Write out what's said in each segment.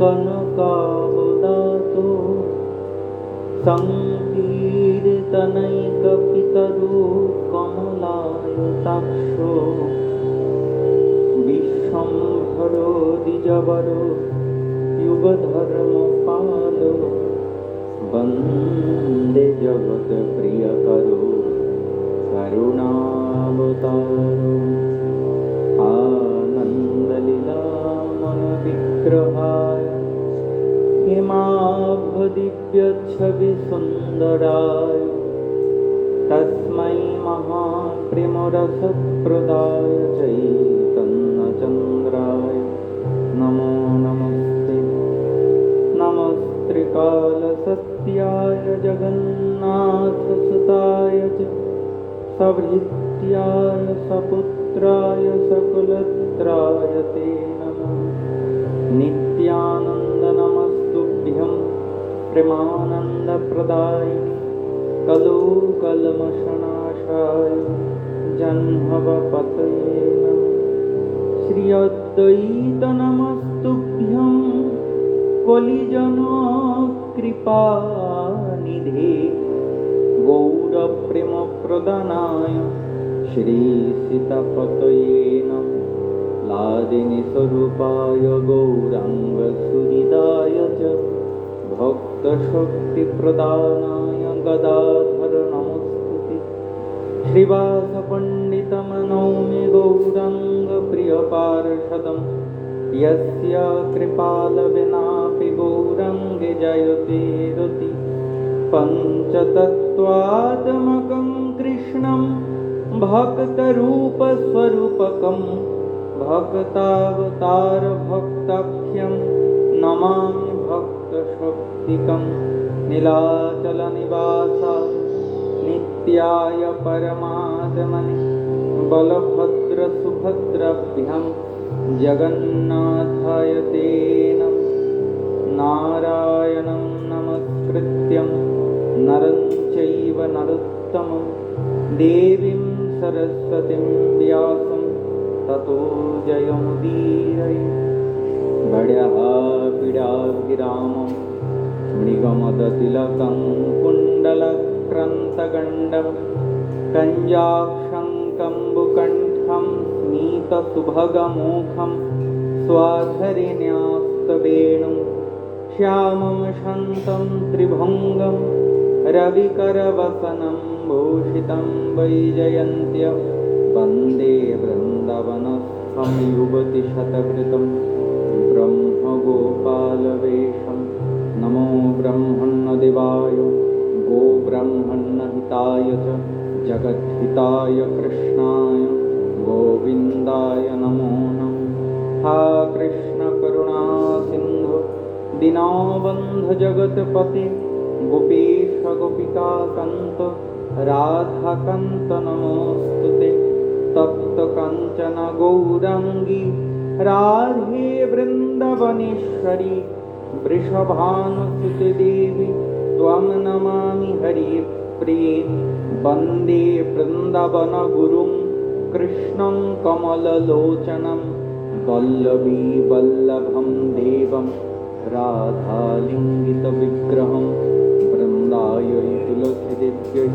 कनकावदातो संकीर्तनैकपितरो कमलायताक्षो विश्वम्भरो द्विजवरो युगधर्मपालो वन्दे जगत्प्रियकरो करुणावतारो आनन्दलीलामनविग्रहाय हिमाभदिव्यच्छविसुन्दराय तस्मै महाप्रेमरसप्रदाय चैतन्यचन्द्राय नमो नमस्ते। नमस्त्रिकालसत्याय जगन्नाथसुताय च सभृत्याय सपुत्राय सकुलत्राय ते नमः। नित्यानन्द नमस्तुभ्यं प्रेमानन्दप्रदायिनि कलुकल्मषनाशाय जह्नवपतये नमः। श्री अद्वैत नमस्तुभ्यं कलिजनकृपानिधे गौरप्रेमप्रदानाय श्रीसीतापतये नमः। लादिनीस्वरूपाय गौराङ्गसुहृदाय च भक्तशक्तिप्रदानाय गदाधर नमोस्तुते। श्रीवासपण्डितमनौमि गौराङ्गप्रियपार्षदं यस्य कृपालविनापि गौराङ्गे जयते रति। पञ्चतत्त्वात्मकं कृष्णं भक्तरूपस्वरूपकं भक्तावतारभक्ताख्यं नमामि भक्तशक्तिकं। नीलाचलनिवासाय नित्याय परमात्मने बलभद्रसुभद्राभ्यां जगन्नाथाय ते नमः। नारायणं नमस्कृत्यं नरं चैव नरोत्तमं देवीं सरस्वतीं व्यासं ततो जयमुदीरये। गड्यापीडाभिरामं मृगमदतिलकं कुण्डलक्रन्तगण्डं कञ्जाक्षं कम्बुकण्ठं स्मितसुभगमुखं स्वाधरे न्यास्तवेणुं श्यामं शान्तं त्रिभङ्गं रविकरवसनं भूषितं वैजयन्त्य वन्दे वृन्दावनस्थं युवतिशतवृतं ब्रह्मगोपालवेषं। नमो ब्रह्मण्यदेवाय गोब्रह्मण्यहिताय च जगद्हिताय कृष्णाय गोविन्दाय नमो नमः। हा कृष्ण करुणा सिन्धु दीनबन्धु जगत्पते गोपेश गोपिकान्त राधाकान्त नमोस्तुते। तप्त काञ्चन गौराङ्गी राधे वृन्दावनेश्वरी वृषभानुसुते देवी त्वं नमामि हरिप्रिये। वन्दे वृन्दावनगुरुं कृष्णं कमललोचनं वल्लभी वल्लभं देवं राधालिङ्गितविग्रहं वृन्दायै तुलसीदेव्यै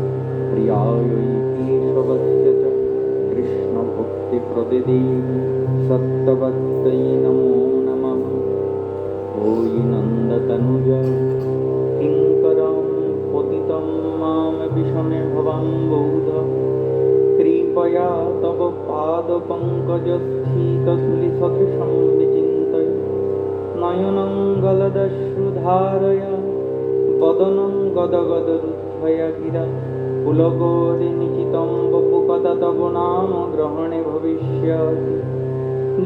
प्रियायै केशवस्य च कृष्णभक्तिप्रदे सत्तवत्यै नमो नमः। ओयि नन्दतनुजा किङ्करं पतितं मां विषमे भवाम्बोध। कृपया तव पादपङ्कजस्थितधूलिसदृशं विचिन्तय नयनं गलदश्रुधारय वदनं गदगदरुद्धया गिरा। पुलकोटिनिचितं वपु कदा तव नाम ग्रहणे भविष्यति।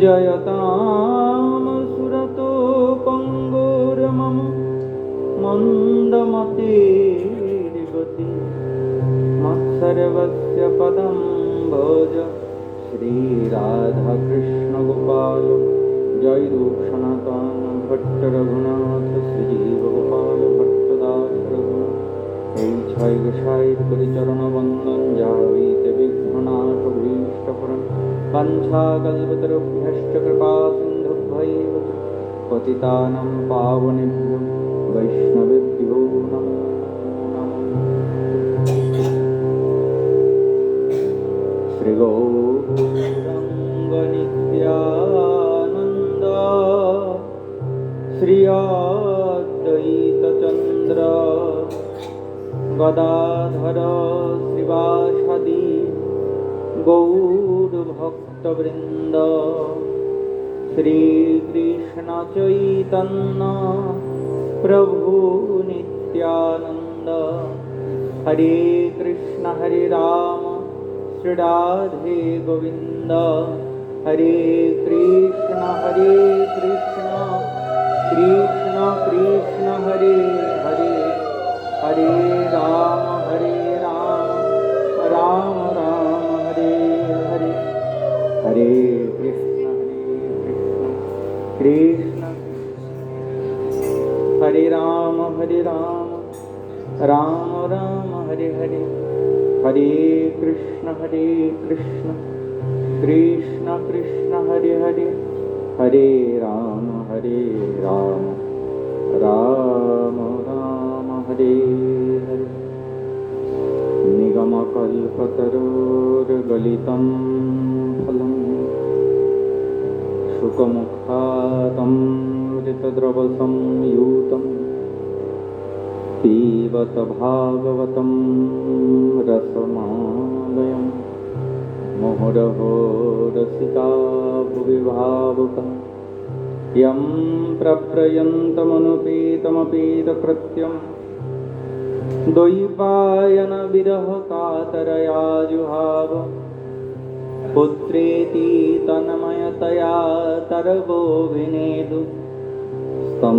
जयतां सुरतो पङ्गुर्मम मन्दमतेर्गति। मत्सर्वस्य पदं भज श्रीराधाकृष्णगोपाल। जय रूप सनातन भट्ट रघुनाथ श्रीजीव गोपाल भट्टदास रघुनाथ। এই ছয় গোসাইর পরিচরণ বন্দন যাহইতে বিঘ্ননাশ ভীষ্টপুরণ বাঞ্ছাকল্পতরুভ্যশ্চ কৃপা সিন্ধুভ্যৈব চ पतितानां पावनेभ्यो वैष्णवेभ्यो नमो नमः। श्री गौरांग नित्यानंद श्री अद्वैत चंद्र गदाधर श्रीवासादि गौर भक्तवृंद श्री कृष्ण चैतन्य प्रभु नित्यानंद हरे कृष्ण श्री राधे गोविंद हरे कृष्ण कृष्ण कृष्ण हरे हरे हरे राम राम राम हरे हरे हरे कृष्ण कृष्ण हरे राम राम राम हरे हरे हरे कृष्ण कृष्ण कृष्ण हरे हरे हरे राम राम राम हरे हरे निगमकल्पतरोर्गलितं फलं शुकमुखातं ऋतद्रवसंयुतं पीबत भागवतं रसमालयं मुहुरहो रसिका भुवि भावुका यं प्रप्रयन्तमनुपेतमपीतकृत्यं द्वैपायन विरह कातरया जुहाव पुत्रेति तन्मयतया तरवो विनेदु तं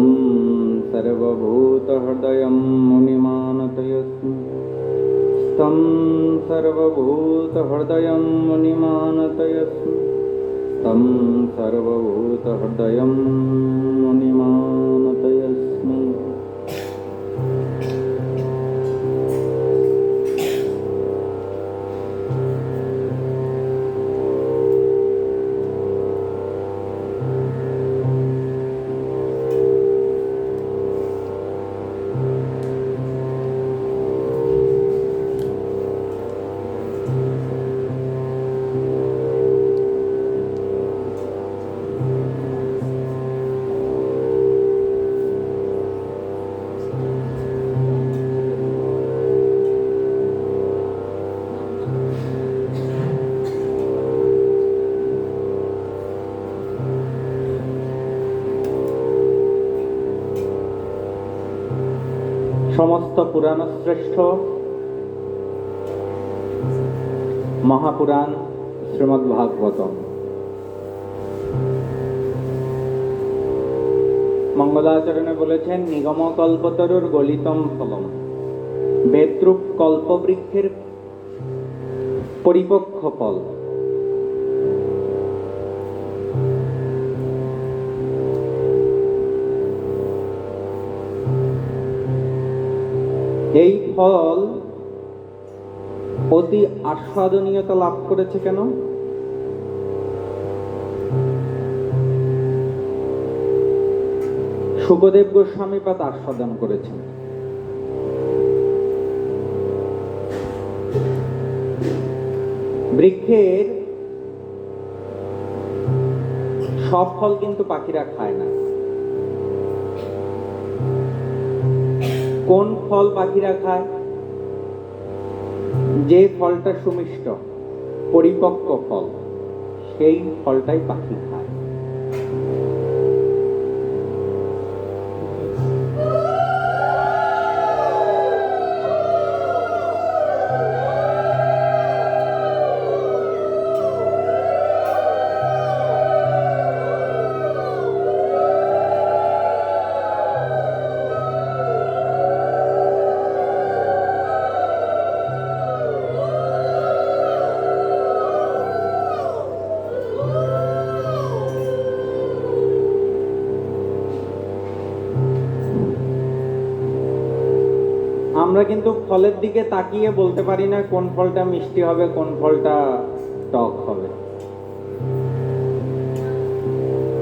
सर्वभूतहृदयं मुनिमानतयस्मि तं सर्वभूतहृदयं मुनिमानतयस्मि तं सर्वभूतहृदयं मुनिमानतयस्मि। সমস্ত পুরাণ শ্রেষ্ঠ মহাপুরাণ শ্রীমদ্ ভাগবত মঙ্গলাচরণে বলেছেন নিগম কল্পতরুর গলিতম ফলম, বেদ্রুপ কল্পবৃক্ষের পরিপক্ষ ফল। এই ফল অতি আস্বাদনীয়তা লাভ করেছে কেন? শুকদেব গোস্বামী পাত আস্বাদন করেছেন। বৃক্ষের সব ফল কিন্তু পাখিরা খায় না। কোন ফল পাখিরা খায়? যে ফলটা সুমিষ্ট পরিপক্ক ফল, সেই ফলটাই পাখি খায়। আমরা কিন্তু ফলের দিকে তাকিয়ে বলতে পারি না কোন ফলটা মিষ্টি হবে, কোন ফলটা টক হবে।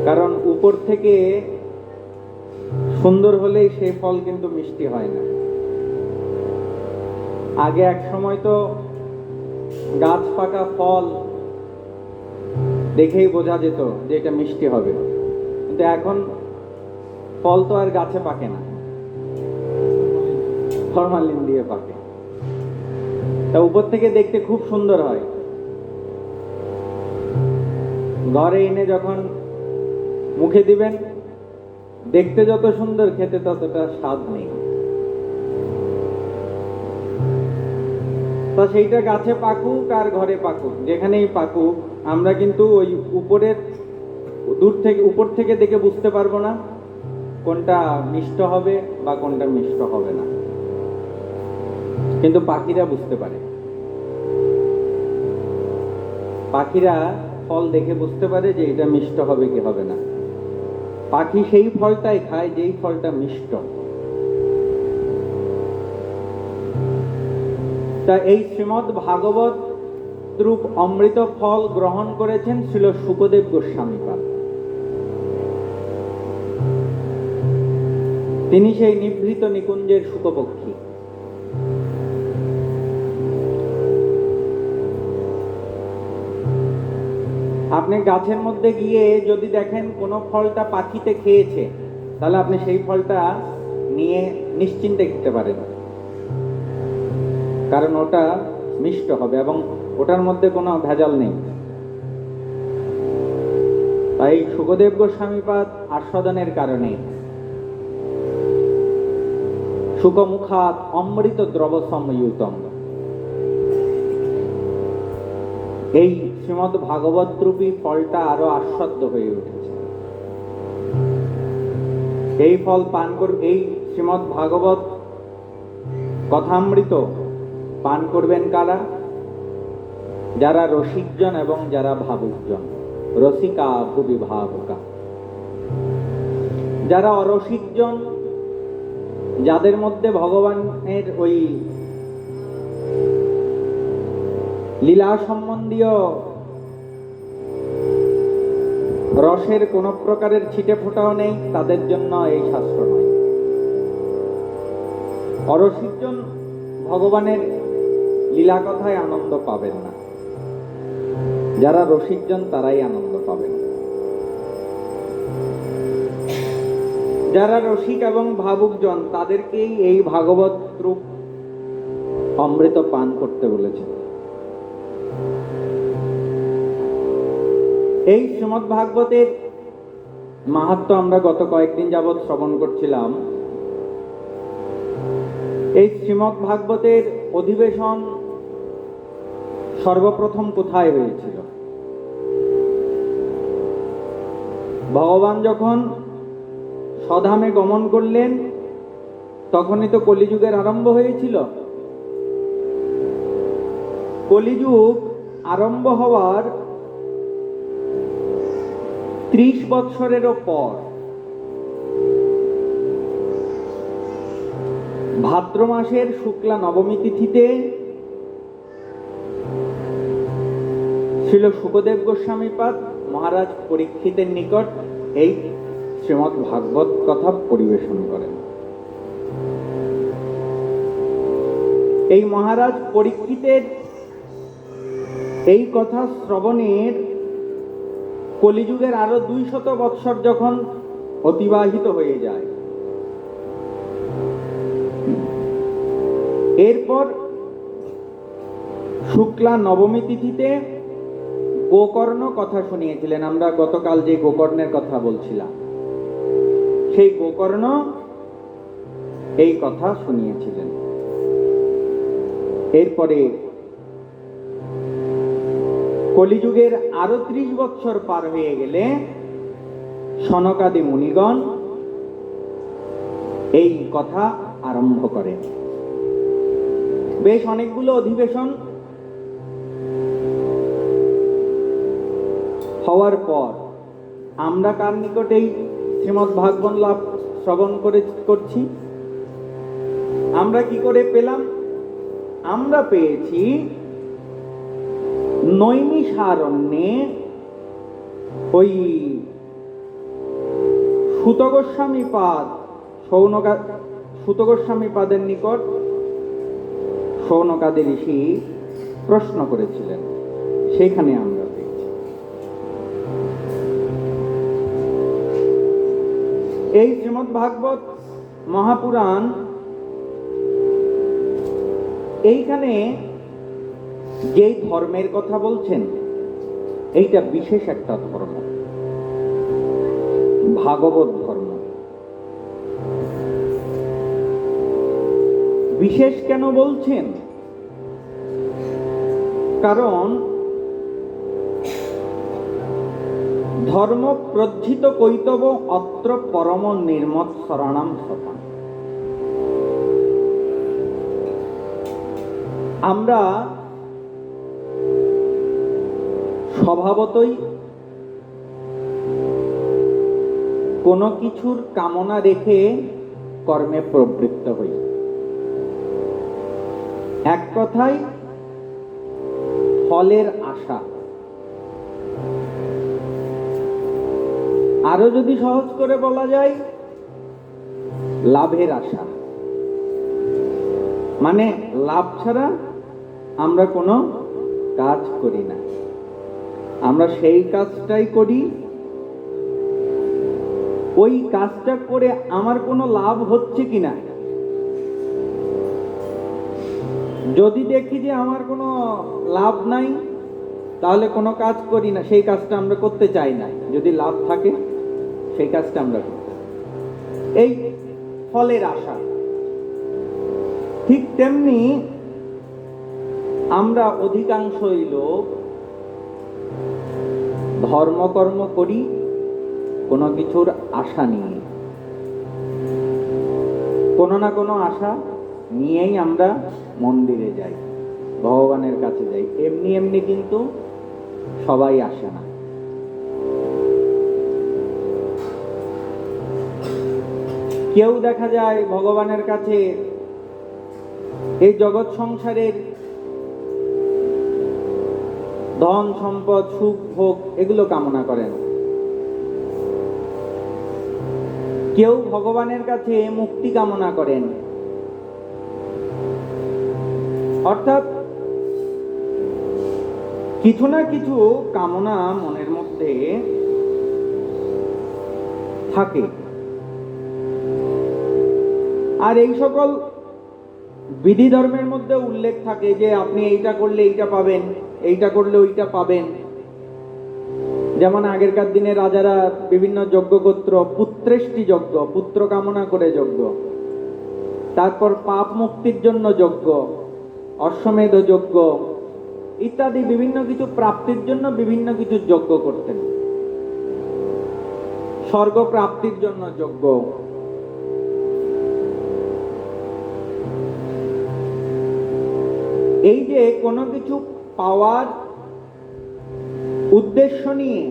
কারণ উপর থেকে সুন্দর হলেই সেই ফল কিন্তু মিষ্টি হয় না। আগে এক সময় তো গাছ পাকা ফল দেখেই বোঝা যেত যে এটা মিষ্টি হবে, কিন্তু এখন ফল তো আর গাছে পাকে না, ফরমালিন দিয়ে পাকে। তা উপর থেকে দেখতে খুব সুন্দর হয়, ঘরে এনে যখন মুখে দিবেন দেখতে যত সুন্দর, খেতে ততটা স্বাদ নেই। তা সেইটা গাছে পাকুক আর ঘরে পাকুক, যেখানেই পাকুক, আমরা কিন্তু ওই উপর থেকে দেখে বুঝতে পারবো না কোনটা মিষ্ট হবে বা কোনটা মিষ্ট হবে না, কিন্তু পাখিরা বুঝতে পারে। পাখিরা ফল দেখে বুঝতে পারে যে এটা মিষ্ট হবে কি হবে না। পাখি সেই ফলটাই খায় যেই ফলটা মিষ্ট। তা এই শ্রীমদ্ ভাগবত রূপ অমৃত ফল গ্রহণ করেছেন শ্রীল শুকদেব গোস্বামীপাদ। তিনি সেই নিভৃত নিকুঞ্জের শুকপক্ষী। আপনি গাছের মধ্যে গিয়ে যদি দেখেন কোনো ফলটা পাখিতে খেয়েছে, তাহলে আপনি সেই ফলটা নিয়ে নিশ্চিন্তে খেতে পারেন, কারণ ওটা মিষ্ট হবে এবং ওটার মধ্যে কোনো ভেজাল নেই। তাই শুকদেব গোস্বামীপাদ আস্বাদনের কারণে শুকমুখাত অমৃত দ্রব সংযুতম, এই শ্রীমদ্ ভাগবত রূপী ফলটা আরো আস্বাদ্য হয়ে উঠেছে। এই ফল পান এই শ্রীমদ্ ভাগবত কথামৃত পান করবেন কারা? যারা রসিকজন এবং যারা ভাবুকজন। রসিকা ভুবি ভাবুকা। যারা অরসিকজন, যাদের মধ্যে ভগবানের ওই লীলা সম্বন্ধীয় রসের কোন প্রকারের ছিটে ফোটাও নেই, তাদের জন্য এই শাস্ত্র নয়। অরসিকজন ভগবানের লীলা কথায় আনন্দ পাবেন না, যারা রসিকজন তারাই আনন্দ পাবেন। যারা রসিক এবং ভাবুকজন তাদেরকেই এই ভাগবত রূপ অমৃত পান করতে বলেছে। এই শ্রীমদ্ ভাগবতের মাহাত্ম্য আমরা গত কয়েকদিন যাবৎ শ্রবণ করছিলাম। এই শ্রীমদ্ ভাগবতের অধিবেশন সর্বপ্রথম কোথায় হয়েছিল? ভগবান যখন স্বধামে গমন করলেন তখনই তো কলিযুগের আরম্ভ হয়েছিল। কলিযুগ আরম্ভ হওয়ার 30 বৎসরেরও পর ভাদ্র মাসের শুক্লা নবমী তিথিতে শ্রীল শুকদেব গোস্বামীপাদ মহারাজ পরীক্ষিতের নিকট এই শ্রীমদ্ ভাগবত কথা পরিবেশন করেন। এই মহারাজ পরীক্ষিতের এই কথা শ্রবণের কলিযুগের আরো 200 বৎসর যখন অতিবাহিত হয়ে যায়, এরপর শুক্লা নবমী তিথিতে গোকর্ণ কথা শুনিয়েছিলেন। আমরা গতকাল যে গোকর্ণের কথা বলছিলাম, সেই গোকর্ণ এই কথা শুনিয়েছিলেন। এরপরে কলিযুগের আরো 30 বৎসর পার হয়ে গেলে সনকাদি মুনিগণ এই কথা আরম্ভ করেন। বেশ অনেকগুলো অধিবেশন হওয়ার পর আমরা কার নিকটেই শ্রীমদ্ ভাগবত লাভ শ্রবণ করছি? আমরা কি করে পেলাম? আমরা পেয়েছি নৈমিষারণ্যে ওই সুত গোস্বামীপাদ সুত গোস্বামী পাদের নিকট শৌনকাদি ঋষি প্রশ্ন করেছিলেন, সেইখানে আমরা দেখছি। এই শ্রীমদ্ ভাগবত মহাপুরাণ এইখানে যেই ধর্মের কথা বলছেন, এইটা বিশেষ একটা ধর্ম, ভাগবত ধর্ম। বিশেষ কেন বলছেন? কারণ ধর্ম প্রজ্জিত কৈতব অত্র পরম নির্মৎসরাণাম সতাম। আমরা স্বভাবতই কোনো কিছুর কামনা রেখে কর্মে প্রবৃত্ত হই। এক কথায় ফলের আশা। আরো যদি সহজ করে বলা যায়, লাভের আশা। মানে লাভ ছাড়া আমরা কোনো কাজ করি না। আমরা সেই কাজটাই করি, ওই কাজটা করে আমার কোনো লাভ হচ্ছে কিনা। যদি দেখি যে আমার কোনো লাভ নাই, তাহলে কোনো কাজ করি না, সেই কাজটা আমরা করতে চাই না। যদি লাভ থাকে সেই কাজটা আমরা করতে। এই ফলের আশা। ঠিক তেমনি আমরা অধিকাংশই লোক ধর্মকর্ম করি কোনো কিছুর আশা নিয়ে। কোনো না কোনো আশা নিয়েই আমরা মন্দিরে যাই, ভগবানের কাছে যাই। এমনি এমনি কিন্তু সবাই আসে না। কেউ দেখা যায় ভগবানের কাছে এই জগৎ সংসারের ধন সম্পদ সুখ ভোগ এগুলো কামনা করেন। কেউ ভগবানের কাছে মুক্তি কামনা করেন। অর্থাৎ কিছু না কিছু কামনা মনের মধ্যে থাকে। আর এই সকল বিধি ধর্মের মধ্যে উল্লেখ থাকে যে আপনি এইটা করলে এইটা পাবেন, এইটা করলে ওইটা পাবেন। যেমন আগেরকার দিনে রাজারা বিভিন্ন যজ্ঞগোত্র, পুত্রেষ্টি যজ্ঞ, পুত্র কামনা করে যজ্ঞ, তারপর পাপ মুক্তির জন্য যজ্ঞ, অশ্বমেধ যজ্ঞ ইত্যাদি বিভিন্ন কিছু প্রাপ্তির জন্য বিভিন্ন কিছু যজ্ঞ করতেন। স্বর্গ প্রাপ্তির জন্য যজ্ঞ। এই যে কোনো কিছু পাওয়ার উদ্দেশ্য নিয়ে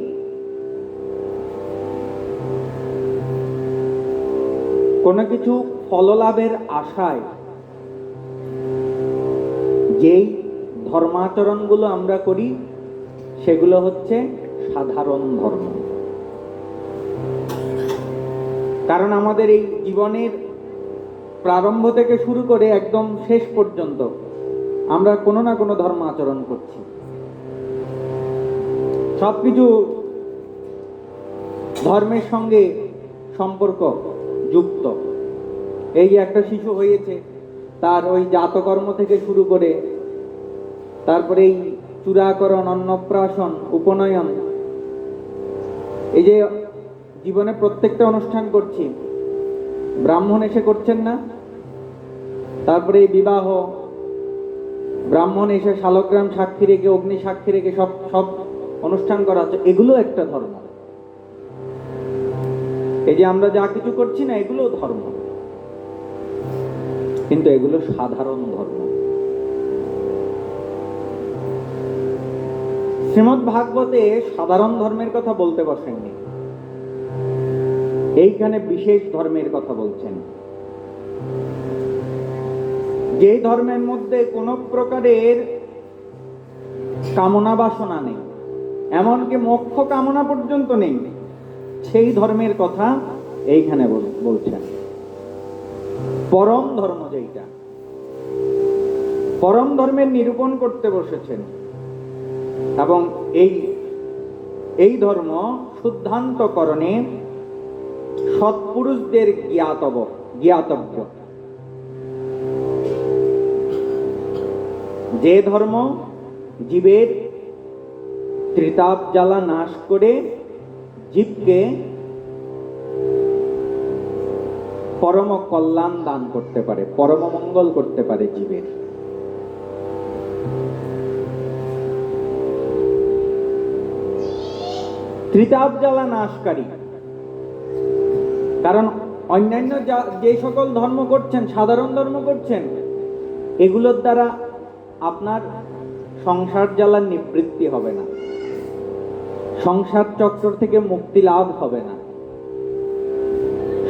কোনো কিছু ফললাভের আশায় যেই ধর্মাচরণগুলো আমরা করি, সেগুলো হচ্ছে সাধারণ ধর্ম। কারণ আমাদের এই জীবনের প্রারম্ভ থেকে শুরু করে একদম শেষ পর্যন্ত আমরা কোনো না কোনো ধর্ম আচরণ করছি। সবকিছু ধর্মের সঙ্গে সম্পর্ক যুক্ত। এই যে একটা শিশু হয়েছে, তার ওই জাতকর্ম থেকে শুরু করে তারপরে এই চূড়াকরণ, অন্নপ্রাশন, উপনয়ন, এই যে জীবনে প্রত্যেকটা অনুষ্ঠান করছি, ব্রাহ্মণ এসে করছেন না? তারপরে এই বিবাহ, ব্রাহ্মণ এসে শালগ্রাম সাক্ষী রেখে, অগ্নি সাক্ষী রেখে সব সব অনুষ্ঠান করা হচ্ছে। এগুলো একটা ধর্ম। এই যে আমরা যা কিছু করছি না, এগুলো ধর্ম, কিন্তু এগুলো সাধারণ ধর্ম। শ্রীমদ্ ভাগবতে সাধারণ ধর্মের কথা বলতে বসেননি, এইখানে বিশেষ ধর্মের কথা বলছেন। যে ধর্মের মধ্যে কোনো প্রকারের কামনা বাসনা নেই, এমনকি মোক্ষ কামনা পর্যন্ত নেই, সেই ধর্মের কথা এইখানে বলছেন। পরম ধর্ম যেইটা, পরম ধর্মের নিরূপণ করতে বসেছেন। এবং এই ধর্ম শুদ্ধান্তকরণে সৎপুরুষদের জ্ঞাতব্য। যে ধর্ম জীবের ত্রিতাপ জ্বালা নাশ করে জীবকে পরম কল্যাণ দান করতে পারে, পরম মঙ্গল করতে পারে জীবের। ত্রিতাপ জ্বালা নাশকারী। কারণ অন্যান্য যে সকল ধর্ম করছেন, সাধারণ ধর্ম করছেন, এগুলোর দ্বারা আপনার সংসার জ্বালার নিবৃত্তি হবে না, সংসার চক্র থেকে মুক্তি লাভ হবে না।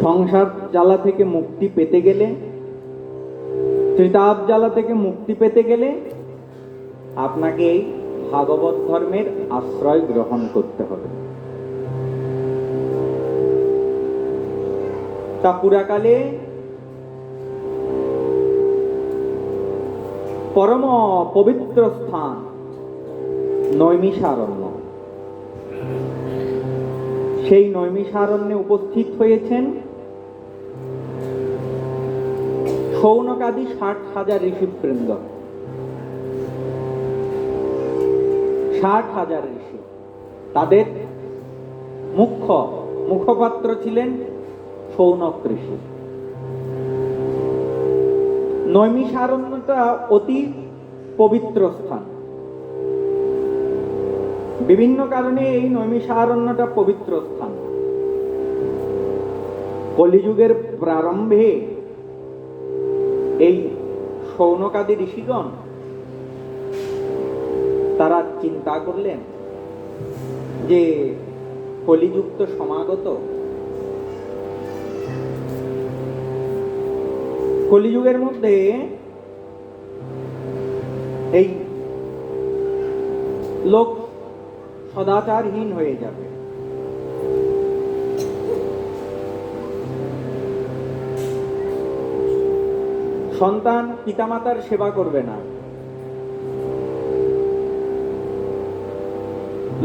সংসার জ্বালা থেকে মুক্তি পেতে গেলে, ত্রিতাপ জ্বালা থেকে মুক্তি পেতে গেলে আপনাকে এই ভাগবত ধর্মের আশ্রয় গ্রহণ করতে হবে। তা পুরাকালে পরম পবিত্র স্থান নৈমিষারণ্য, সেই নৈমিষারণ্যে উপস্থিত হয়েছেন শৌনকাদি 60,000 ঋষিবৃন্দ। 60,000 ঋষি, তাদের মুখপাত্র ছিলেন শৌনক ঋষি। নৈমিষারণ্যটা অতি পবিত্র স্থান। বিভিন্ন কারণে এই নৈমিষারণ্যটা পবিত্র স্থান। কলিযুগের প্রারম্ভে এই শৌনকাদি ঋষিগণ তারা চিন্তা করলেন যে কলিযুগ তো সমাগত, কলিযুগের মধ্যে এই লোক সদাচারহীন হয়ে যাবে, সন্তান পিতামাতার সেবা করবে না,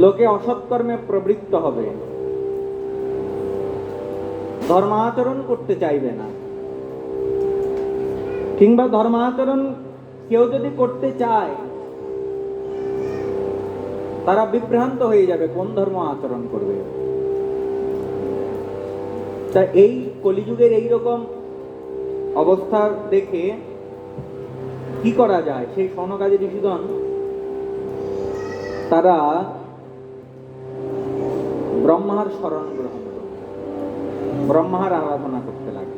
লোকে অসৎকর্মে প্রবৃত্ত হবে, ধর্মাচরণ করতে চাইবে না, কিংবা ধর্মাচরণ কেউ যদি করতে চায় তারা বিভ্রান্ত হয়ে যাবে কোন ধর্ম আচরণ করবে। তা এই কলিযুগের এইরকম অবস্থা দেখে কি করা যায়, সেই শৌনকাদি ঋষিগণ তারা ব্রহ্মার শরণ গ্রহণ করে ব্রহ্মার আরাধনা করতে লাগে।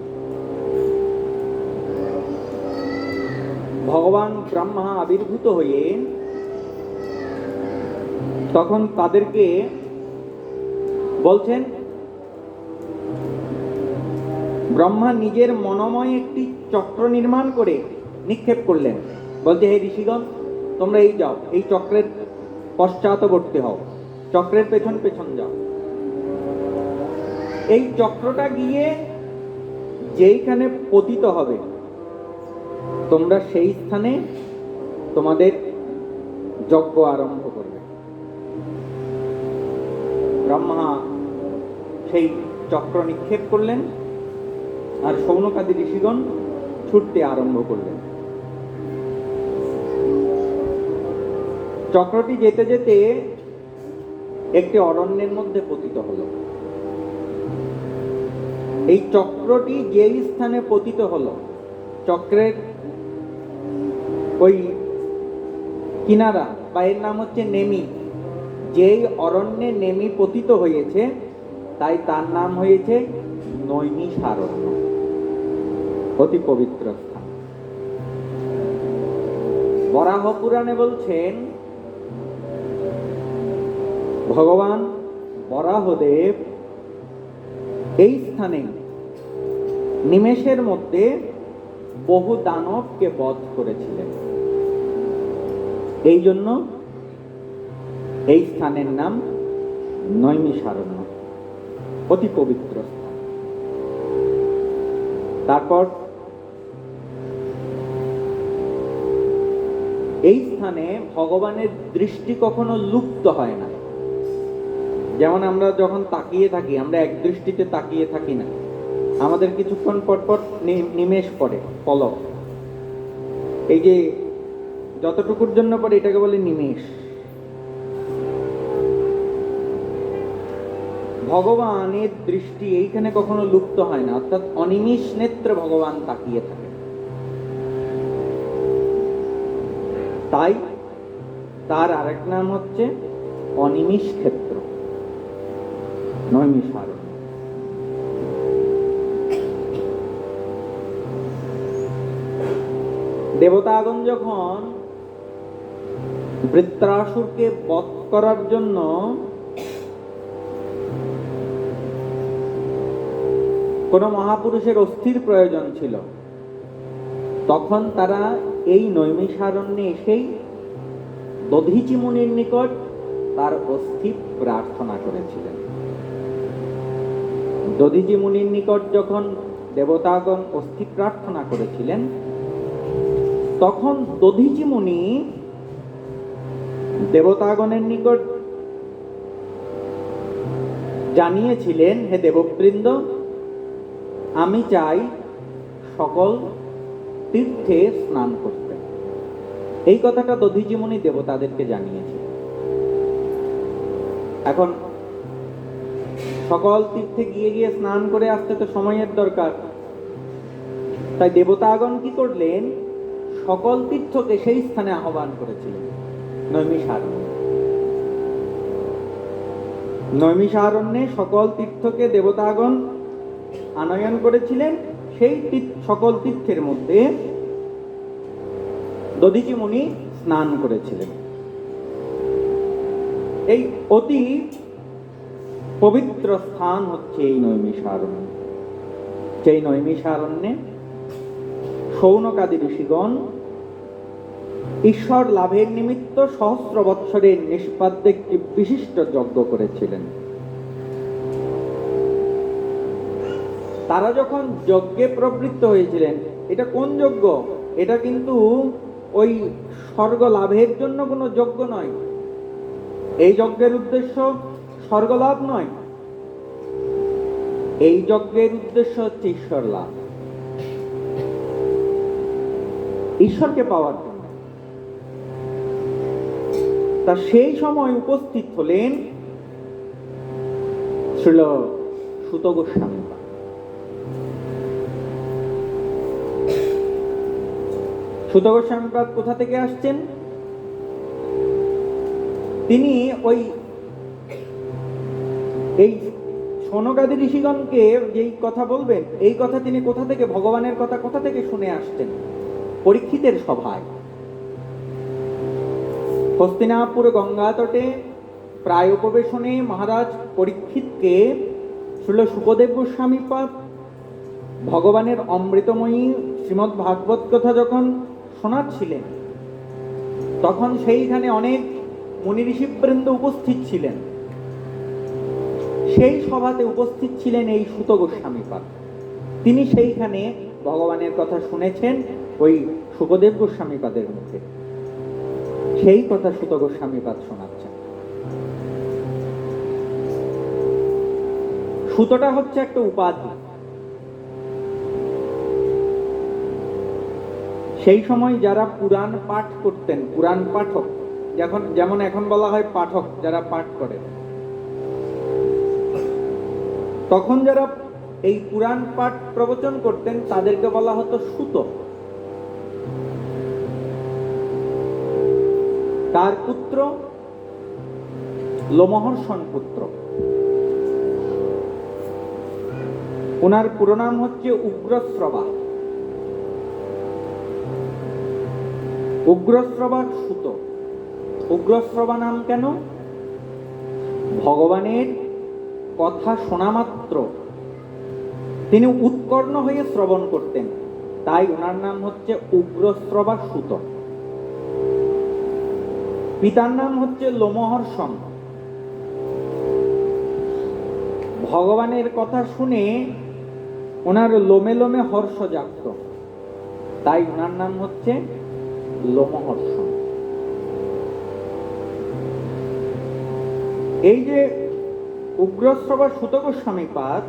ভগবান ব্রহ্মা আবির্ভূত হয়ে তখন তাদেরকে বলছেন, ব্রহ্মা নিজের মনোময় একটি চক্র নির্মাণ করে নিক্ষেপ করলেন। বলছে, হে ঋষিগণ, তোমরা এই যাও, এই চক্রের পশ্চাৎবর্তী হও, চক্রের পেছন পেছন যাও। এই চক্রটা গিয়ে যেইখানে পতিত হবে তোমরা সেই স্থানে তোমাদের যজ্ঞ আরম্ভ করবে। ব্রহ্মা সেই চক্র নিক্ষেপ করলেন আর শৌনকাদি ঋষিগণ ছুটতে আরম্ভ করলেন। চক্রটি যেতে যেতে একটি অরণ্যের মধ্যে পতিত হলো। এই চক্রটি যেই স্থানে পতিত হলো, চক্রের ওই কিনারা বা এর নাম হচ্ছে নেমি, যেই অরণ্যে নেমি পতিত হয়েছে তাই তার নাম হয়েছে নৈমিষারণ্য, অতি পবিত্র স্থান। বরাহ পুরাণে বলছেন, ভগবান বরাহদেব এই স্থানে নিমেষের মধ্যে বহু দানবকে বধ করেছিলেন। এই জন্য এই স্থানের নাম নৈমিষারণ্য, অতি পবিত্র স্থান। তারপর এই স্থানে ভগবানের দৃষ্টি কখনো লুপ্ত হয় না। যেমন আমরা যখন তাকিয়ে থাকি, আমরা এক দৃষ্টিতে তাকিয়ে থাকি না, আমাদের কিছুক্ষণ পর পর নিমেষ পড়ে, পলক। এই যে যতটুকুর জন্য পড়ে এটাকে বলে নিমেষ। ভগবানের দৃষ্টি এইখানে কখনো লুপ্ত হয় না, অর্থাৎ অনিমিষ নেত্রে ভগবান তাকিয়ে থাকে। তাই তার আরেক নাম হচ্ছে অনিমিষ ক্ষেত্র, নৈমিষারণ্য। দেবতাগণ যখন বৃত্রাসুরকে বধ করার জন্য কোন মহাপুরুষের অস্থির প্রয়োজন ছিল, তখন তারা এই নৈমিষারণ্যে এসেই দধীচি মুনির নিকট তার অস্থি প্রার্থনা করেছিলেন। দধীচি মুনির নিকট যখন দেবতাগণ অস্থি প্রার্থনা করেছিলেন, তখন দধীচি মুনি দেবতাগণের নিকট জানিয়েছিলেন, হে দেববৃন্দ, আমি চাই সকল তীর্থে স্নান করতে। এই কথাটা দধীচি মুনি দেবতাদেরকে জানিয়েছে। এখন সকল তীর্থে গিয়ে গিয়ে স্নান করে আসতে তো সময়ের দরকার। তাই দেবতাগণ কি করলেন, সকল তীর্থকে সেই স্থানে আহ্বান করেছিলেন, নৈমিষারণ্যে। নৈমিষারণ্যে সকল তীর্থকে দেবতাগণ আনয়ন করেছিলেন। সেই সকল তীর্থের মধ্যে দধীচি মুনি স্নান করেছিলেন। এই অতি পবিত্র স্থান হচ্ছে এই নৈমিষারণ্য। সেই নৈমিষারণ্যে শৌনকাদি ঋষিগণ ঈশ্বর লাভের নিমিত্ত সহস্র বৎসরের নিষ্পাদ্যে একটি বিশিষ্ট যজ্ঞ করেছিলেন। তারা যখন যজ্ঞে প্রবৃত্ত হয়েছিলেন, এটা কোন যজ্ঞ? এটা কিন্তু ওই স্বর্গ লাভের জন্য কোনো যজ্ঞ নয়। এই যজ্ঞের উদ্দেশ্য স্বর্গ লাভ নয়, এই যজ্ঞের উদ্দেশ্য হচ্ছে ঈশ্বর লাভ, ঈশ্বরকে পাওয়ার জন্য। তা সেই সময় উপস্থিত হলেন শ্রীল সুত গোস্বামী। সুত গোস্বামীপাদ কোথা থেকে আসছেন? তিনি ওই এই শৌনকাদি ঋষিগণকে যেই কথা বলবেন, এই কথা তিনি কোথা থেকে, ভগবানের কথা কোথা থেকে শুনে আসছেন? পরীক্ষিতের সভায়। হস্তিনাপুর গঙ্গা তটে প্রায় উপবেশনে মহারাজ পরীক্ষিতকে শ্রীল শুকদেব গোস্বামীপাদ ভগবানের অমৃতময়ী শ্রীমদ্ ভাগবত কথা যখন শোনাচ্ছিলেন, তখন সেইখানে অনেক মুনি ঋষিবৃন্দ উপস্থিত ছিলেন। সেই সভাতে উপস্থিত ছিলেন এই সুত গোস্বামীপাদ। তিনি সেইখানে ভগবানের কথা শুনেছেন ওই শুকদেব গোস্বামীপাদের মুখে। সেই কথা সুত গোস্বামীপাদ শোনাচ্ছেন। সুতটা হচ্ছে একটা উপাধি। সেই সময় যারা পুরাণ পাঠ করতেন, পুরাণ পাঠক, যেমন এখন বলা হয় পাঠক, যারা পাঠ করেন, তখন যারা এই পুরাণ পাঠ প্রবচন করতেন তাদেরকে বলা হতো সুত। তার পুত্র লোমহর্ষণ পুত্র। ওনার পুরো নাম হচ্ছে উগ্রশ্রবা। উগ্রশ্রবা সুত। উগ্রশ্রবা নাম কেন? ভগবানের কথা শোনা মাত্র তিনি উৎকর্ণ হয়ে শ্রবণ করতেন, তাই ওনার নাম হচ্ছে উগ্রশ্রবা সুত। পিতার নাম হচ্ছে লোমহর্ষণ। ভগবানের কথা শুনে ওনার লোমে লোমে হর্ষ জাগত, তাই ওনার নাম হচ্ছে লোমহর্ষণ। এই যে উগ্রশ্রবা সুত গোস্বামীপাদ,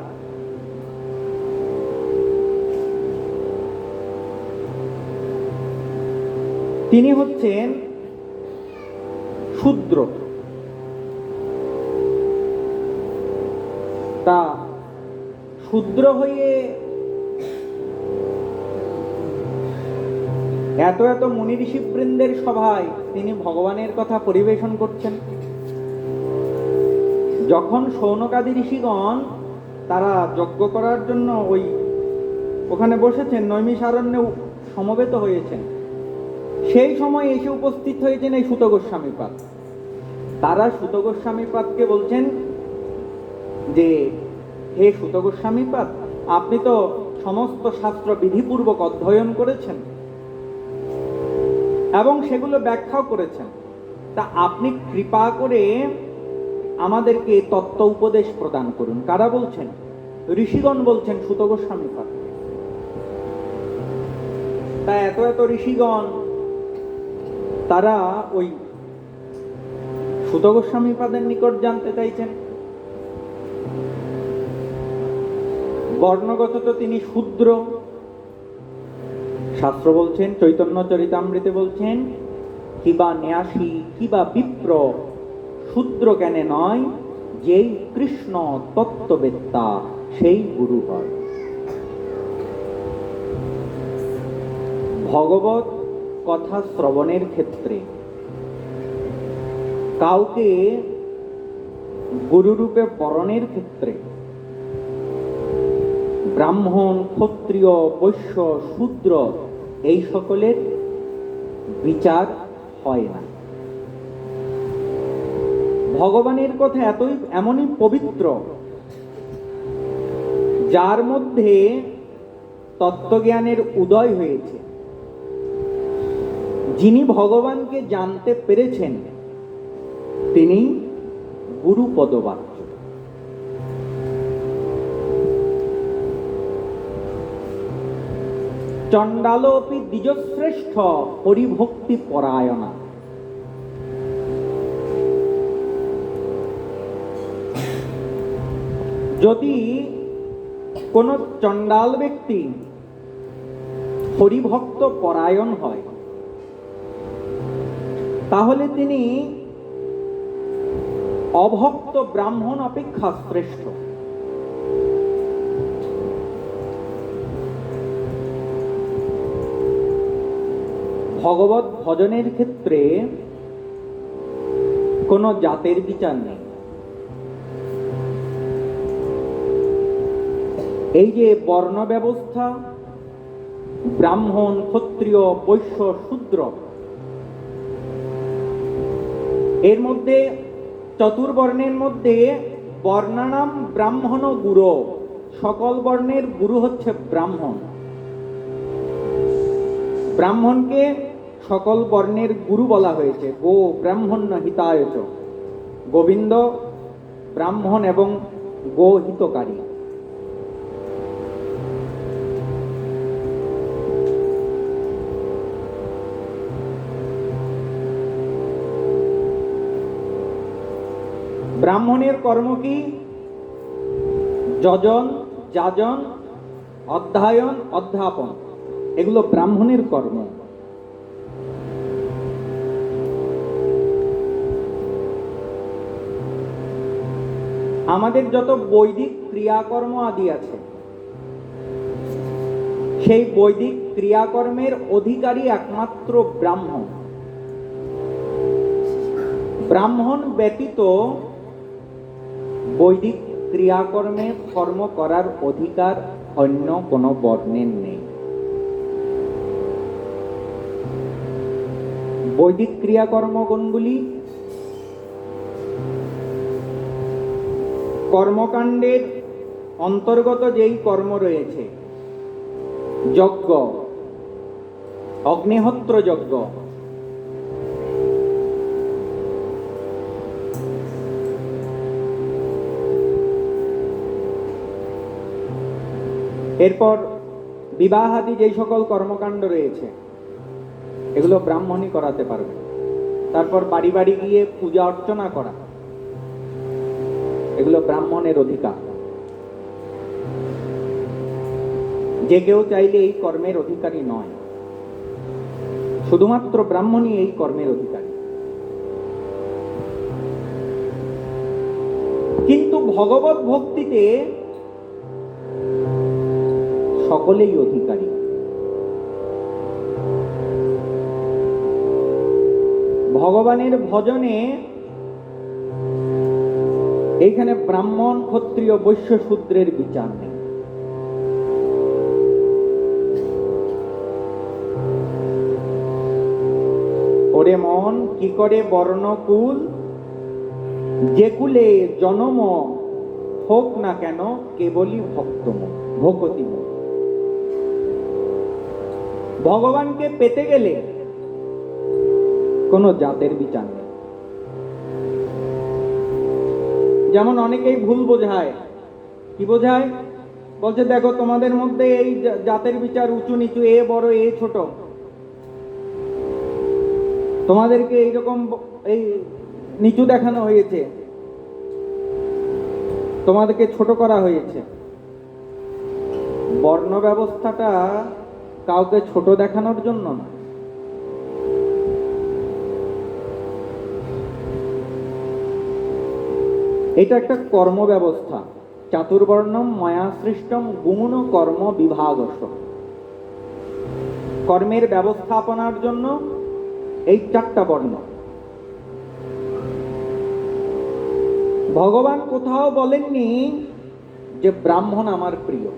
তিনি হচ্ছেন শূদ্র। তা শূদ্র হয়ে এত এত মুনি ঋষিবৃন্দের সভায় তিনি ভগবানের কথা পরিবেশন করছেন। যখন শৌনকাদি ঋষিগণ তারা যজ্ঞ করার জন্য ওখানে বসেছেন, নৈমিষারণ্যে সমবেত হয়েছেন, সেই সময় এসে উপস্থিত হয়েছেন এই সুত গোস্বামীপাদ। তারা সুত গোস্বামীপাদকে বলছেন যে, হে সুত গোস্বামীপাদ, আপনি তো সমস্ত শাস্ত্র বিধিপূর্বক অধ্যয়ন করেছেন এবং সেগুলো ব্যাখ্যাও করেছেন, তা আপনি কৃপা করে আমাদেরকে তত্ত্ব উপদেশ প্রদান করুন। কারা বলছেন? ঋষিগণ বলছেন সুত গোস্বামীপাদ। তা এত এত ঋষিগণ তারা ওই সুত গোস্বামীপাদের নিকট জানতে চাইছেন। বর্ণগত তো তিনি শূদ্র, শাস্ত্র বলছেন, চৈতন্য চরিতামৃতে বলছেন, কিবা ন্যাসী কিবা বিপ্র শূদ্র জ্ঞানে নয়, যেই কৃষ্ণ তত্ত্ববেত্তা সেই গুরু হয়। ভগবত কথা শ্রবণের ক্ষেত্রে কাউকে গুরুরূপে বরণের ক্ষেত্রে ব্রাহ্মণ, ক্ষত্রিয়, বৈশ্য, শূদ্র এই সকলের বিচার হয় না। ভগবানের কথা এমনই পবিত্র, যার মধ্যে তত্ত্বজ্ঞানের উদয় হয়েছে, যিনি ভগবানকে জানতে পেরেছেন, তিনি গুরুপদবাচ্য। চণ্ডালোপি দ্বিজশ্রেষ্ঠ পরিভক্তি পরায়ণা। যদি কোন চণ্ডাল ব্যক্তি হরিভক্ত পরায়ণ হয়, তাহলে তিনি অভক্ত ব্রাহ্মণ অপেক্ষা শ্রেষ্ঠ। ভগবত ভজনের ক্ষেত্রে কোনো জাতের বিচার নেই। এই যে বর্ণ ব্যবস্থা, ব্রাহ্মণ, ক্ষত্রিয়, বৈশ্য, শূদ্র, এর মধ্যে চতুর্বর্ণের মধ্যে বর্ণানাম ব্রাহ্মণ গুরু, সকল বর্ণের গুরু হচ্ছে ব্রাহ্মণ। ব্রাহ্মণকে সকল বর্ণের গুরু বলা হয়েছে। গো ব্রাহ্মণ্য হিতায়চ, গোবিন্দ ব্রাহ্মণ এবং গো হিতকারী। ব্রাহ্মণের কর্ম কি? যজন, যাজন, অধ্যয়ন, অধ্যাপন, এগুলো ব্রাহ্মণের কর্ম। আমাদের যত বৈদিক ক্রিয়াকর্ম আদি আছে, সেই বৈদিক ক্রিয়াকর্মের অধিকারী একমাত্র ব্রাহ্মণ। ব্রাহ্মণ ব্যতীত বৈদিক ক্রিয়াকর্মে কর্ম করার অধিকার অন্য কোনো বর্ণের নেই। বৈদিক ক্রিয়াকর্মগুলি কর্মকাণ্ডের অন্তর্গত যেই কর্ম রয়েছে, যজ্ঞ, অগ্নিহোত্র যজ্ঞ, এরপর বিবাহাদি যেই সকল কর্মকাণ্ড রয়েছে, এগুলো ব্রাহ্মণই করাতে পারবে। তারপর বাড়ি বাড়ি গিয়ে পূজা অর্চনা করা, এগুলো ব্রাহ্মণের অধিকার। যে কেউ চাইলে এই কর্মের অধিকারী নয়, শুধুমাত্র ব্রাহ্মণই এই কর্মের অধিকারী। কিন্তু ভগবত ভক্তিতে সকলেই অধিকারী। ভগবানের ভজনে এইখানে ব্রাহ্মণ, ক্ষত্রিয়, বৈশ্য, শূদ্রের বিচার নেই। ওরে মন কি করে বর্ণকুল, যে কুলে জনম হোক না কেন কেবলই ভক্তি। ভগবানকে পেতে গেলে কোনো জাতের বিচার নেই। যেমন অনেকেই ভুল বোঝায়। কি বোঝায়? বলছে দেখো তোমাদের মধ্যে এই জাতের বিচার উঁচু নিচু, এ বড় এ ছোট, তোমাদেরকে এইরকম এই নিচু দেখানো হয়েছে, তোমাদেরকে ছোট করা হয়েছে। বর্ণ ব্যবস্থাটা কাউকে ছোট দেখানোর জন্য না। এটা একটা কর্ম ব্যবস্থা। চাতুর্বর্ণম ময়া সৃষ্টম গুণ কর্ম বিভাগস। কর্মের ব্যবস্থাপনার জন্য এই 4টা বর্ণ। ভগবান কোথাও বলেননি যে ব্রাহ্মণ আমার প্রিয়,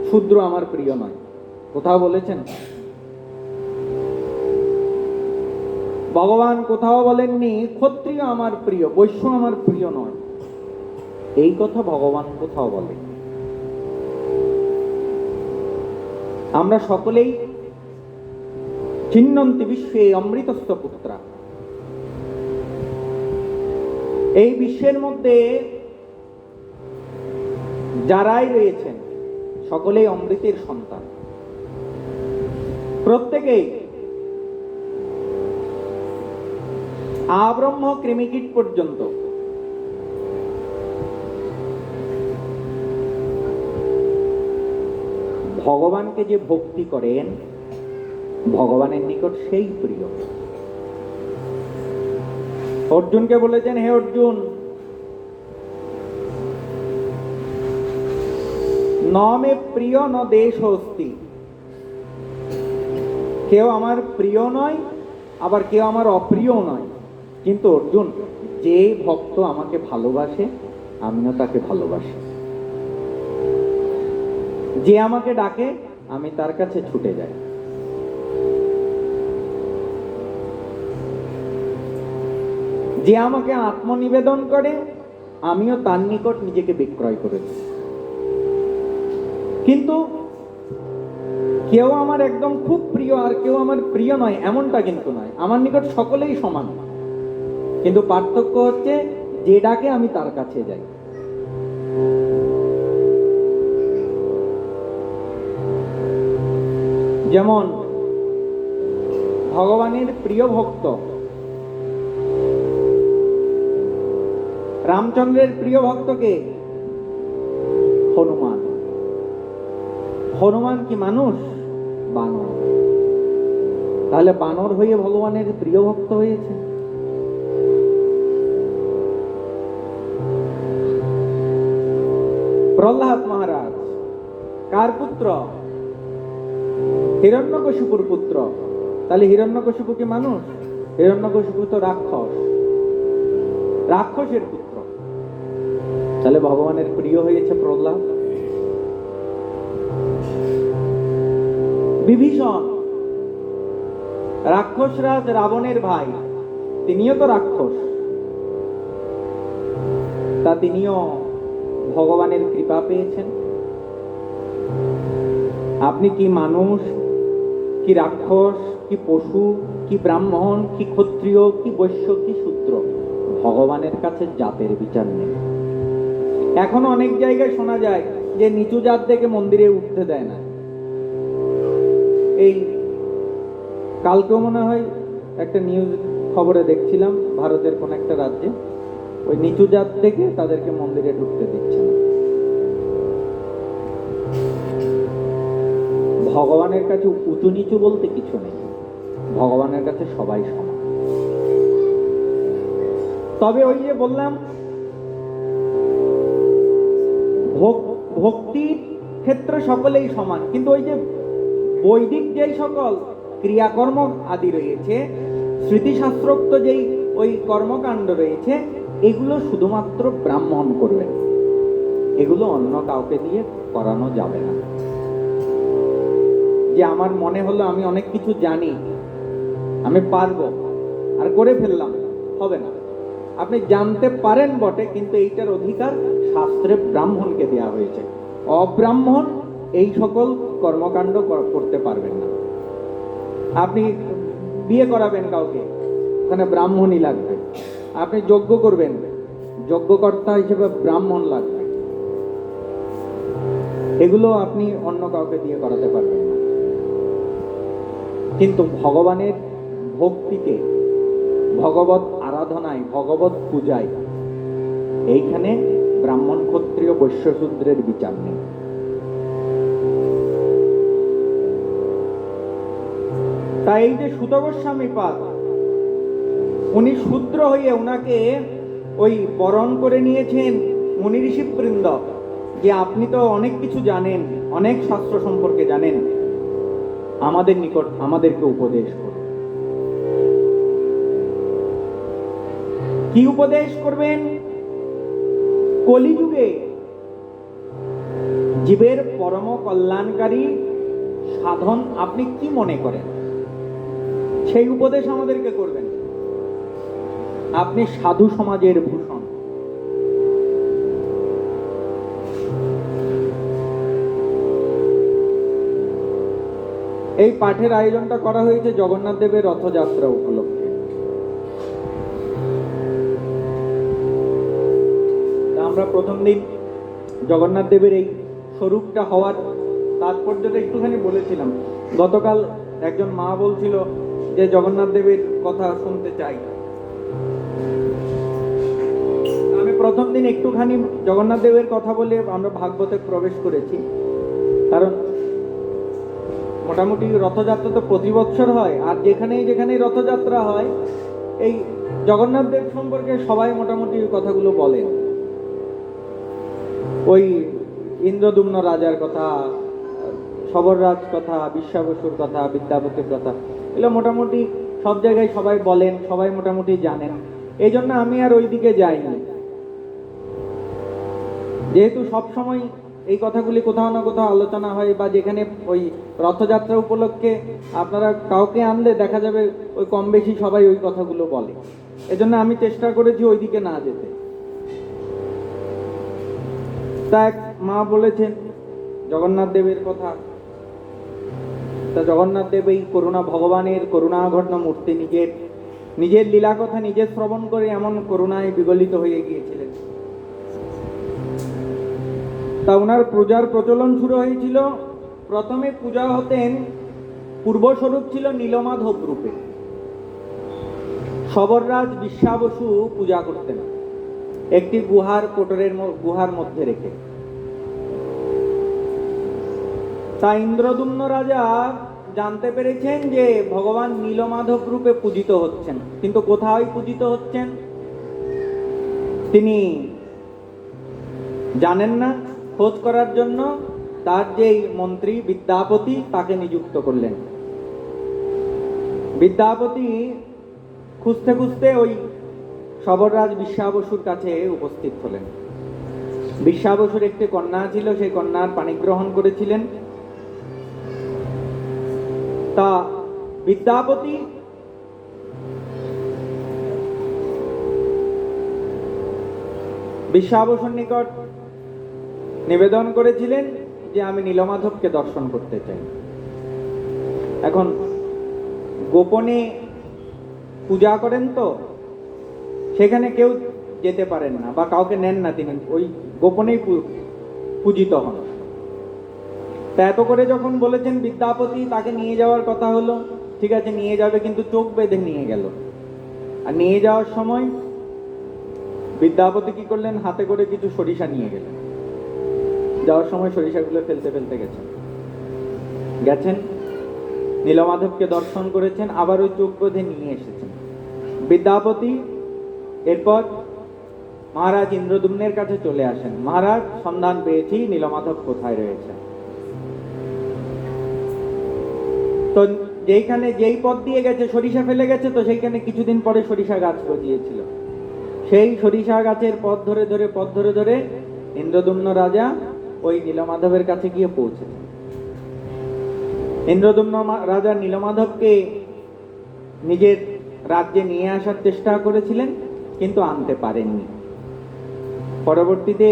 শূদ্র আমার প্রিয় নয়। কোথাও বলেছেন? ভগবান কোথাও বলেননি ক্ষত্রিয় আমার প্রিয়, বৈশ্য আমার প্রিয় নয়। এই কথা ভগবান কোথাও বলেন। আমরা সকলেই চিহ্নন্তি বিশ্বে অমৃতস্য পুত্রা। এই বিশ্বের মধ্যে যারাই রয়েছেন সকলেই অমৃতের সন্তান। প্রত্যেকেই আব্রহ্ম কৃমিকীট পর্যন্ত ভগবানকে যে ভক্তি করেন, ভগবানের নিকট সেই প্রিয়। অর্জুনকে বলেছেন, হে অর্জুন, ন মে প্রিয় ন দেশ অস্তি। কেউ আমার প্রিয় নয়, আবার কেউ আমার অপ্রিয় নয়। কিন্তু অর্জুন, যে ভক্ত আমাকে ভালোবাসে আমিও তাকে ভালোবাসি। যে আমাকে ডাকে আমি তার কাছে ছুটে যাই। যে আমাকে আত্মনিবেদন করে আমিও তার নিকট নিজেকে বিক্রয় করেছি। কিন্তু কেউ আমার একদম খুব প্রিয় আর কেউ আমার প্রিয় নয়, এমনটা কিন্তু নয়। আমার নিকট সকলেই সমান, কিন্তু পার্থক্য হচ্ছে যে ডাকে আমি তার কাছে যাই। যেমন ভগবানের প্রিয় ভক্ত রামচন্দ্রের প্রিয় ভক্তকে হনুমান। হনুমান কি মানুষ? বানর। তাহলে বানর হয়ে ভগবানের প্রিয় ভক্ত হয়েছে। প্রহ্লাদ মহারাজ কার পুত্র? হিরণ্যকশিপুর পুত্র। তাহলে হিরণ্যকশিপু কি মানুষ? হিরণ্যকশিপু তো রাক্ষস, রাক্ষসের পুত্র। তাহলে ভগবানের প্রিয় হয়েছে প্রহ্লাদ। বিভীষণ রাক্ষসরাজ রাবণের ভাই, তিনিও তো রাক্ষস। তা তিনিও ভগবানের কৃপা পেয়েছেন। আপনি কি মানুষ, কি রাক্ষস, কি পশু, কি ব্রাহ্মণ, কি ক্ষত্রিয়, কি বৈশ্য, কি শূদ্র, ভগবানের কাছে জাতের বিচার নেই। এখনো অনেক জায়গায় শোনা যায় যে নিচু জাত দেখে মন্দিরে উঠতে দেয় না। এই কালকেও মনে হয় একটা নিউজ খবরে দেখছিলাম, ভারতের কোন একটা রাজ্যে ওই নিচু জাত থেকে তাদেরকে মন্দিরে ঢুকতে দিচ্ছে না। ভগবানের কাছে উঁচু নিচু বলতে কিছু নেই, ভগবানের কাছে সবাই সমান। তবে ওই যে বললাম, ভক্তির ক্ষেত্রে সকলেই সমান, কিন্তু ওই যে বৈদিক যেই সকল ক্রিয়াকর্ম আদি রয়েছে, স্মৃতিশাস্ত্রোক্ত যেই ওই কর্মকাণ্ড রয়েছে, এগুলো শুধুমাত্র ব্রাহ্মণ করবেন, এগুলো অন্য কাউকে দিয়ে করানো যাবে না। যে আমার মনে হলো আমি অনেক কিছু জানি, আমি পারবো, আর করে ফেললাম, হবে না। আপনি জানতে পারেন বটে, কিন্তু এইটার অধিকার শাস্ত্রে ব্রাহ্মণকে দেওয়া হয়েছে। অব্রাহ্মণ এই সকল কর্মকাণ্ড করতে পারবেন না। আপনি বিয়ে করাবেন কাউকে, ওখানে ব্রাহ্মণই লাগবে। আপনি যজ্ঞ করবেন, যজ্ঞকর্তা হিসেবে ব্রাহ্মণ লাগবে। এগুলো আপনি অন্য কাউকে দিয়ে করাতে পারবেন না। কিন্তু ভগবানের ভক্তিতে, ভগবত আরাধনায়, ভগবত পূজায়, এইখানে ব্রাহ্মণ, ক্ষত্রিয়, বৈশ্য, শূদ্রের বিচার নেই। তাই এই যে সুত গোস্বামী পাদ, উনি শূদ্র হয়ে উনাকে ওই বরণ করে নিয়েছেন মুনি ঋষিবৃন্দ, যে আপনি তো অনেক কিছু জানেন, অনেক শাস্ত্র সম্পর্কে জানেন, আমাদের নিকট আমাদেরকে উপদেশ করুন। কি উপদেশ করবেন? কলিযুগে জীবের পরম কল্যাণকারী সাধন আপনি কি মনে করেন, সেই উপদেশ আমাদেরকে করবেন। আপনি সাধু সমাজের ভূষণ। এই পাঠের আয়োজনটা করা হয়েছে জগন্নাথ দেবের রথযাত্রা উপলক্ষে। আমরা প্রথম দিন জগন্নাথ দেবের এই স্বরূপটা হওয়ার তাৎপর্যটা একটুখানি বলেছিলাম। গতকাল একজন মা বলছিল যে জগন্নাথ দেবের কথা শুনতে চাই। আমি প্রথম দিন একটুখানি জগন্নাথ দেবের কথা বলে আমরা ভাগবতে প্রবেশ করেছি। কারণ মোটামুটি রথযাত্রা তো প্রতি বছর হয়, আর যেখানেই রথযাত্রা হয়, এই জগন্নাথ দেব সম্পর্কে সবাই মোটামুটি কথাগুলো বলেন। ওই ইন্দ্রদুম্ন রাজার কথা, সবররাজ কথা, বিশ্বাবসুর কথা, বিদ্যাপতির কথা, এগুলো মোটামুটি সব জায়গায় সবাই বলেন, সবাই মোটামুটি জানেন। এই জন্য আমি আর ওই দিকে যাইনি। যেহেতু সব সময় এই কথাগুলি কোথাও না কোথাও আলোচনা হয়, বা যেখানে ওই রথযাত্রা উপলক্ষে আপনারা কাউকে আনলে দেখা যাবে ওই কম বেশি সবাই ওই কথাগুলো বলে। এজন্য আমি চেষ্টা করেছি ওই দিকে না যেতে। তা এক মা বলেছেন জগন্নাথ দেবের কথা। তা জগন্নাথ দেব এই করুণা, ভগবানের করুণাঘন মূর্তি, নিজের লীলা কথা নিজে শ্রবণ করে এমন করুণায় বিগলিত হয়ে গিয়েছিলেন। তা ওনার পূজার প্রচলন শুরু হয়েছিল। প্রথমে পূজা হতেন, পূর্বস্বরূপ ছিল নীলমাধব রূপে। সবররাজ বিশ্বাবসু পূজা করতেন একটি গুহার মধ্যে রেখে। তা ইন্দ্রদুম্ন রাজা জানতে পেরেছেন যে ভগবান নীলমাধব রূপে পূজিত হচ্ছেন, কিন্তু কোথায় পূজিত হচ্ছেন তিনি জানেন না। খোঁজ করার জন্য তার যে মন্ত্রী বিদ্যাপতি, তাকে নিযুক্ত করলেন। বিদ্যাপতি খুঁজতে খুঁজতে ওই সবররাজ বিশ্বাবসুর কাছে উপস্থিত হলেন। বিশ্বাবসুর একটি কন্যা ছিল, সেই কন্যার পাণিগ্রহণ করেছিলেন। তা বিদ্যাপতি বিশ্বাবসুর নিকট নিবেদন করেছিলেন যে আমি নীলমাধবকে দর্শন করতে চাই। এখন গোপনে পূজা করেন, তো সেখানে কেউ যেতে পারেন না বা কাউকে নেন না, তিনি ওই গোপনেই পূজিত হন। তা এত করে যখন বলেছেন বিদ্যাপতি, তাকে নিয়ে যাওয়ার কথা হলো। ঠিক আছে, নিয়ে যাবে, কিন্তু চোখ বেঁধে নিয়ে গেল। আর নিয়ে যাওয়ার সময় বিদ্যাপতি কি করলেন, হাতে করে কিছু সরিষা নিয়ে গেলেন। যাওয়ার সময় সরিষাগুলো ফেলতে ফেলতে গেছেন, নীলমাধবকে দর্শন করেছেন, আবার ওই চোখ বেঁধে নিয়ে এসেছেন বিদ্যাপতি। এরপর মহারাজ ইন্দ্রদ্যুম্নের কাছে চলে আসেন, মহারাজ সন্ধান পেয়েছি নীলমাধব কোথায় রয়েছে। তো যেই পথ দিয়ে গেছে সরিষা ফেলে গেছে, তো সেইখানে কিছুদিন পরে সরিষা গাছ গজিয়েছিল। সেই সরিষা গাছের পথ ধরে ধরে ইন্দ্রদ্যুম্ন রাজা ওই নীলমাধবের কাছে গিয়ে পৌঁছেছেন। ইন্দ্রদ্যুম্ন রাজা নীলমাধবকে নিজের রাজ্যে নিয়ে আসার চেষ্টা করেছিলেন, কিন্তু আনতে পারেননি। পরবর্তীতে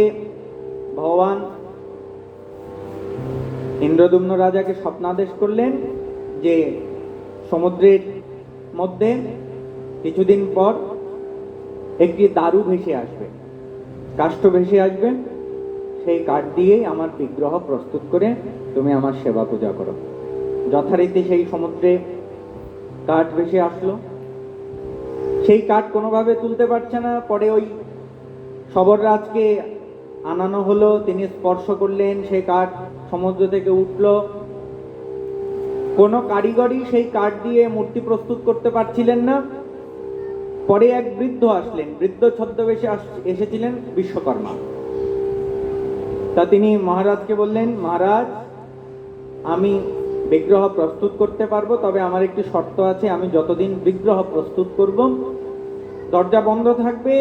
ভগবান ইন্দ্রদ্যুম্ন রাজাকে স্বপ্নাদেশ করলেন যে সমুদ্রের মধ্যে কিছুদিন পর একটি দারু ভেসে আসবে, কাষ্ঠ ভেসে আসবে, সেই কাঠ দিয়েই আমার বিগ্রহ প্রস্তুত করে তুমি আমার সেবা পূজা করো। যথারীতি সেই সমুদ্রে কাঠ ভেসে আসলো। সেই কাঠ কোনোভাবে তুলতে পারছে না। পরে ওই শবররাজকে আনানো হলো, তিনি স্পর্শ করলেন, সেই কাঠ সমুদ্র থেকে উঠল। কোনো কারিগরই সেই কাঠ দিয়ে মূর্তি প্রস্তুত করতে পারছিলেন না। পরে এক বৃদ্ধ আসলেন, বৃদ্ধ ছদ্মবেশে এসেছিলেন বিশ্বকর্মা। তা তিনি মহারাজকে বললেন, মহারাজ আমি বিগ্রহ প্রস্তুত করতে পারবো, তবে আমার একটি শর্ত আছে, আমি যতদিন বিগ্রহ প্রস্তুত করব দরজা বন্ধ থাকবে,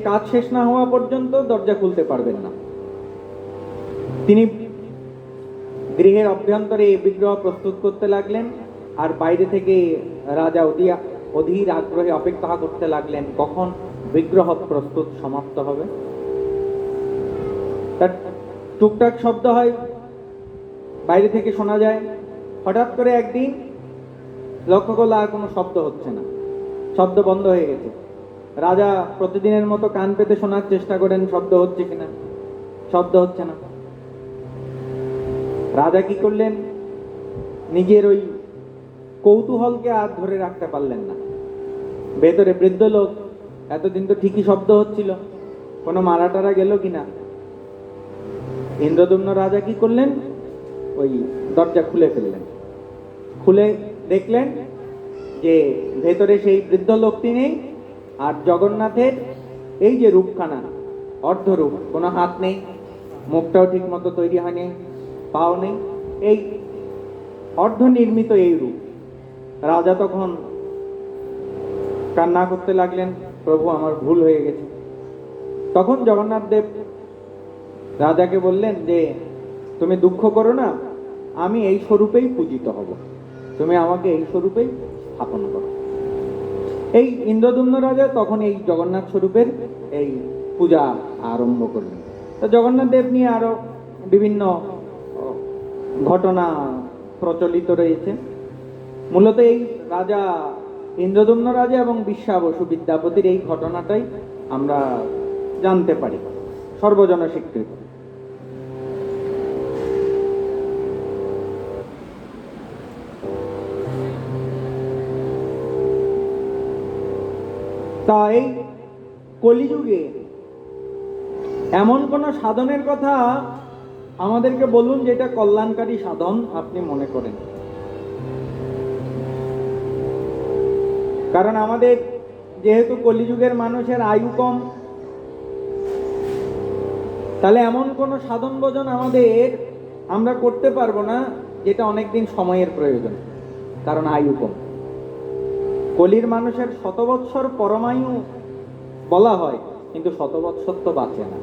কাজ শেষ না হওয়া পর্যন্ত দরজা খুলতে পারবেন না। তিনি গৃহের অভ্যন্তরে এই বিগ্রহ প্রস্তুত করতে লাগলেন, আর বাইরে থেকে রাজা অধীর আগ্রহে অপেক্ষা করতে লাগলেন কখন বিগ্রহ প্রস্তুত সমাপ্ত হবে। তার টুকটাক শব্দ হয়, বাইরে থেকে শোনা যায়। হঠাৎ করে একদিন লক্ষ্য করলে আর কোনো শব্দ হচ্ছে না, শব্দ বন্ধ হয়ে গেছে। রাজা প্রতিদিনের মতো কান পেতে শোনার চেষ্টা করেন শব্দ হচ্ছে কিনা, শব্দ হচ্ছে না। রাজা কি করলেন, নিজের ওই কৌতূহলকে আর ধরে রাখতে পারলেন না। ভেতরে বৃদ্ধ লোক, এতদিন তো ঠিকই শব্দ হচ্ছিল, কোনো মারা টারা গেল কিনা। ইন্দ্রদ্যুম্ন রাজা কি করলেন, ওই দরজা খুলে ফেললেন। খুলে দেখলেন যে ভেতরে সেই বৃদ্ধ লোকটি নেই, আর জগন্নাথের এই যে রূপখানা, অর্ধরূপ, কোনো হাত নেই, মুখটাও ঠিক মতো তৈরি হয়নি, পাও নেই, এই অর্ধ নির্মিত এই রূপ। রাজা তখন কান্না করতে লাগলেন, প্রভু আমার ভুল হয়ে গেছে। তখন জগন্নাথ দেব রাজাকে বললেন যে তুমি দুঃখ করো না, আমি এই স্বরূপেই পূজিত হব, তুমি আমাকে এই স্বরূপেই স্থাপন করো। এই ইন্দ্রদ্যুম্ন রাজা তখন এই জগন্নাথ স্বরূপের এই পূজা আরম্ভ করলেন। তো জগন্নাথ দেব নিয়ে আরো বিভিন্ন ঘটনা প্রচলিত রয়েছে। মূলত এই রাজা ইন্দ্রদ্যুম্ন রাজা এবং বিশ্বাবসু বিদ্যাপতির এই ঘটনাটাই আমরা জানতে পারি, সর্বজন স্বীকৃত। তাই কলিযুগে এমন কোন সাধনের কথা আমাদেরকে বলুন যেটা কল্যাণকারী সাধন আপনি মনে করেন। কারণ আমাদের যেহেতু কলিযুগের মানুষের আয়ু কম, তাহলে এমন কোন সাধন ভজন আমরা করতে পারবো না যেটা অনেকদিন সময়ের প্রয়োজন, কারণ আয়ু কম। কলির মানুষের 100 বৎসর পরমায়ু বলা হয়, কিন্তু 100 বৎসর তো বাঁচে না।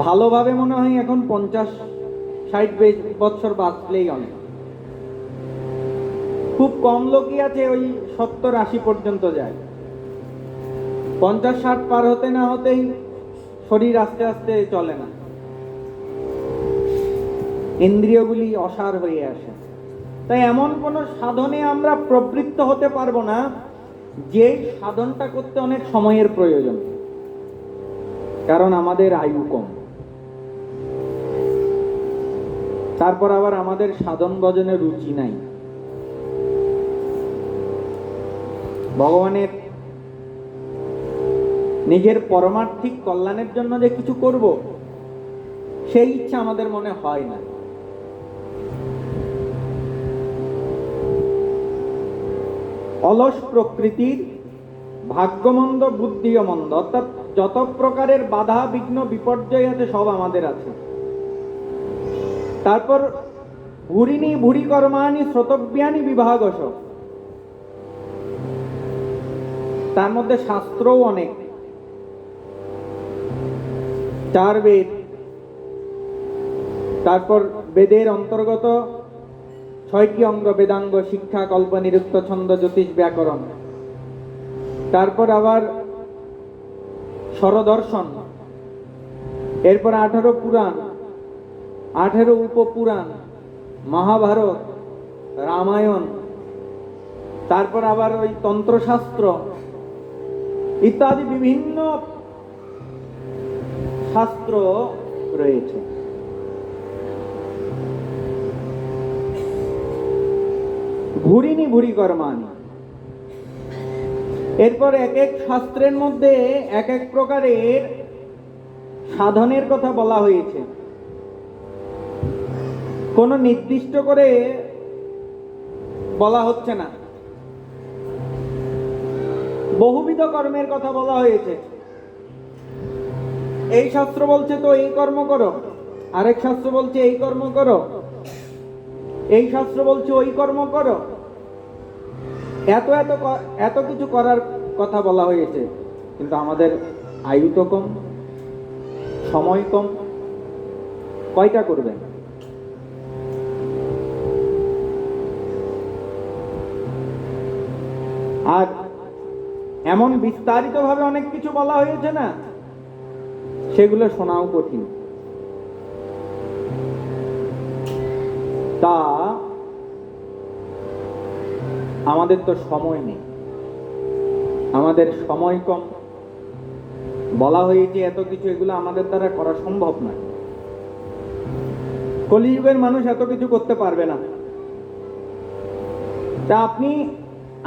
ভালোভাবে মনে হয় এখন 50-60 বৎসর বাঁচলেই অনেক। খুব কম লোকই আছে ওই 70-80 পর্যন্ত যায়। 50-60 পার হতে না হতেই শরীর আস্তে আস্তে চলে না, ইন্দ্রিয়গুলি অসার হয়ে আসে। তাই এমন কোন সাধনে আমরা প্রবৃত্ত হতে পারবো না যে সাধনটা করতে অনেক সময়ের প্রয়োজন, কারণ আমাদের আয়ু কম। তারপর আবার আমাদের সাধন ভজনে রুচি নাই। ভগবানের নিজের পরমার্থিক কল্যাণের জন্য যে কিছু করব, সেই ইচ্ছা আমাদের মনে হয় না। অলস প্রকৃতির, ভাগ্যমন্দ, বুদ্ধিও মন্দ, অর্থাৎ যত প্রকারের বাধা বিঘ্ন বিপর্যয় আছে সব আমাদের আছে। তারপর ভুরিনি ভুরি কর্মাণি শ্রোতব্যানি বিভাগশ, তার মধ্যে শাস্ত্রও অনেক, 4 বেদ, তারপর বেদের অন্তর্গত 6টি অঙ্গ, বেদাঙ্গ, শিক্ষা, কল্প, নিরুক্ত, ছন্দ, জ্যোতিষ, ব্যাকরণ, তারপর আবার স্বরদর্শন, এরপর 18 পুরাণ, 18 উপপুরাণ, মহাভারত, রামায়ণ, তারপর আবার ওই তন্ত্রশাস্ত্র ইত্যাদি বিভিন্ন শাস্ত্র রয়েছে। ভুরিনি ভুরি কর্মাণি, এরপর এক এক শাস্ত্রের মধ্যে এক এক প্রকারের সাধনের কথা বলা হয়েছে। কোনো নির্দিষ্ট করে বলা হচ্ছে না, বহুবিধ কর্মের কথা বলা হয়েছে। এই শাস্ত্র বলছে তো এই কর্ম করো, আরেক শাস্ত্র বলছে এই কর্ম করো, এই শাস্ত্র বলছে ওই কর্ম করো। এত কিছু করার কথা বলা হয়েছে, কিন্তু আমাদের আয়ু তো কম, সময় কম, কয়টা করবেন? আর এমন বিস্তারিতভাবে অনেক কিছু বলা হয়েছে না, সেগুলো শোনাও কঠিন। তা আমাদের তো সময় নেই, আমাদের সময় কম, বলা হয়েছে এত কিছু, এগুলো আমাদের দ্বারা করা সম্ভব নয়। কলিযুগের মানুষ এত কিছু করতে পারবে না। তা আপনি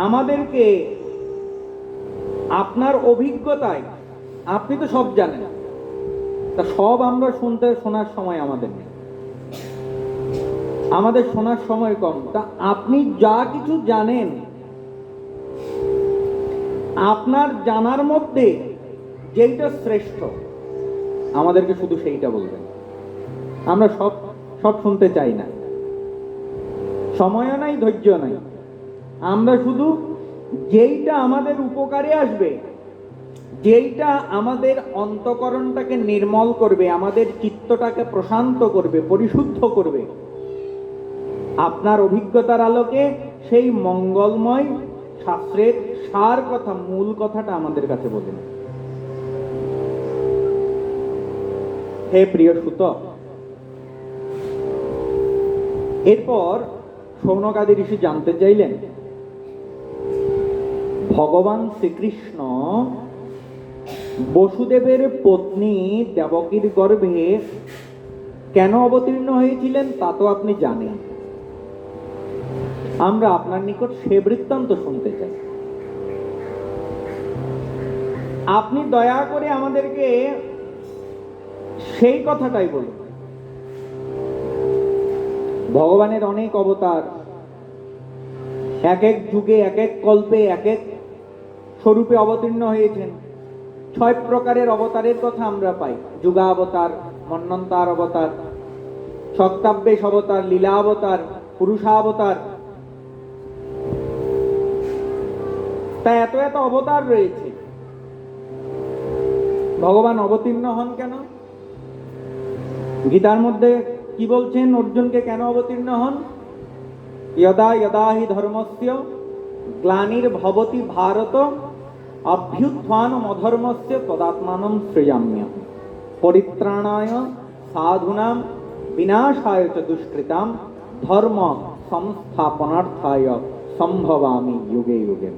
আমাদেরকে আপনার অভিজ্ঞতায়, আপনি তো সব জানেন, তা সব আমরা শোনার সময় আমাদের নেই, আমাদের শোনার সময় কম। তা আপনি যা কিছু জানেন, আপনার জানার মধ্যে যেইটা শ্রেষ্ঠ, আমাদেরকে শুধু সেইটা বলবেন। আমরা সব শুনতে চাই না, সময়ও নাই, ধৈর্য নাই। আমরা শুধু যেইটা আমাদের উপকারে আসবে, যেইটা আমাদের অন্তঃকরণটাকে নির্মল করবে, আমাদের চিত্তটাকে প্রশান্ত করবে, পরিশুদ্ধ করবে, আপনার অভিজ্ঞতার আলোকে সেই মঙ্গলময় শাস্ত্রের সার কথা, মূল কথাটা আমাদের কাছে বলেন। হে প্রিয় সুত, এরপর শৌনকাদি ঋষি জানতে চাইলেন, ভগবান শ্রীকৃষ্ণ বসুদেবের পত্নী দেবকীর গর্ভে কেন অবতীর্ণ হয়েছিলেন তা তো আপনি জানেন। আমরা আপনার নিকট সে বৃত্তান্ত শুনতে চাই। আপনি দয়া করে আমাদেরকে সেই কথাটাই বলুন। ভগবানের অনেক অবতার, এক এক যুগে, এক এক কল্পে, এক এক স্বরূপে অবতীর্ণ হয়েছেন। 6 প্রকারের অবতারের কথা আমরা পাই। যুগাবতার, মন্বন্তার অবতার, শক্তাব্যেশ অবতার, লীলা অবতার, পুরুষাবতার। তা এত এত অবতার রয়েছে, ভগবান অবতীর্ণ হন কেন? গীতার মধ্যে কি বলছেন অর্জুনকে কেন অবতীর্ণ হন? যদা যদা হি ধর্মস্য গ্লানির্ভবতি ভারত অভ্যুত্থানম অধর্মস্য তদাত্মানম সৃজাম্যহম পরিত্রাণায় সাধুনাম বিনাশায় চ দুষ্কৃতাম ধর্ম সংস্থাপনার্থায় সম্ভবামি যুগে যুগে।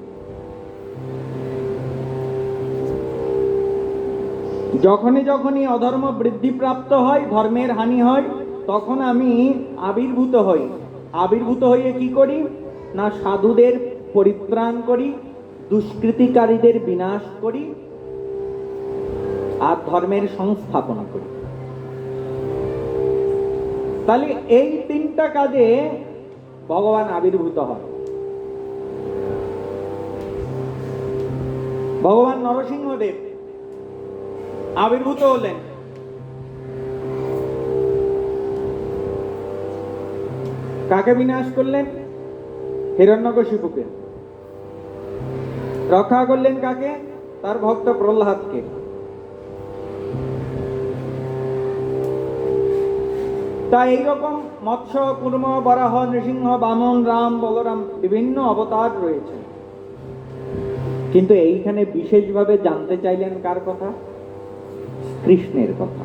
যখনই যখনই অধর্ম বৃদ্ধিপ্রাপ্ত হয়, ধর্মের হানি হয়, তখন আমি আবির্ভূত হই। আবির্ভূত হয়ে কি করি? না সাধুদের পরিত্রাণ করি, দুষ্কৃতিকারীদের বিনাশ করি, আর ধর্মের সংস্থাপনা করি। তাহলে এই তিনটা কাজে ভগবান আবির্ভূত হয়। ভগবান নরসিংহদেব আবির্ভূত হলেন কাকে বিনাশ করলেন? হিরণ্যকশিপুকে। রক্ষা করলেন কাকে? তার ভক্ত প্রহ্লাদকে। তাই এইরকম মৎস্য, কুর্ম, বরাহ, নৃসিংহ, বামন, রাম, বলরাম বিভিন্ন অবতার রয়েছে। কিন্তু এইখানে বিশেষভাবে জানতে চাইলেন কার কথা? কৃষ্ণের কথা।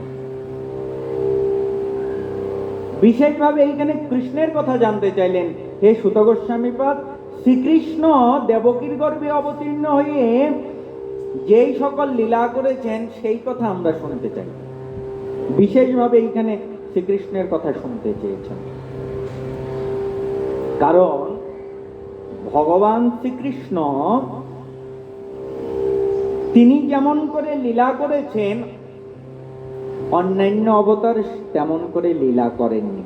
বিশেষভাবে এইখানে কৃষ্ণের কথা জানতে চাইলেন। হে সুত গোস্বামীপাদ, শ্রীকৃষ্ণ দেবকীর গর্ভে অবতীর্ণ হয়ে যেই সকল লীলা করেছেন সেই কথা আমরা শুনতে চাই। বিশেষভাবে এইখানে শ্রীকৃষ্ণের কথা শুনতে চেয়েছেন, কারণ ভগবান শ্রীকৃষ্ণ তিনি যেমন করে লীলা করেছেন, অন্যান্য অবতার তেমন করে লীলা করেননি।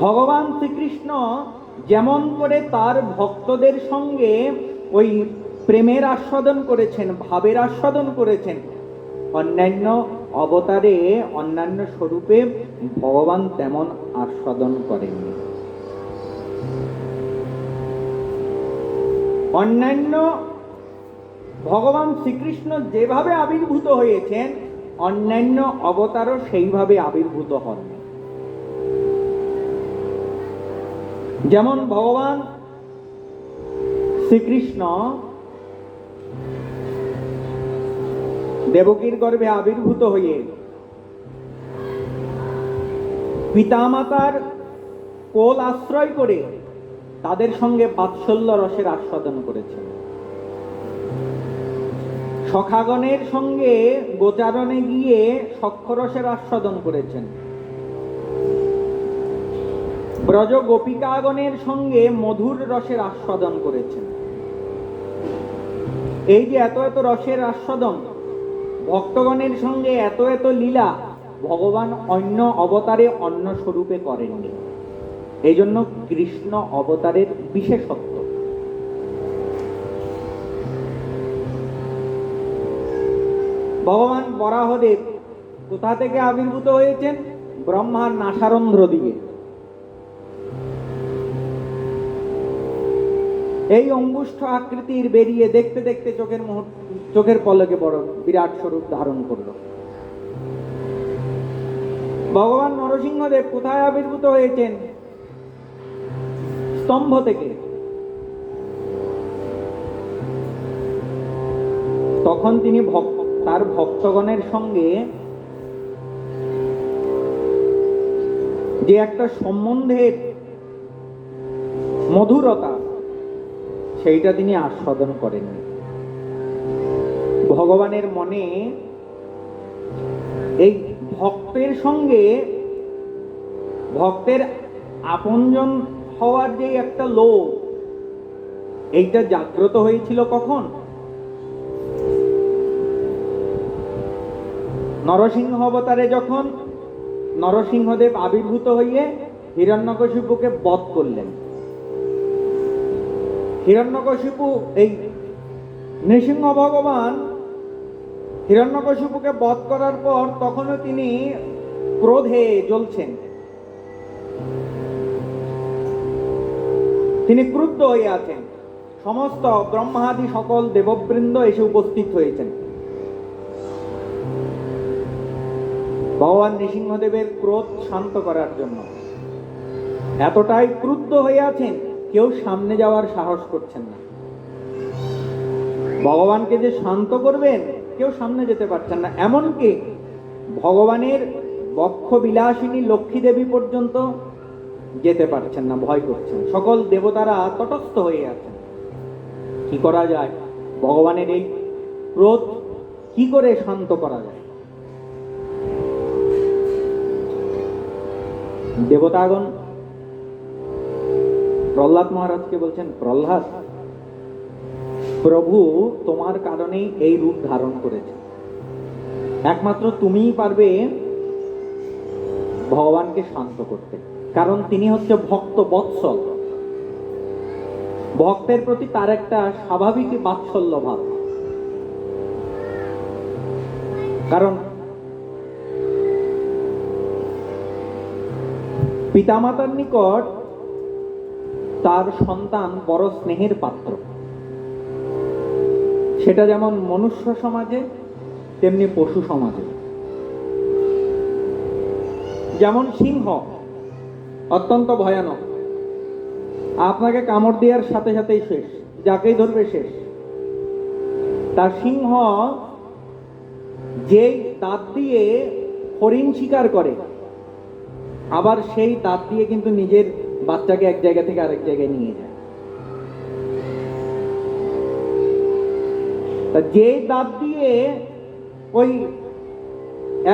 ভগবান শ্রীকৃষ্ণ যেমন করে তার ভক্তদের সঙ্গে ওই প্রেমের আস্বাদন করেছেন, ভাবের আস্বাদন করেছেন, অন্যান্য অবতারে অন্যান্য স্বরূপে ভগবান তেমন আস্বাদন করেননি। অন্যান্য ভগবান শ্রীকৃষ্ণ যেভাবে আবির্ভূত হয়েছেন, অন্যান্য অবতারও সেইভাবে আবির্ভূত হন। যেমন ভগবান শ্রীকৃষ্ণ দেবকীর গর্ভে আবির্ভূত হয়ে পিতামাতার কোল আশ্রয় করে তাদের সঙ্গে বাৎসল্য রসের আস্বাদন করেছেন। সখাগণের সঙ্গে গোচারণে গিয়ে সখ্যরসের আস্বাদন করেছেন। ব্রজ গোপিকাগণের সঙ্গে মধুর রসের আস্বাদন করেছেন। এই যে এত এত রসের আস্বাদন, ভক্তগণের সঙ্গে এত এত লীলা ভগবান অন্য অবতারে অন্য স্বরূপে করেননি। এই জন্য কৃষ্ণ অবতারের বিশেষত্ব। ভগবান বরাহদেব কোথা থেকে আবির্ভূত হয়েছেন? ব্রহ্মার নাসারন্ধ্র দিয়ে। এই অঙ্গুষ্ঠ আকৃতির বেরিয়ে দেখতে দেখতে চোখের পলকে বড় বিরাট স্বরূপ ধারণ করল। ভগবান নরসিংহদেব কোথায় আবির্ভূত হয়েছেন? স্তম্ভ থেকে। তখন তিনি তার ভক্তগণের সঙ্গে যে একটা সম্বন্ধের মধুরতা, সেইটা তিনি আস্বাদন করেননি। ভগবানের মনে এই ভক্তের সঙ্গে ভক্তের আপনজন হওয়ার যে একটা লোভ, এইটা জাগ্রত হয়েছিল কখন? নরসিংহ অবতারে যখন নরসিংহদেব আবির্ভূত হয়ে হিরণ্যকশিপুকে বধ করলেন। হিরণ্যকশিপু, এই নৃসিংহ ভগবান হিরণ্যকশিপুকে বধ করার পর তখনও তিনি ক্রোধে জ্বলছেন। তিনি ক্রুদ্ধ হয়ে আছেন। সমস্ত ব্রহ্মাদি সকল দেববৃন্দ এসে উপস্থিত হয়েছেন। ভগবান নৃসিংহদেবের ক্রোধ শান্ত করার জন্য এতটাই ক্রুদ্ধ হয়ে আছেন, কেউ সামনে যাওয়ার সাহস করছেন না। ভগবানকে যে শান্ত করবেন, কেউ সামনে যেতে পারছেন না। এমনকি ভগবানের বক্ষ বিলাসিনী লক্ষ্মী দেবী পর্যন্ত যেতে পারছেন না, ভয় করছেন। সকল দেবতারা তটস্থ হয়ে আছেন। কি করা যায়? ভগবানের এই ক্রোধ কি করে শান্ত করা যায়? দেবতাগণ প্রহ্লাদ মহারাজকে বলছেন, প্রহ্লাদ প্রভু তোমার কারণেই এই রূপ ধারণ করেছে, একমাত্র তুমিই পারবে ভগবানকে শান্ত করতে, কারণ তিনি হচ্ছে ভক্ত বৎসল। ভক্তের প্রতি তার একটা স্বাভাবিক বাৎসল্য ভাব, কারণ পিতামাতার নিকট তার সন্তান বড় স্নেহের পাত্র। সেটা যেমন মনুষ্য সমাজে তেমনি পশু সমাজে। যেমন সিংহ অত্যন্ত ভয়ানক, আপনাকে কামড় দেওয়ার সাথে সাথেই শেষ, যাকেই ধরবে শেষ। তার সিংহ যেই দাঁত দিয়ে হরিণ শিকার করে, আবার সেই দাঁত দিয়ে কিন্তু নিজের বাচ্চাকে এক জায়গা থেকে আরেক জায়গায় নিয়ে যায়। তা যে দাঁত দিয়ে ওই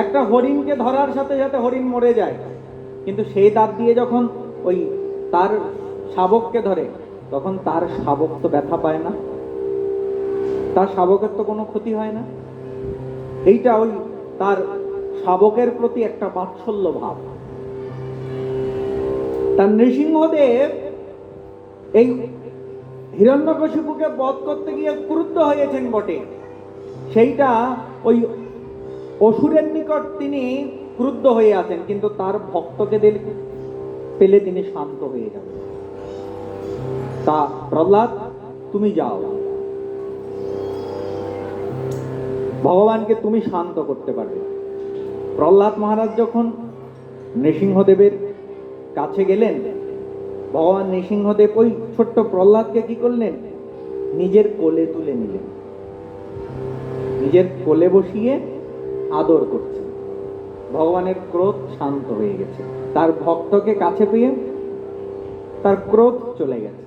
একটা হরিণকে ধরার সাথে সাথে হরিণ মরে যায়, কিন্তু সেই দাঁত দিয়ে যখন ওই তার শাবককে ধরে, তখন তার শাবক তো ব্যথা পায় না, তার শাবকের তো কোনো ক্ষতি হয় না। এইটা ওই তার শাবকের প্রতি একটা বাৎসল্য ভাব। তার নৃসিংহদেব এই হিরণ্যকশিপুকে বধ করতে গিয়ে ক্রুদ্ধ হয়েছেন বটে, সেইটা ওই অসুরের নিকট তিনি ক্রুদ্ধ হয়ে আছেন, কিন্তু তার ভক্তকে পেলে তিনি শান্ত হয়ে যাবেন। তা প্রহ্লাদ, তুমি যাও, ভগবানকে তুমি শান্ত করতে পারবে। প্রহ্লাদ মহারাজ যখন নৃসিংহদেবের কাছে গেলেন, ভগবান নৃসিংহদেব ওই ছোট্ট প্রহ্লাদকে কি করলেন, নিজের কোলে তুলে নিলেন, নিজের কোলে বসিয়ে আদর করছেন। ভগবানের ক্রোধ শান্ত হয়ে গেছে, তার ভক্তকে কাছে পেয়ে তার ক্রোধ চলে গেছে।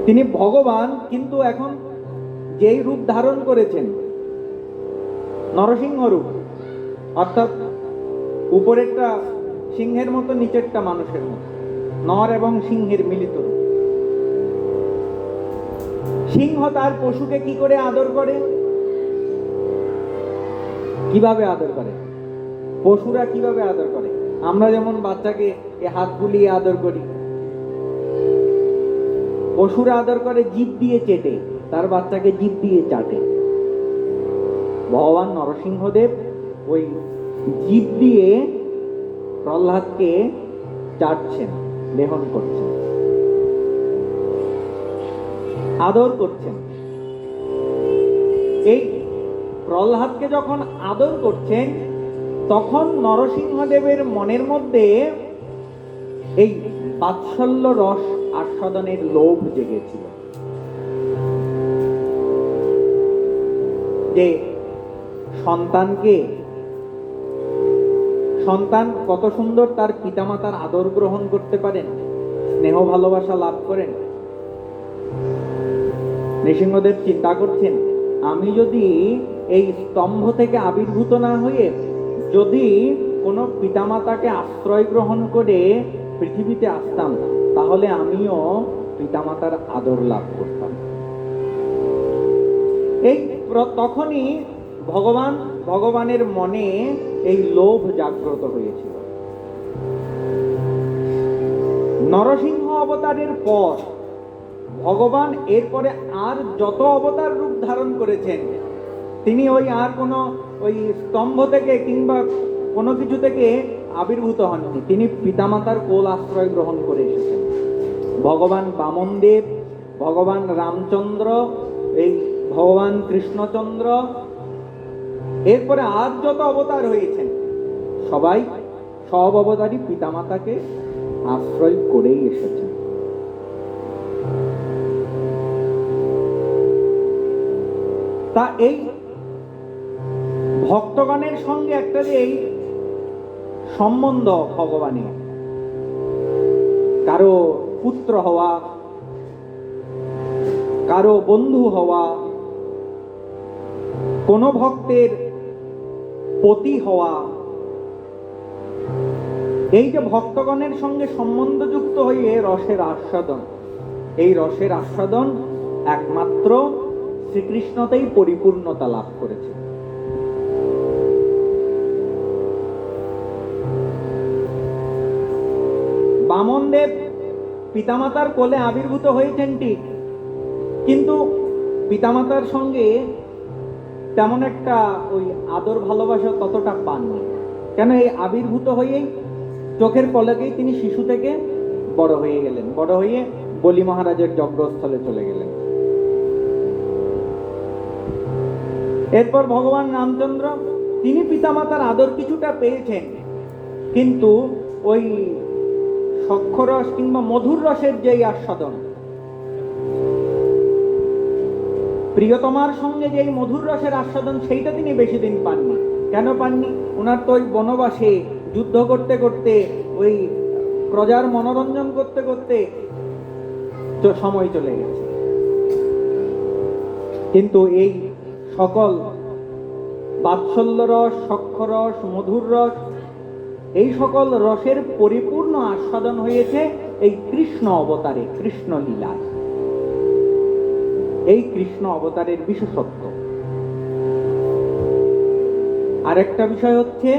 তিনি ভগবান, কিন্তু এখন যেই রূপ ধারণ করেছেন নরসিংহ রূপ, অর্থাৎ উপরেরটা সিংহের মতো, নিচেরটা মানুষের মতো, নর এবং সিংহের মিলিত রূপ। সিংহ তার পশুকে কি করে আদর করে, কিভাবে আদর করে? পশুরা কিভাবে আদর করে? আমরা যেমন বাচ্চাকে হাত বুলিয়ে আদর করি, পশুরা আদর করে জিভ দিয়ে চেটে, তার বাচ্চাকে জিভ দিয়ে চাটে। ভগবান নরসিংহদেব ওই জিভ দিয়ে প্রহ্লাদকে চাটছেন, লেহন করছেন, আদর করছেন। এই প্রহ্লাদকে যখন আদর করছেন, তখন নরসিংহদেবের মনের মধ্যে এই বাৎসল্য রস আস্বাদনের লোভ জেগেছিল, যে সন্তান কত সুন্দর তার পিতামাতার আদর গ্রহণ করতে পারেন, স্নেহ ভালোবাসা লাভ করেন। নৃসিংহদেব চিন্তা করছেন, আমি যদি এই স্তম্ভ থেকে আবির্ভূত না হয়ে যদি কোনো পিতামাতাকে আশ্রয় গ্রহণ করে পৃথিবীতে আসতাম, তাহলে আমিও পিতামাতার আদর লাভ করতাম। এই তখনই ভগবানের মনে এই লোভ জাগ্রত হয়েছিল। নরসিংহ অবতারের পর ভগবান এরপরে আর যত অবতার রূপ ধারণ করেছেন, তিনি ওই আর কোনো ওই স্তম্ভ থেকে কিংবা কোনো কিছু থেকে আবির্ভূত হননি, তিনি পিতামাতার কোল আশ্রয় গ্রহণ করে এসেছেন। ভগবান বামনদেব, ভগবান রামচন্দ্র, এই ভগবান কৃষ্ণচন্দ্র, এরপরে আর যত অবতার হয়েছেন, সব অবতারই পিতামাতাকে আশ্রয় করেই এসেছেন। তা এই ভক্তগণের সঙ্গে একটা যে এই সম্বন্ধ ভগবানের, কারো পুত্র হওয়া, কারো বন্ধু হওয়া, কোন ভক্তের পতি হওয়া, এই যে ভক্তগণের সঙ্গে সম্বন্ধযুক্ত হয়ে রসের আস্বাদন, এই রসের আস্বাদন একমাত্র শ্রীকৃষ্ণতেই পরিপূর্ণতা লাভ করেছে। বামনদেব পিতামাতার কোলে আবির্ভূত হয়েছেন ঠিক, কিন্তু পিতামাতার সঙ্গে তেমন একটা ওই আদর ভালোবাসা ততটা পাননি। কেন? এই আবির্ভূত হয়েই চোখের পলকেই তিনি শিশু থেকে বড় হয়ে গেলেন, বড় হয়ে বলি মহারাজের যজ্ঞস্থলে চলে গেলেন। এরপর ভগবান রামচন্দ্র তিনি পিতামাতার আদর কিছুটা পেয়েছেন, কিন্তু ওই সক্ষরস কিংবা মধুর রসের যেই আস্বাদন, প্রিয়তমার সঙ্গে যেই মধুর রসের আস্বাদন, সেইটা তিনি বেশি দিন পাননি। কেন পাননি? ওনার তো ওই বনবাসে যুদ্ধ করতে করতে, ওই প্রজার মনোরঞ্জন করতে করতে সময় চলে গেছে। কিন্তু এই সকল বাৎসল্য রস, সক্ষরস, মধুর রস, এই সকল রসের পরিপূর্ণ আস্বাদন হয়েছে এই কৃষ্ণ অবতারে, কৃষ্ণ লীলায়। এই কৃষ্ণ অবতারের বিশেষত্ব। আরেকটা বিষয় হচ্ছে,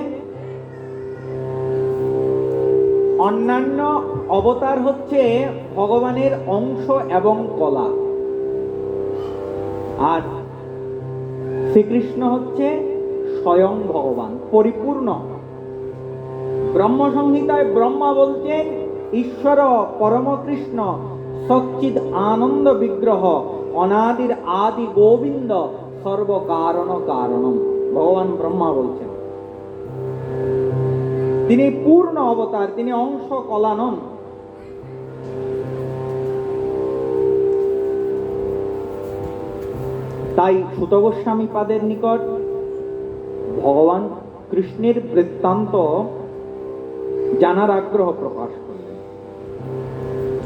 অন্যান্য অবতার হচ্ছে ভগবানের অংশ এবং কলা, আর শ্রীকৃষ্ণ হচ্ছে স্বয়ং ভগবান, পরিপূর্ণ। ব্রহ্মসংহিতায় ব্রহ্মা বলছেন, ঈশ্বর পরম কৃষ্ণ সচ্চিদ আনন্দ বিগ্রহ অনাদির আদি গোবিন্দ সর্বকারণ কারণম। ভগবান ব্রহ্মা বলছেন তিনি পূর্ণ অবতার, তিনি অংশ, কলা নন। তাই সুত গোস্বামী পাদের নিকট ভগবান কৃষ্ণের বৃত্তান্ত জানার আগ্রহ প্রকাশ করলেন।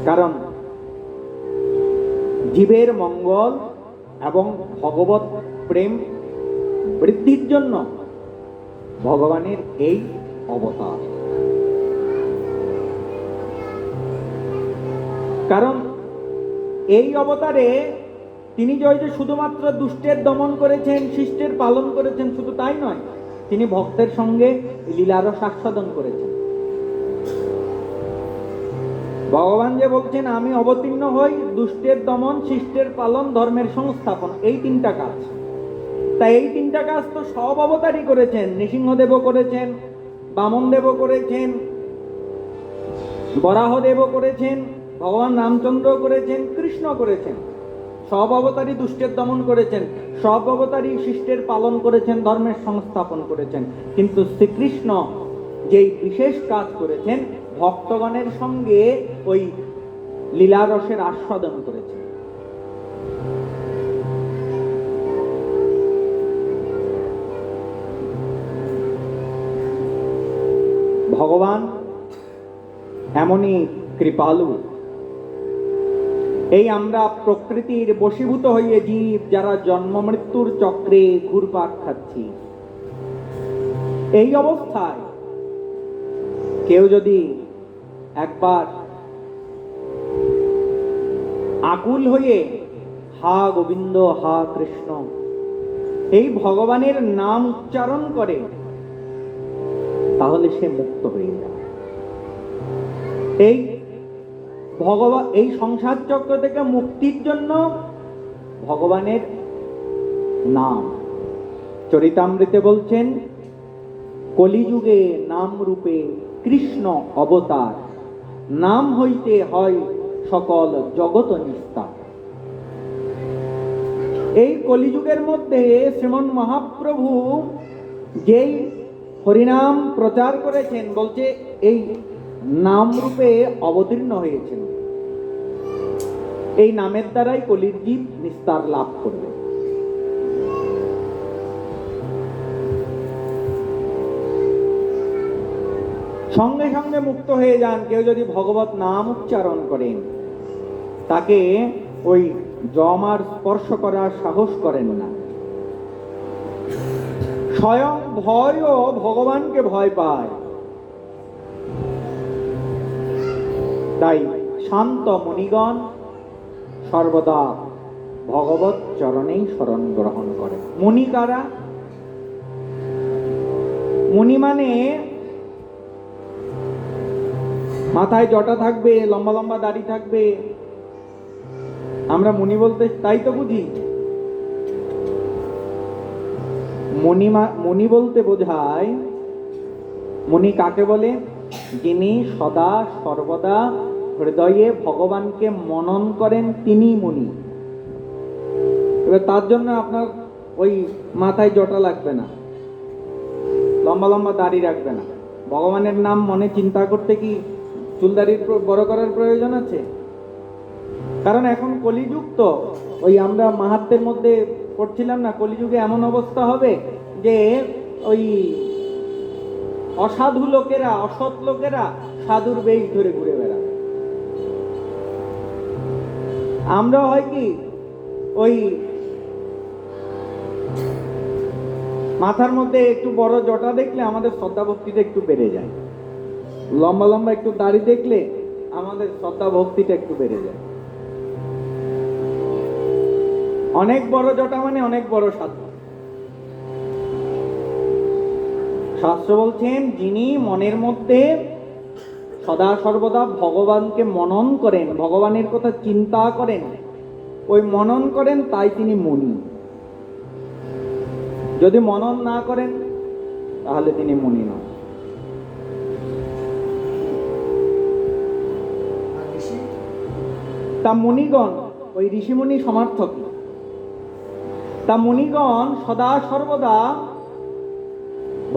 কারণ জীবের মঙ্গল এবং ভগবত প্রেম বৃদ্ধির জন্য ভগবানের এই অবতার। কারণ এই অবতারে তিনি যে শুধুমাত্র দুষ্টের দমন করেছেন, শিষ্টের পালন করেছেন, শুধু তাই নয়, তিনি ভক্তের সঙ্গে লীলারস আস্বাদন করেছেন। ভগবান যে বলছেন, আমি অবতীর্ণ হই দুষ্টের দমন, শিষ্টের পালন, ধর্মের সংস্থাপন, এই তিনটা কাজ। তাই এই তিনটা কাজ তো সব অবতারই করেছেন। নৃসিংহদেবও করেছেন, বামনদেবও করেছেন, বরাহদেবও করেছেন, ভগবান রামচন্দ্র করেছেন, কৃষ্ণ করেছেন। সব অবতারই দুষ্টের দমন করেছেন, সব অবতারই শিষ্টের পালন করেছেন, ধর্মের সংস্থাপন করেছেন। কিন্তু শ্রীকৃষ্ণ যেই বিশেষ কাজ করেছেন, ভক্তগণের সঙ্গে ওই লীলারসের আস্বাদন করেছেন। ভগবান এমনই কৃপালু। এই আমরা প্রকৃতির বশীভূত হয়ে জীব যারা জন্ম মৃত্যুর চক্রে ঘুরপাক খাচ্ছি, এই অবস্থায় কেউ যদি একবার আকুল হয়ে হা গোবিন্দ, হা কৃষ্ণ এই ভগবানের নাম উচ্চারণ করে, তাহলে সে মুক্ত হয়ে যায়। এই সংসার চক্র থেকে মুক্তির জন্য ভগবানের নাম। চরিতামৃতে বলছেন, কলিযুগে নাম রূপে কৃষ্ণ অবতার, নাম হইতে হয় সকল জগৎ নিস্তার। এই কলিযুগের মধ্যে শ্রীমন মহাপ্রভু যেই হরিনাম প্রচার করেছেন, বলছে এই নাম রূপে অবতীর্ণ হয়েছেন। এই নামের দ্বারাই কলির জীব নিস্তার লাভ করবে। সঙ্গে সঙ্গে মুক্ত হয়ে যান কেউ যদি ভগবত নাম উচ্চারণ করেন। তাকে ওই যম আর স্পর্শ করার সাহস করেন না। স্বয়ং ভয়ও ভগবানকে ভয় পায়। তাই শান্ত মুনিগণ সর্বদা ভগবত চরণেই শরণ গ্রহণ করে। মুনি কারা? মুনি মানে মাথায় জটা থাকবে, লম্বা লম্বা দাড়ি থাকবে, আমরা মুনি বলতে তাই তো বুঝি। মুনি বলতে বোঝায়, মুনি কাকে বলে? যিনি সদা সর্বদা হৃদয়ে ভগবানকে মনন করেন, তিনি মুনি। এবার তার জন্য আপনার ওই মাথায় জটা লাগবে না, লম্বা লম্বা দাড়ি রাখবে না। ভগবানের নাম মনে চিন্তা করতে কি চুলদাড়ির বড় করার প্রয়োজন আছে? কারণ এখন কলিযুগ তো, ওই আমরা মাহাত্মের মধ্যে পড়ছিলাম না, কলিযুগে এমন অবস্থা হবে যে ওই অসাধু লোকেরা, অসৎ লোকেরা সাধুর বেশ ধরে ঘুরে বেড়াবে। আমরা হয় কি ওই মাথার মধ্যে একটু বড় জটা দেখলে আমাদের শ্রদ্ধা ভক্তিটা একটু বেড়ে যায়, লম্বা লম্বা একটু দাড়ি দেখলে আমাদের শ্রদ্ধা ভক্তিটা একটু বেড়ে যায়। অনেক বড় জটা মানে অনেক বড় সাধু। শাস্ত্র বলছেন, যিনি মনের মধ্যে সদা সর্বদা ভগবানকে মনন করেন, ভগবানের কথা চিন্তা করেন, ওই মনন করেন, তাই তিনি মুনি। যদি মনন না করেন তাহলে তিনি মুনি নন। তা মুনিগণ, ওই ঋষিমুনি সমার্থক, তা মুনিগণ সদা সর্বদা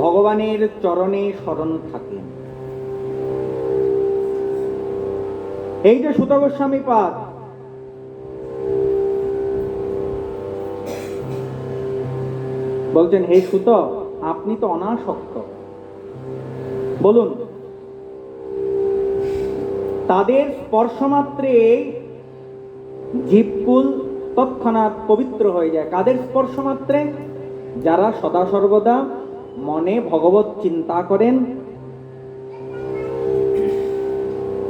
ভগবানের চরণে শরণ থাকেন। এই যে সুত গোস্বামী পাদ, বলছেন, হে সুত, আপনি তো অনাসক্ত, বলুন তাদের স্পর্শমাত্রে জীবকুল তৎক্ষণাৎ পবিত্র হয়ে যায়। কাদের স্পর্শমাত্রে? যারা সদা সর্বদা মনে ভগবত চিন্তা করেন,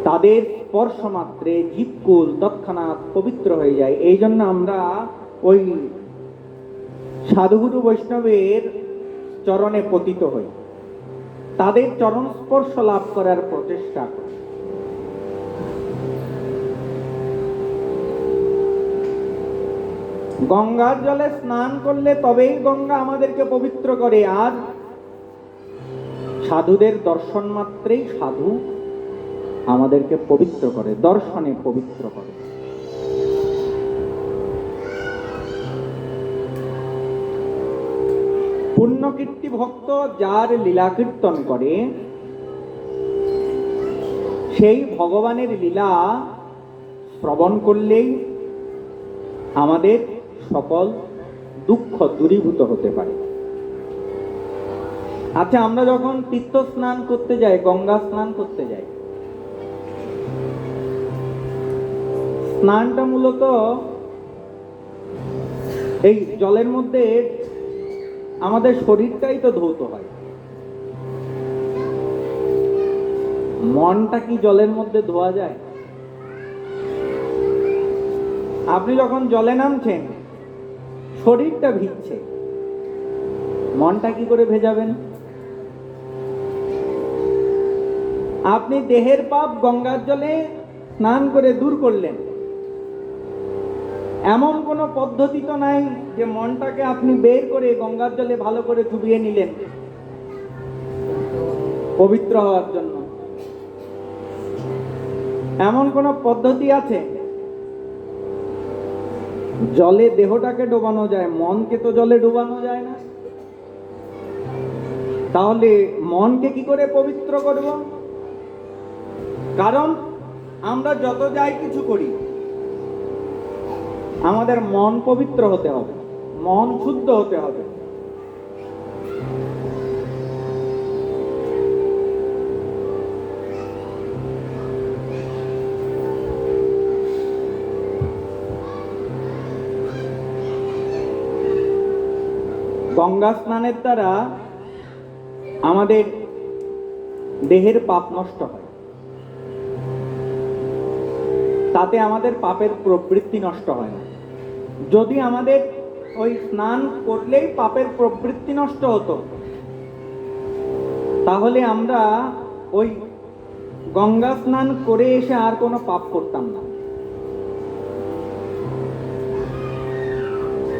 তাদের স্পর্শমাত্রে জীবকুল তৎক্ষণাৎ পবিত্র হয়ে যায়। এই জন্য আমরা ওই সাধুগুরু বৈষ্ণবের চরণে পতিত হই, তাদের চরণ স্পর্শ লাভ করার প্রচেষ্টা করি। গঙ্গার জলে স্নান করলে তবেই গঙ্গা আমাদেরকে পবিত্র করে, আর সাধুদের দর্শন মাত্রেই সাধু আমাদেরকে পবিত্র করে, দর্শনে পবিত্র করে। পুণ্যকীর্তি ভক্ত যার লীলা কীর্তন করে, সেই ভগবানের লীলা শ্রবণ করলেই আমাদের সকল দুঃখ দূরীভূত হতে পারে। আচ্ছা, আমরা যখন তীর্থ স্নান করতে যাই, গঙ্গা স্নান করতে যাই, স্নানটা মূলত এই জলের মধ্যে আমাদের শরীরটাই তো ধৌত হয়, মনটা কি জলের মধ্যে ধোয়া যায়? আপনি যখন জলে নামছেন, শরীরটা ভিজছে, মনটা কি করে ভেজাবেন? আপনি দেহের পাপ গঙ্গার জলে স্নান করে দূর করলেন, এমন কোনো পদ্ধতি তো নাই যে মনটাকে আপনি বের করে গঙ্গার জলে ভালো করে চুবিয়ে নিলেন পবিত্র হওয়ার জন্য। এমন কোনো পদ্ধতি আছে? জলে দেহটাকে ডোবানো যায়, মনকে তো জলে ডোবানো যায় না। তাহলে মনকে কি করে পবিত্র করব? কারণ আমরা যত যাই কিছু করি, আমাদের মন পবিত্র হতে হবে, মন শুদ্ধ হতে হবে। গঙ্গা স্নানের দ্বারা আমাদের দেহের পাপ নষ্ট হয়। তাতে আমাদের পাপের প্রবৃত্তি নষ্ট হয় না। যদি আমাদের ওই স্নান করলেই পাপের প্রবৃত্তি নষ্ট হতো, তাহলে আমরা ওই গঙ্গা স্নান করে এসে আর কোনো পাপ করতাম না।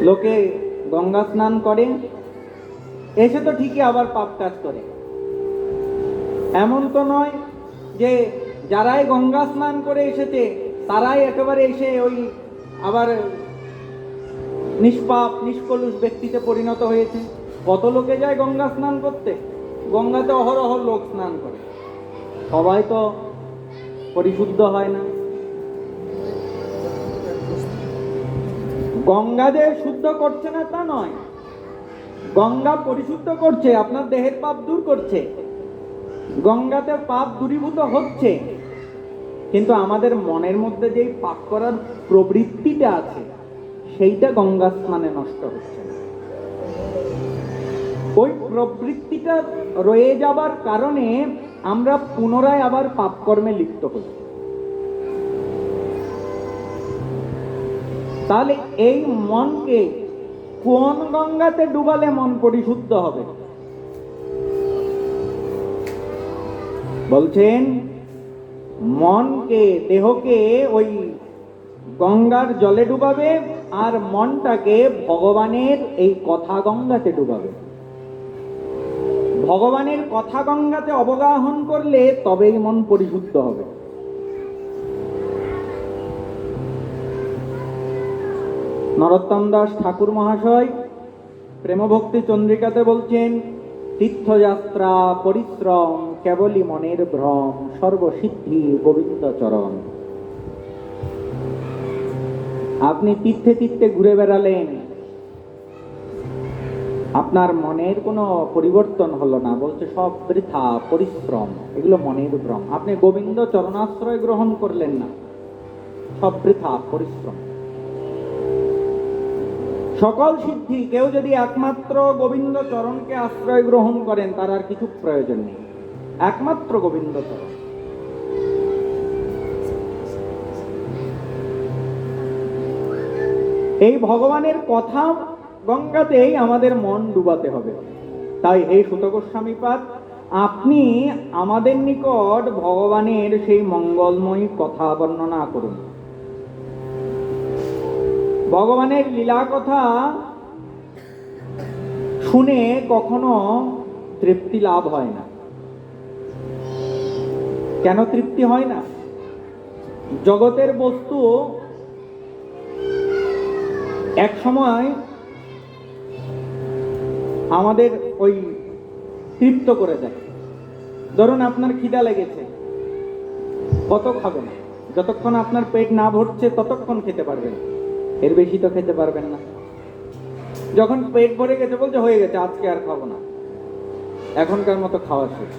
লোকে গঙ্গা স্নান করে এসে তো ঠিকই আবার পাপ কাজ করে। এমন তো নয় যে যারাই গঙ্গা স্নান করে এসেছে তারাই একেবারে এসে ওই আবার নিষ্পাপ নিষ্কলুষ ব্যক্তিতে পরিণত হয়েছে। কত লোকে যায় গঙ্গা স্নান করতে, গঙ্গাতে অহরহ লোক স্নান করে, সবাই তো পরিশুদ্ধ হয় না। গঙ্গা যে শুদ্ধ করছে না তা নয়, গঙ্গা পরিশুদ্ধ করছে, আপনার দেহের পাপ দূর করছে, গঙ্গাতে পাপ দূরীভূত হচ্ছে, কিন্তু আমাদের মনের মধ্যে যেই পাপ করার প্রবৃত্তিটা আছে সেইটা গঙ্গা স্নানে নষ্ট হচ্ছে না। ওই প্রবৃত্তিটা রয়ে যাবার কারণে আমরা পুনরায় আবার পাপ কর্মে লিপ্ত হই। তাহলে এই মনকে কোন গঙ্গাতে ডুবালে মন পরিশুদ্ধ হবে? বলছেন মনকে, দেহকে ওই গঙ্গার জলে ডুবাবে আর মনটাকে ভগবানের এই কথা গঙ্গাতে ডুবাবে। ভগবানের কথা গঙ্গাতে অবগাহন করলে তবেই মন পরিশুদ্ধ হবে। নরোত্তম দাস ঠাকুর মহাশয় প্রেমভক্তি চন্দ্রিকাতে বলছেন, তীর্থযাত্রা পরিশ্রম কেবলই মনের ভ্রম, সর্বসিদ্ধি গোবিন্দ চরণ। আপনি তীর্থে তীর্থে ঘুরে বেড়ালেন, আপনার মনের কোনো পরিবর্তন হলো না, বলছে সব বৃথা পরিশ্রম, এগুলো মনের ভ্রম। আপনি গোবিন্দ চরণাশ্রয় গ্রহণ করলেন না, সব বৃথা পরিশ্রম। সকল সিদ্ধি কেউ যদি একমাত্র গোবিন্দ চরণকে আশ্রয় গ্রহণ করেন তার আর কিছু প্রয়োজন নেই, একমাত্র গোবিন্দ চরণ। এই ভগবানের কথা গঙ্গাতেই আমাদের মন ডুবাতে হবে। তাই এই সুত গোস্বামীপাদ, আপনি আমাদের নিকট ভগবানের সেই মঙ্গলময়ী কথা বর্ণনা করুন। ভগবানের লীলা কথা শুনে কখনো তৃপ্তি লাভ হয় না। কেন তৃপ্তি হয় না? জগতের বস্তু এক সময় আমাদের ওই তৃপ্ত করে দেয়। ধরুন আপনার খিদা লেগেছে, কত খাবেন? যতক্ষণ আপনার পেট না ভরছে ততক্ষণ খেতে পারবেন, এর বেশি তো খেতে পারবেন না। যখন পেট ভরে গেছে বলছে হয়ে গেছে, আজকে আর খাবো না, এখনকার মতো খাওয়া শেষ।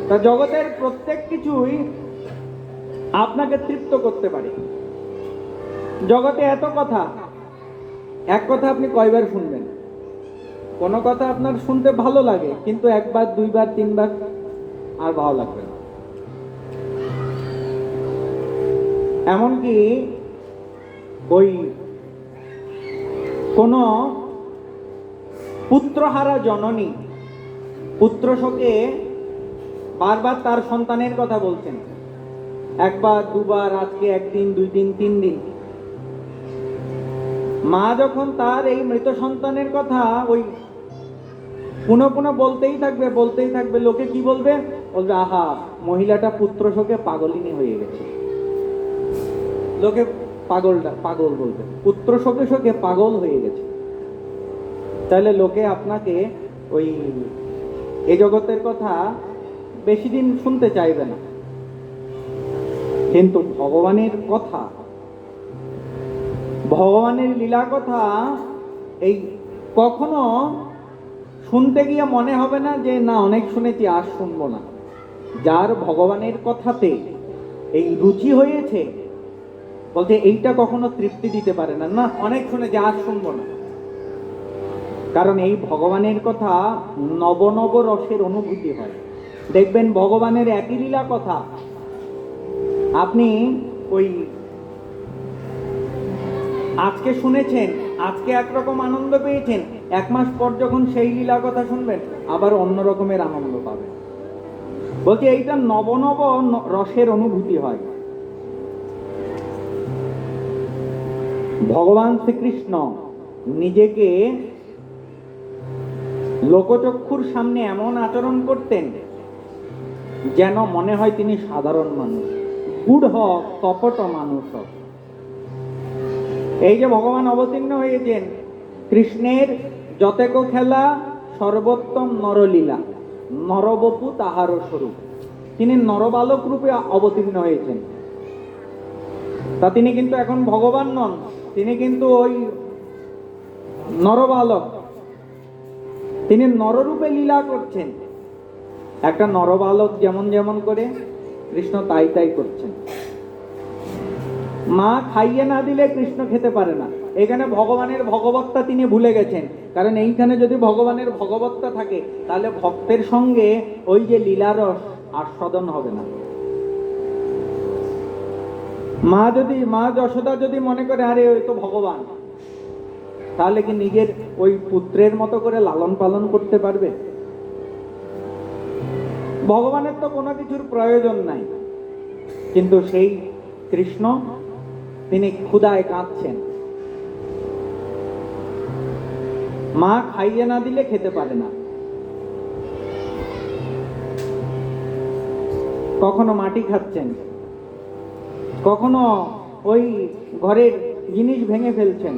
তা জগতের প্রত্যেক কিছুই আপনাকে তৃপ্ত করতে পারে। জগতে এত কথা, এক কথা আপনি কয়বার শুনবেন? কোনো কথা আপনার শুনতে ভালো লাগে, কিন্তু একবার দুইবার তিনবার আর ভালো লাগবে না। এমনকি ওই কোন পুত্রহারা জননী পুত্র শোকে বারবার তার সন্তানের কথা বলছেন, একবার দুবার, আজকে একদিন, দুই দিন, তিন দিন। মা যখন তার এই মৃত সন্তানের কথা ওই পুনঃ পুনঃ বলতেই থাকবে, বলতেই থাকবে, লোকে কি বলবে? বলবে আহা, মহিলাটা পুত্র শোকে পাগলিনী হয়ে গেছে। লোকে পাগল বলবে, পুত্র শোকে শোকে পাগল হয়ে গেছে। তাহলে লোকে আপনাকে ওই এই জগতের কথা বেশি দিন শুনতে চাইবে না। কিন্তু ভগবানের কথা, ভগবানের লীলা কথা এই কখনো শুনতে গিয়ে মনে হবে না যে না অনেক শুনেছি আর শুনবো না। যার ভগবানের কথাতে এই রুচি হয়েছে বলতে এইটা কখনো তৃপ্তি দিতে পারে না, না অনেক শুনেছি আর শুনবো না। কারণ এই ভগবানের কথা নব নব রসের অনুভূতি হয়। দেখবেন ভগবানের একই লীলা কথা আপনি ওই আজকে শুনেছেন, আজকে একরকম আনন্দ পেয়েছেন, 1 মাস পর যখন সেই লীলার কথা শুনবেন আবার অন্য রকমের আনন্দ পাবেন। বলছি এইটা নব নব রসের অনুভূতি হয়। ভগবান শ্রীকৃষ্ণ নিজেকে লোকচক্ষুর সামনে এমন আচরণ করতেন যেন মনে হয় তিনি সাধারণ মানুষ, গূঢ় কপট মানুষ। এই যে ভগবান অবতীর্ণ হয়েছেন, কৃষ্ণের যতেক খেলা সর্বোত্তম নরলীলা, নরবপু তাহার স্বরূপ। তিনি নরবালক রূপে অবতীর্ণ হয়েছেন। তা তিনি কিন্তু এখন ভগবান নন, তিনি কিন্তু ওই নরবালক। তিনি নররূপে লীলা করছেন। একটা নরবালক যেমন যেমন করে, কৃষ্ণ তাই তাই করছেন। মা খাইয়ে না দিলে কৃষ্ণ খেতে পারে না। এখানে ভগবানের ভগবত্তা তিনি ভুলে গেছেন, কারণ এইখানে যদি ভগবানের ভগবত্তা থাকে তাহলে ভক্তের সঙ্গে ওই যে লীলারস আস্বাদন হবে না। মা যশোদা যদি মনে করে আরে ওই তো ভগবান, তাহলে কি নিজের ওই পুত্রের মতো করে লালন পালন করতে পারবে? ভগবানের তো কোনো কিছুর প্রয়োজন নাই, কিন্তু সেই কৃষ্ণ তিনি ক্ষুধায় কাঁদছেন। মা খাইয়ে না দিলে খেতে পারে না। কখনো মাটি খাচ্ছেন, কখনো ওই ঘরের জিনিস ভেঙে ফেলছেন,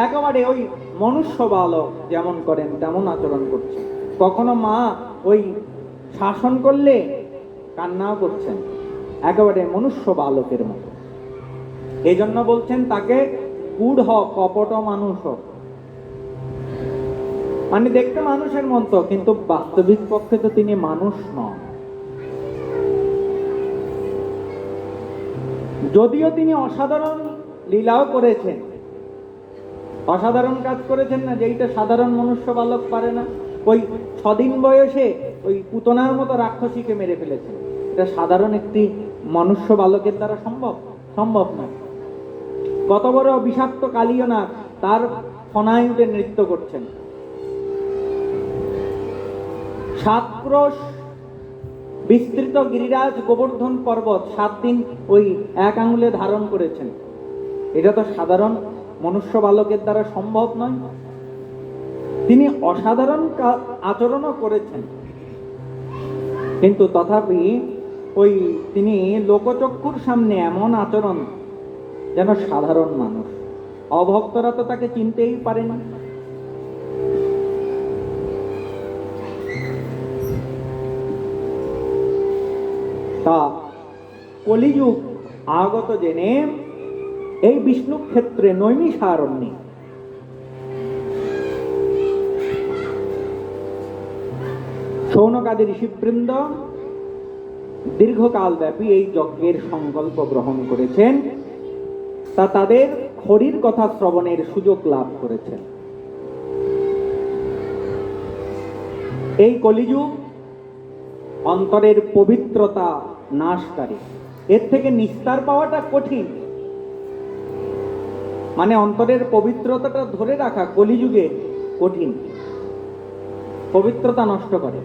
একেবারে ওই মনুষ্য বালক যেমন করেন তেমন আচরণ করছেন। কখনো মা ওই শাসন করলে কান্নাও করছেন, একেবারে মনুষ্য বালকের মতো। এই জন্য বলছেন তাকে গূঢ় কপট মানুষ, মানে দেখতে মানুষের মতো, কিন্তু বাস্তবিক পক্ষে তো তিনি মানুষ নন। যদিও তিনি অসাধারণ লীলাও করেছেন, অসাধারণ কাজ করেছেন না, যেইটা সাধারণ মনুষ্য বালক পারে না। ওই 6 দিন বয়সে ওই পুতনার মতো রাক্ষসীকে মেরে ফেলেছেন, এটা সাধারণ একটি মনুষ্য বালকের দ্বারা সম্ভব নয়। কত বড় বিষাক্ত কালীয় না তার ফনায় উঠে নৃত্য করছেন। 7 ক্রোশ বিস্তৃত গিরিরাজ গোবর্ধন পর্বত 7 দিন ওই 1 আঙুলে ধারণ করেছেন, এটা তো সাধারণ মনুষ্য বালকের দ্বারা সম্ভব নয়। তিনি অসাধারণ আচরণও করেছেন, কিন্তু তথাপি ওই তিনি লোকচক্ষুর সামনে এমন আচরণ যেন সাধারণ মানুষ। অভক্তরা তো তাকে চিনতেই পারেনি। তা কলিযুগ আগত জেনে এই বিষ্ণু ক্ষেত্রে নৈমিষারণ্যে শৌনকাদি ঋষিবৃন্দ দীর্ঘকাল ব্যাপী এই যজ্ঞের সংকল্প গ্রহণ করেছেন, তা তাদের হরির কথা শ্রবণের সুযোগ লাভ করেছেন। এই কলিযুগ অন্তরের পবিত্রতা নাশকারী, এর থেকে নিস্তার পাওয়াটা কঠিন। মানে অন্তরের পবিত্রতাটা ধরে রাখা কলিযুগে কঠিন, পবিত্রতা নষ্ট করে।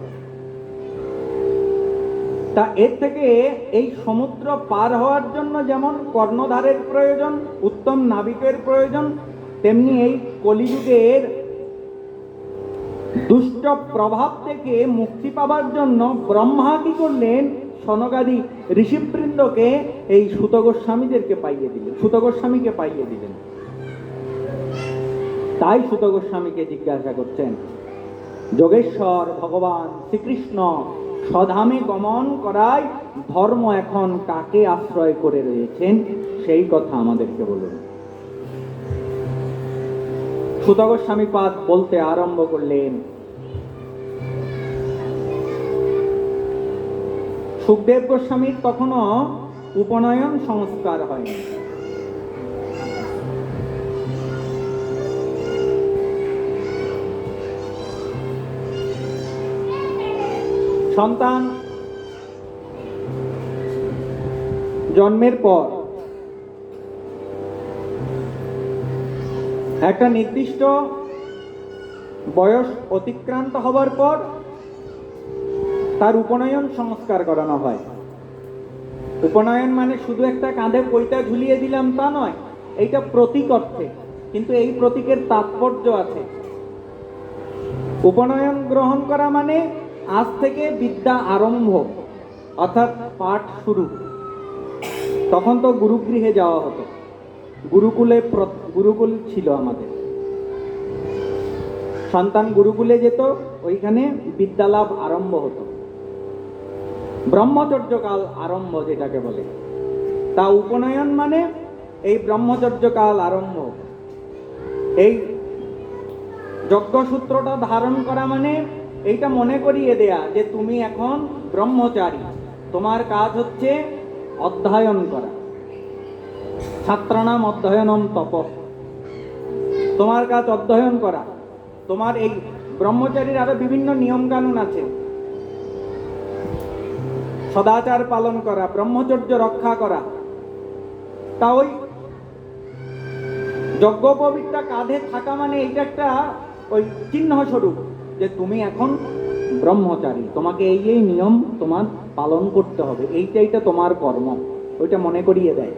তা এর থেকে এই সমুদ্র পার হওয়ার জন্য যেমন কর্ণধারের প্রয়োজন, উত্তম নাবিকের প্রয়োজন, তেমনি এই কলিযুগের দুষ্ট প্রভাব থেকে মুক্তি পাবার জন্য ব্রহ্মা কি করলেন, সনকাদি ঋষিবৃন্দকে এই সুত গোস্বামীদেরকে পাইয়ে দিলেন, সুত গোস্বামীকে পাইয়ে দিলেন। তাই সুত গোস্বামীকে জিজ্ঞাসা করছেন, যোগেশ্বর ভগবান শ্রীকৃষ্ণ স্বধামে গমন করায় ধর্ম এখন কাকে আশ্রয় করে রয়েছেন, সেই কথা আমাদেরকে বলুন। সুত গোস্বামী পাদ বলতে আরম্ভ করলেন, সুখদেব গোস্বামীর তখনও উপনয়ন সংস্কার হয়নি। সন্তান জন্মের পর একটা নির্দিষ্ট বয়স অতিক্রান্ত হবার পর তার উপনয়ন সংস্কার করানো হয়। উপনয়ন মানে শুধু একটা কাঁধে পৈতা ঝুলিয়ে দিলাম তা নয়, এইটা প্রতীক অর্থে, কিন্তু এই প্রতীকের তাৎপর্য আছে। উপনয়ন গ্রহণ করা মানে আজ থেকে বিদ্যা আরম্ভ, অর্থাৎ পাঠ শুরু। তখন তো গুরুগৃহে যাওয়া হতো, গুরুকুল ছিল আমাদের, সন্তান গুরুকুলে যেত, ওইখানে বিদ্যালাভ আরম্ভ হতো, ব্রহ্মচর্যকাল আরম্ভ যেটাকে বলে। তা উপনয়ন মানে এই ব্রহ্মচর্যকাল আরম্ভ। এই যজ্ঞসূত্রটা ধারণ করা মানে এইটা মনে করিয়ে দেয়া যে তুমি এখন ব্রহ্মচারী, তোমার কাজ হচ্ছে অধ্যয়ন করা। ছাত্রানাম অধ্যয়নম তপ, তোমার কাজ অধ্যয়ন করা। তোমার এই ব্রহ্মচারীর আরো বিভিন্ন নিয়ম কানুন আছে, সদাচার পালন করা, ব্রহ্মচর্য রক্ষা করা। তা ওই যজ্ঞোপবীতটা কাঁধে থাকা মানে এইটা একটা ওই চিহ্ন স্বরূপ যে তুমি এখন ব্রহ্মচারী, তোমাকে এই এই নিয়ম তোমার পালন করতে হবে, এইটা তোমার কর্ম, ওইটা মনে করিয়ে দেয়।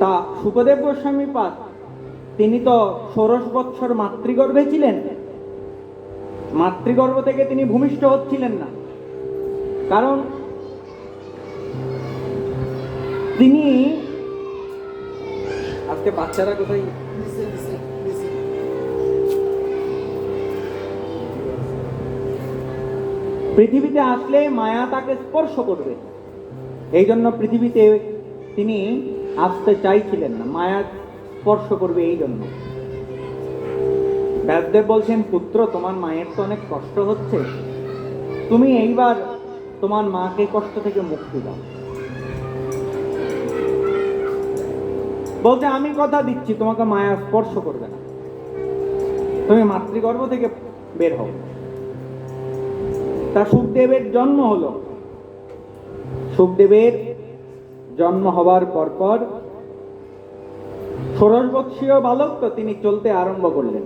তা শুকদেব গোস্বামী পাদ তিনি তো ১৬ বৎসর মাতৃগর্ভে ছিলেন। মাতৃগর্ভ থেকে তিনি ভূমিষ্ঠ হচ্ছিলেন না, কারণ তিনি আজকে বাচ্চারা কোথায় পৃথিবীতে আসলে মায়া তাকে স্পর্শ করবে, এই জন্য পৃথিবীতে তিনি আসতে চাইছিলেন না, মায়া স্পর্শ করবে এই জন্য। ব্যাসদেব বলছেন, পুত্র তোমার মায়ের তো অনেক কষ্ট হচ্ছে, তুমি এইবার তোমার মাকে কষ্ট থেকে মুক্তি দাও। বলতে আমি কথা দিচ্ছি তোমাকে মায়া স্পর্শ করবে না, তুমি মাতৃগর্ভ থেকে বের হও। তা সুখদেবের জন্ম হলো। সুখদেবের জন্ম হবার পরপর ১৬ বৎসীয় বালক তো তিনি চলতে আরম্ভ করলেন।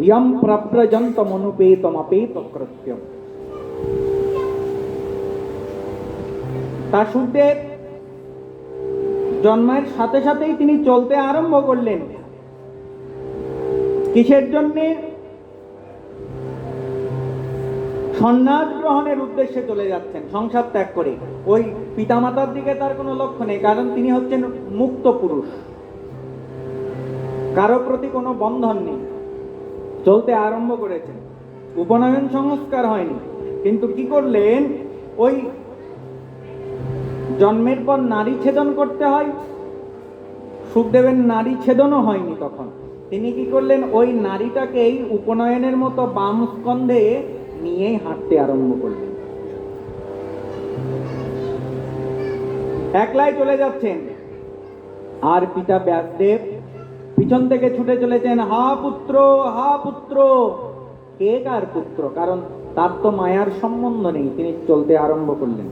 ইয়ম প্রব্রজন্ত মনুপেতমপেত কৃত্যম। তা সুখদেব জন্মের সাথে সাথেই তিনি চলতে আরম্ভ করলেন। কিসের জন্যে? সন্ন্যাস গ্রহণের উদ্দেশ্যে চলে যাচ্ছেন, সংসার ত্যাগ করে। ওই পিতামাতার দিকে তার কোনো লক্ষ্য নেই, কারণ তিনি হচ্ছেন মুক্ত পুরুষ, কারো প্রতি কোনো বন্ধন নেই। চলতে আরম্ভ করেছেন, উপনয়ন সংস্কার হয়নি, কিন্তু কি করলেন? ওই জন্মের পর নারী ছেদন করতে হয়, সুখদেবের নারী ছেদনও হয়নি তখন। তিনি কি করলেন? ওই নারীটাকেই উপনয়নের মতো বাম স্কন্ধে নিয়েই হাঁটতে আরম্ভ করলেন। একলাই চলে যাচ্ছেন, আর পিতা ব্যাসদেব পিছন থেকে ছুটে চলেছেন, হা পুত্র, হা পুত্র। কে কার পুত্র? কারণ তার তো মায়ার সম্বন্ধ নেই, তিনি চলতে আরম্ভ করলেন।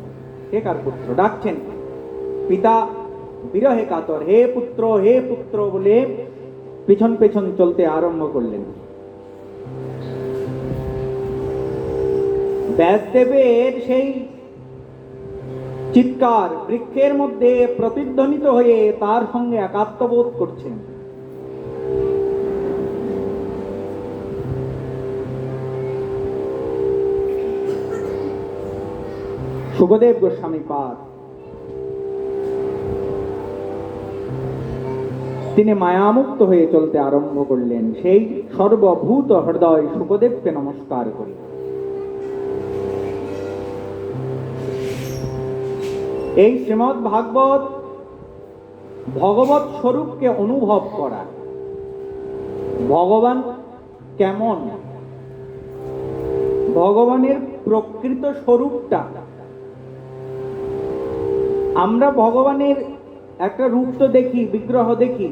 কে কার পুত্র ডাকছেন? পিতা বিরহে কাতর, হে পুত্র, হে পুত্র বলে পিছন পেছন চলতে আরম্ভ করলেন। ব্যাসদেবের সেই চিৎকার বৃক্ষের মধ্যে প্রতিধ্বনিত হয়ে তার সঙ্গে একাত্মবোধ করছেন। শুকদেব গোস্বামী পাদ তিনি মায়ামুক্ত হয়ে চলতে আরম্ভ করলেন। সেই সর্বভূত হৃদয় শুকদেবকে নমস্কার করি। এই শ্রীমদ্ ভাগবত ভগবত স্বরূপকে অনুভব করা। ভগবান কেমন, ভগবানের প্রকৃত স্বরূপটা। আমরা ভগবানের একটা রূপ তো দেখি, বিগ্রহ দেখি,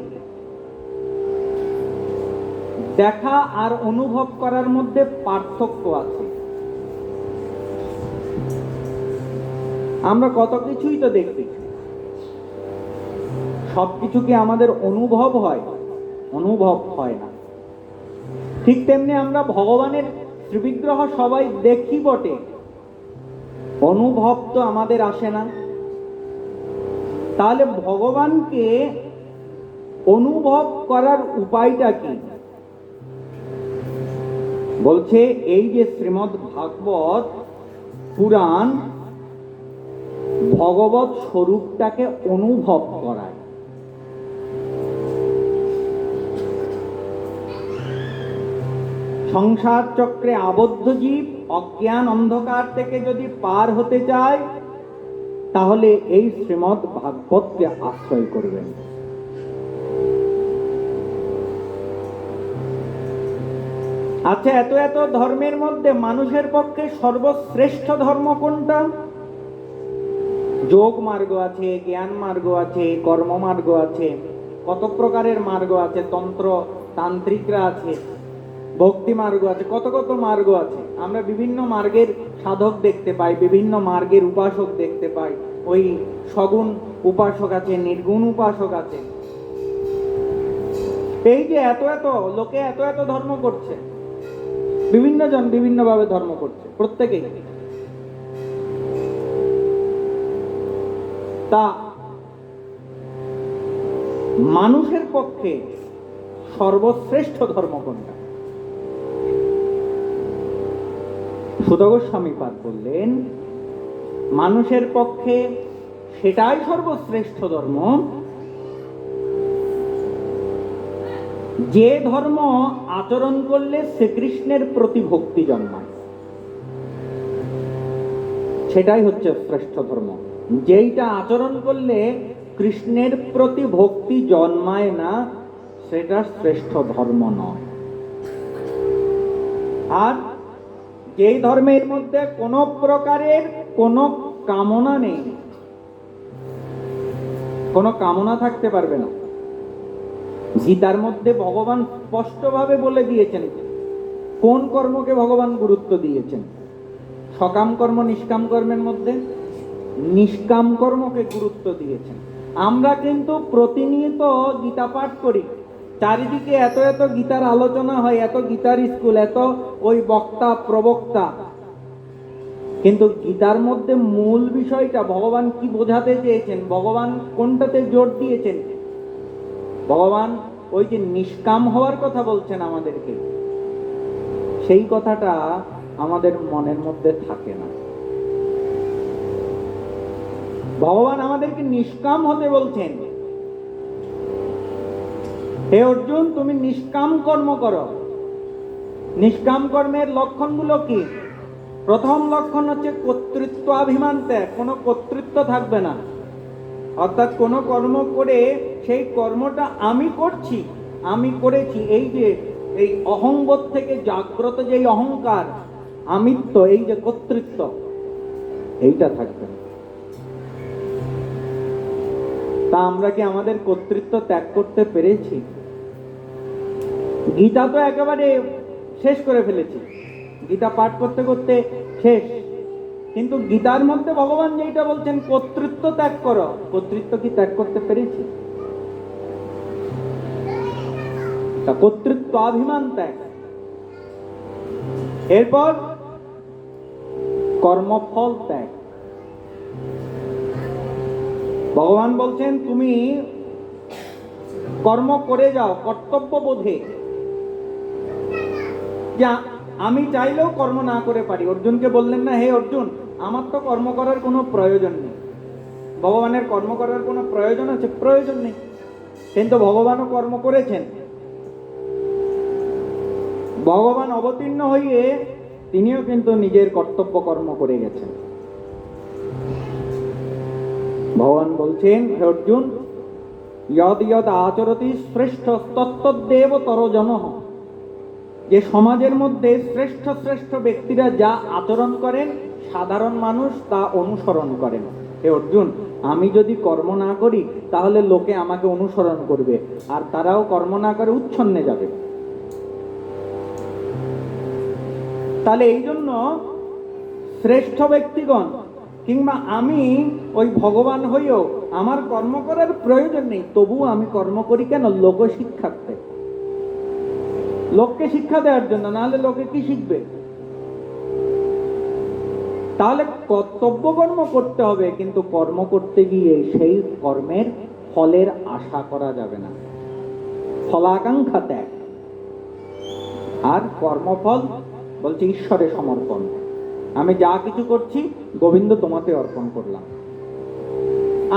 দেখা আর অনুভব করার মধ্যে পার্থক্য আছে। আমরা কত কিছুই তো দেখছি, সব কিছু কি আমাদের অনুভব হয়? অনুভব হয় না। ঠিক তেমনি আমরা ভগবানের শ্রীবিগ্রহ সবাই দেখি বটে, অনুভব তো আমাদের আসে না। তাহলে ভগবানকে অনুভব করার উপায়টা কি? বলছে এই যে শ্রীমদ্ ভাগবত পুরাণ ভগবত স্বরূপটাকে অনুভব করায়। সংসার চক্রে আবদ্ধ জীব অজ্ঞান অন্ধকার থেকে যদি পার হতে চায়, তাহলে এই শ্রীমদ্ ভাগবতকে আশ্রয় করবেন। আচ্ছা, এত এত ধর্মের মধ্যে মানুষের পক্ষে সর্বশ্রেষ্ঠ ধর্ম কোনটা? যোগ মার্গ আছে, জ্ঞান মার্গ আছে, কর্ম মার্গ আছে, কত প্রকারের মার্গ আছে, তন্ত্র তান্ত্রিকরা আছে, ভক্তি মার্গ আছে, কত কত মার্গ আছে। আমরা বিভিন্ন মার্গের সাধক দেখতে পাই, বিভিন্ন মার্গের উপাসক দেখতে পাই। ওই সগুণ উপাসক আছে, নির্গুণ উপাসক আছে। এই যে এত এত লোকে এত এত ধর্ম করছে, বিভিন্ন জন বিভিন্ন ভাবে ধর্ম করছে, প্রত্যেকেই। তা মানুষের পক্ষে সর্বশ্রেষ্ঠ ধর্ম কোনটা? সুধা গোস্বামী পাদ বললেন, মানুষের পক্ষে সেটাই সর্বশ্রেষ্ঠ ধর্ম যে ধর্ম আচরণ করলে শ্রীকৃষ্ণের প্রতি ভক্তি জন্মায়। সেটাই হচ্ছে শ্রেষ্ঠ ধর্ম। যেইটা আচরণ করলে কৃষ্ণের প্রতি ভক্তি জন্মায় না, সেটা শ্রেষ্ঠ ধর্ম নয়। আর যেই ধর্মের মধ্যে কোনো প্রকারের কোনো কামনা নেই, কোনো কামনা থাকতে পারবে না। গীতার মধ্যে ভগবান স্পষ্টভাবে বলে দিয়েছেন কোন কর্মকে ভগবান গুরুত্ব দিয়েছেন। সকাম কর্ম নিষ্কাম কর্মের মধ্যে নিষ্কাম কর্মকে গুরুত্ব দিয়েছেন। আমরা কিন্তু প্রতিনিয়ত গীতা পাঠ করি, চারিদিকে এত এত গীতার আলোচনা হয়, এত গীতার স্কুল, এত ওই বক্তা প্রবক্তা, কিন্তু গীতার মধ্যে মূল বিষয়টা ভগবান কি বোঝাতে চেয়েছেন, ভগবান কোনটাতে জোর দিয়েছেন? ভগবান ওই যে নিষ্কাম হওয়ার কথা বলছেন আমাদেরকে, সেই কথাটা আমাদের মনের মধ্যে থাকে না। ভগবান আমাদেরকে নিষ্কাম হতে বলছেন। হে অর্জুন, তুমি নিষ্কাম কর্ম করো। নিষ্কাম কর্মের লক্ষণগুলো কি? প্রথম লক্ষণ হচ্ছে কর্তৃত্বাভিমান ত্যাগ, কোনো কর্তৃত্ব থাকবে না। অর্থাৎ কোনো কর্ম করে সেই কর্মটা আমি করছি, আমি করেছি, এই যে এই অহংবোধ থেকে জাগ্রত যেই অহংকার, আমিত্ব, এই যে কর্তৃত্ব, এইটা থাকবে না। তা আমরা কি আমাদের কর্তৃত্ব ত্যাগ করতে পেরেছি? গীতা তো একেবারে শেষ করে ফেলেছি, গীতা পাঠ করতে করতে শেষ। কিন্তু গীতার মধ্যে ভগবান যেটা বলছেন কর্তৃত্ব ত্যাগ করো, কর্তৃত্ব কি ত্যাগ করতে পেরেছি? কর্তৃত্ব অভিমান ত্যাগ। এরপর কর্মফল ত্যাগ। ভগবান বলছেন তুমি কর্ম করে যাও কর্তব্য বোধে। যা আমি চাইলেও কর্ম না করে পারি। অর্জুনকে বললেন না, হে অর্জুন, আমার তো কর্ম করার কোনো প্রয়োজন নেই। ভগবানের কর্ম করার কোনো প্রয়োজন আছে? প্রয়োজন নেই। কিন্তু ভগবানও কর্ম করেছেন। ভগবান অবতীর্ণ হয়ে তিনিও কিন্তু নিজের কর্তব্য কর্ম করে গেছেন। ভগবান বলছেন, হে অর্জুন, যদ যদ আচরতি শ্রেষ্ঠ তত্তদ্দেব তরজনঃ। যে সমাজের মধ্যে শ্রেষ্ঠ শ্রেষ্ঠ ব্যক্তিরা যা আচরণ করেন, সাধারণ মানুষ তা অনুসরণ করেন। হে অর্জুন, আমি যদি কর্ম না করি তাহলে লোকে আমাকে অনুসরণ করবে, আর তারাও কর্ম না করে উচ্ছন্নে যাবে। তাহলে এই জন্য শ্রেষ্ঠ ব্যক্তিগণ কিংবা আমি ওই ভগবান হইও আমার কর্ম করার প্রয়োজন নেই, তবুও আমি কর্ম করি কেন? লোকশিক্ষার্থে, লোককে শিক্ষা দেওয়ার জন্য, নাহলে লোকে কি শিখবে? তাহলে কর্তব্য কর্ম করতে হবে, কিন্তু কর্ম করতে গিয়ে সেই কর্মের ফলের আশা করা যাবে না, ফলাকাঙ্ক্ষা ত্যাগ। আর কর্মফল বলছে ঈশ্বরে সমর্পণ। আমি যা কিছু করছি গোবিন্দ তোমাতে অর্পণ করলাম,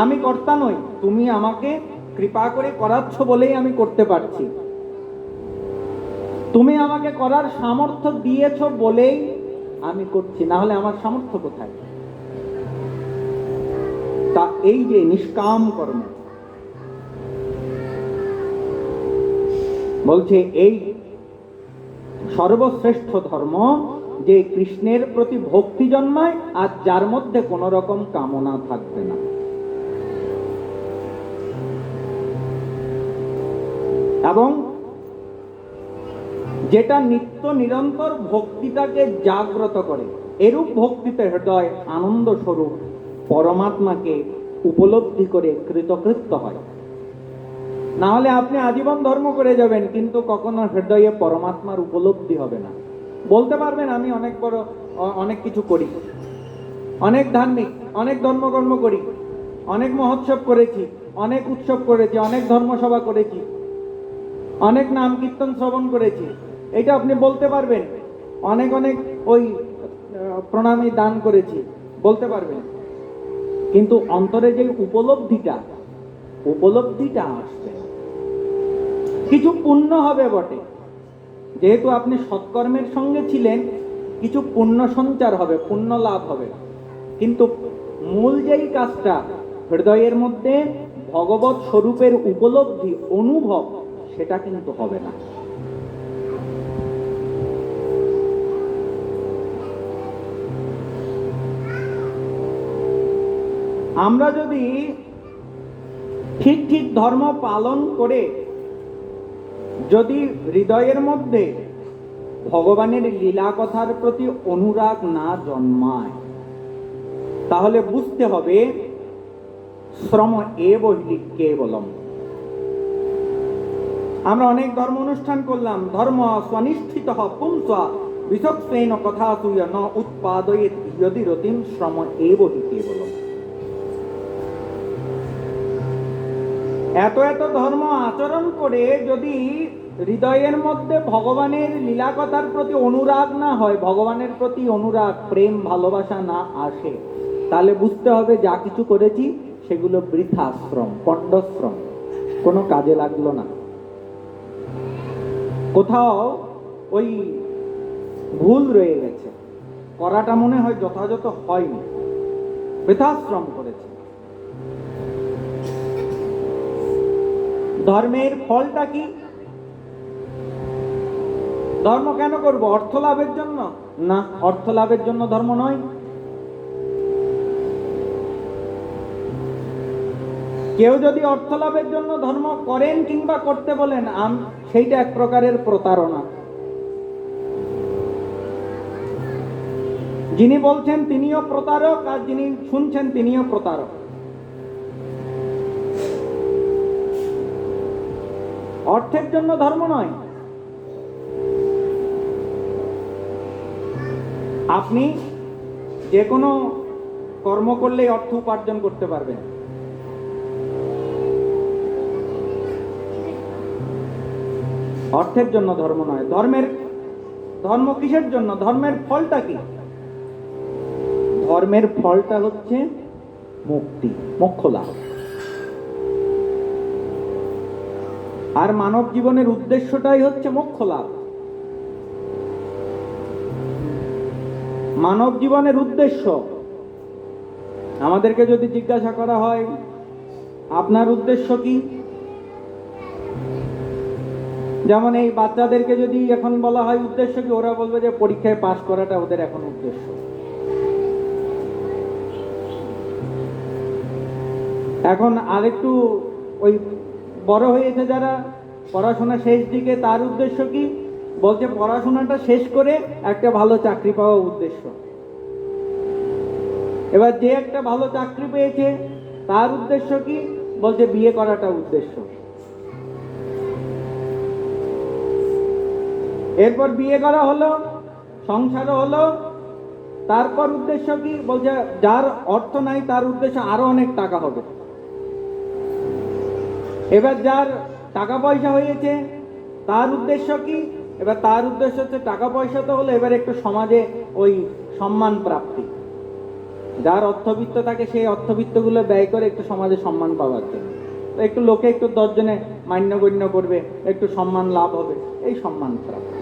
আমি কর্তা নই, তুমি আমাকে কৃপা করে করাচ্ছ বলেই আমি করতে পারছি, তুমি আমাকে করার সামর্থ্য দিয়েছ বলেই আমি করছি, না হলে আমার সামর্থ্য কোথায়? তা এই যে নিষ্কাম কর্ম, বলছে এই সর্বশ্রেষ্ঠ ধর্ম, যে কৃষ্ণের প্রতি ভক্তি জন্মায় আর যার মধ্যে কোন রকম কামনা থাকবে না। এবং যেটা নিত্য নিরন্তর ভক্তিটাকে জাগ্রত করে, এরূপ ভক্তিতে হৃদয় আনন্দ স্বরূপ পরমাত্মাকে উপলব্ধি করে কৃতকৃত্য হয়। না হলে আপনি আজীবন ধর্ম করে যাবেন, কিন্তু কখনো হৃদয়ে পরমাত্মার উপলব্ধি হবে না। বলতে পারবেন আমি অনেক বড় অনেক কিছু করি, অনেক ধার্মিক, অনেক ধর্মকর্ম করি, অনেক মহোৎসব করেছি, অনেক উৎসব করেছি, অনেক ধর্মসভা করেছি, অনেক নাম কীর্তন শ্রবণ করেছি, এটা আপনি বলতে পারবেন। অনেক অনেক ওই প্রণামী দান করেছি, বলতে পারবেন। কিন্তু অন্তরে যে উপলব্ধিটা আসবে না। কিছু পুণ্য হবে বটে, যেহেতু আপনি সৎকর্মের সঙ্গে ছিলেন, কিছু পুণ্য সঞ্চার হবে, পুণ্য লাভ হবে, কিন্তু মূল যেই কাজটা হৃদয়ের মধ্যে ভগবৎ স্বরূপের উপলব্ধি অনুভব, সেটা কিন্তু হবে না। আমরা যদি ঠিক ঠিক ধর্ম পালন করে যদি হৃদয়ের মধ্যে ভগবানের লীলা কথার প্রতি অনুরাগ না জন্মায়, তাহলে বুঝতে হবে শ্রম এব হি কেবলম। আমরা অনেক ধর্ম অনুষ্ঠান করলাম, ধর্ম স্বনিষ্ঠিত পুংস বিচক্ষণ কথা তুয় ন উৎপাদয়েৎ যদি রতিম শ্রম এব হি কেবলম। এত এত ধর্ম আচরণ করে যদি হৃদয়ের মধ্যে ভগবানের লীলা কথার প্রতি অনুরাগ না হয়, ভগবানের প্রতি অনুরাগ, প্রেম, ভালোবাসা না আসে, তাহলে বুঝতে হবে যা কিছু করেছি সেগুলো বৃথা শ্রম, পণ্ডশ্রম, কোনো কাজে লাগলো না। কোথাও ওই ভুল রয়ে গেছে, করাটা মনে হয় যথাযথ হয়নি, বৃথাশ্রম করেছে। ধর্মের ফলটা কি? ধর্ম কেন করব? অর্থ লাভের জন্য? না, অর্থ লাভের জন্য ধর্ম নয়। কেউ যদি অর্থ লাভের জন্য ধর্ম করেন কিংবা করতে বলেন, সেইটা এক প্রকারের প্রতারণা। যিনি বলছেন তিনিও প্রতারক, আর যিনি শুনছেন তিনিও প্রতারক। অর্থের জন্য ধর্ম নয়। আপনি যে কোনো কর্ম করলেই অর্থ উপার্জন করতে পারবেন, অর্থের জন্য ধর্ম নয়। ধর্ম কিসের জন্য? ধর্মের ফলটা কি? ধর্মের ফলটা হচ্ছে মুক্তি, মোক্ষ লাভ। আর মানব জীবনের উদ্দেশ্যটাই হচ্ছে মোক্ষ লাভ। মানব জীবনের উদ্দেশ্য, আমাদেরকে যদি জিজ্ঞাসা করা হয় আপনার উদ্দেশ্য কি, যেমন এই বাচ্চাদেরকে যদি এখন বলা হয় উদ্দেশ্য কি, ওরা বলবে যে পরীক্ষায় পাস করাটা ওদের এখন উদ্দেশ্য। এখন আরেকটু ওই বড় হয়েছে যারা, পড়াশোনা শেষ দিকে, তার উদ্দেশ্য কি? বলছে পড়াশোনাটা শেষ করে একটা ভালো চাকরি পাওয়া উদ্দেশ্য। এবার যে একটা ভালো চাকরি পেয়েছে, তার উদ্দেশ্য কি? বলছে বিয়ে করাটা উদ্দেশ্য। এরপর বিয়ে করা হলো, সংসারও হলো, তারপর উদ্দেশ্য কি? বলছে যার অর্থ নাই তার উদ্দেশ্য আরো অনেক টাকা হবে। এবার যার টাকা পয়সা হয়েছে তার উদ্দেশ্য কি? এবার তার উদ্দেশ্য হচ্ছে টাকা পয়সা তো হলো, এবার একটু সমাজে ওই সম্মান প্রাপ্তি। যার অর্থবিত্ত থাকে সেই অর্থবিত্তগুলো ব্যয় করে একটু সমাজে সম্মান পাওয়ার জন্য, একটু লোকে একটু 10 জনে মান্যগণ্য করবে, একটু সম্মান লাভ হবে, এই সম্মান প্রাপ্তি।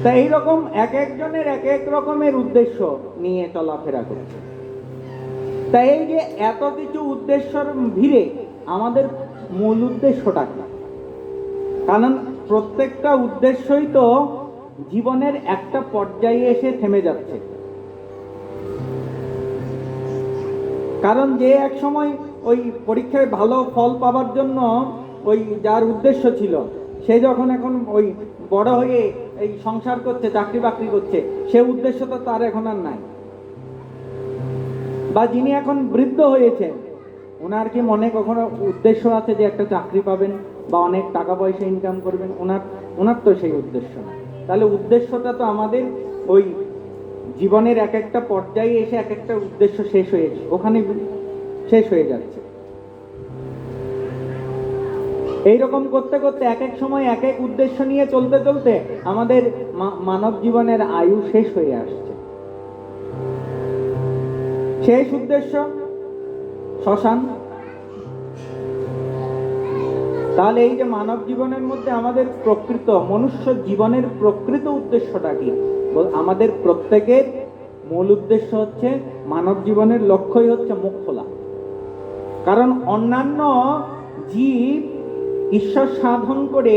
তা এইরকম এক একজনের এক এক রকমের উদ্দেশ্য নিয়ে চলাফেরা করছে। তাই এই যে এত কিছু উদ্দেশ্যর ভিড়ে আমাদের মূল উদ্দেশ্যটা কি? কারণ প্রত্যেকটা উদ্দেশ্যই তো জীবনের একটা পর্যায়ে এসে থেমে যাচ্ছে। কারণ যে এক সময় ওই পরীক্ষায় ভালো ফল পাওয়ার জন্য ওই যার উদ্দেশ্য ছিল, সে যখন এখন ওই বড় হয়ে এই সংসার করছে, চাকরি বাকরি করছে, সে উদ্দেশ্য তো তার এখন আর নাই। বা যিনি এখন বৃদ্ধ হয়েছেন, ওনার কি মনে কখনো উদ্দেশ্য আছে যে একটা চাকরি পাবেন বা অনেক টাকা পয়সা ইনকাম করবেন? ওনার তো সেই উদ্দেশ্য না। তাহলে উদ্দেশ্যটা তো আমাদের ওই জীবনের এক একটা পর্যায়ে এসে এক একটা উদ্দেশ্য শেষ হয়েছে, ওখানে শেষ হয়ে যাচ্ছে। এইরকম করতে করতে এক এক সময় এক এক উদ্দেশ্য নিয়ে চলতে চলতে আমাদের মানব জীবনের আয়ু শেষ হয়ে আসছে। শেষ উদ্দেশ্য শ্মশান। তাহলে এই যে মানব জীবনের মধ্যে আমাদের প্রকৃত মনুষ্য জীবনের প্রকৃত উদ্দেশ্যটা কি? আমাদের প্রত্যেকের মূল উদ্দেশ্য হচ্ছে, মানব জীবনের লক্ষ্যই হচ্ছে মোক্ষ লাভ। কারণ অন্যান্য জীব ঈশ্বর সাধন করে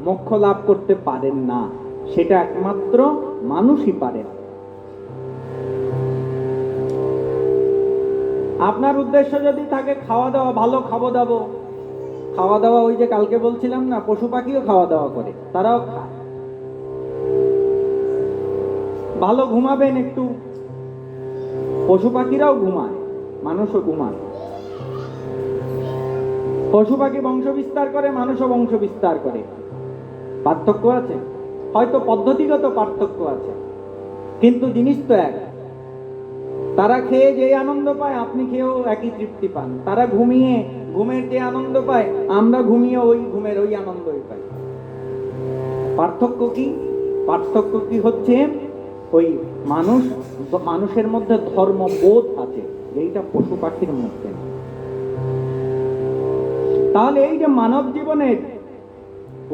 মোক্ষ লাভ করতে পারেন না, সেটা একমাত্র মানুষই পারেন। আপনার উদ্দেশ্য যদি থাকে খাওয়া দাওয়া, ভালো খাওয়া দাওয়া, ওই যে কালকে বলছিলাম না, পশু পাখিও খাওয়া দাওয়া করে, তারাও খায়। ভালো ঘুমাবেন একটু, পশু পাখিরাও ঘুমায়, মানুষও ঘুমায়। পশু পাখি বংশ বিস্তার করে, মানুষও বংশ বিস্তার করে। পার্থক্য আছে, হয়তো পদ্ধতিগত পার্থক্য আছে, কিন্তু জিনিস তো এক। তারা খেয়ে যে আনন্দ পায়, আপনি খেয়েও একই তৃপ্তি পান। তারা ঘুমিয়ে ঘুমের যে আনন্দ পায়, আমরা ঘুমিয়ে ওই ঘুমের ওই আনন্দই পাই। পার্থক্য কি? পার্থক্য কি হচ্ছে, ওই মানুষের মধ্যে ধর্মবোধ আছে, এইটা পশু পাখির মধ্যে। তাহলে এই যে মানব জীবনের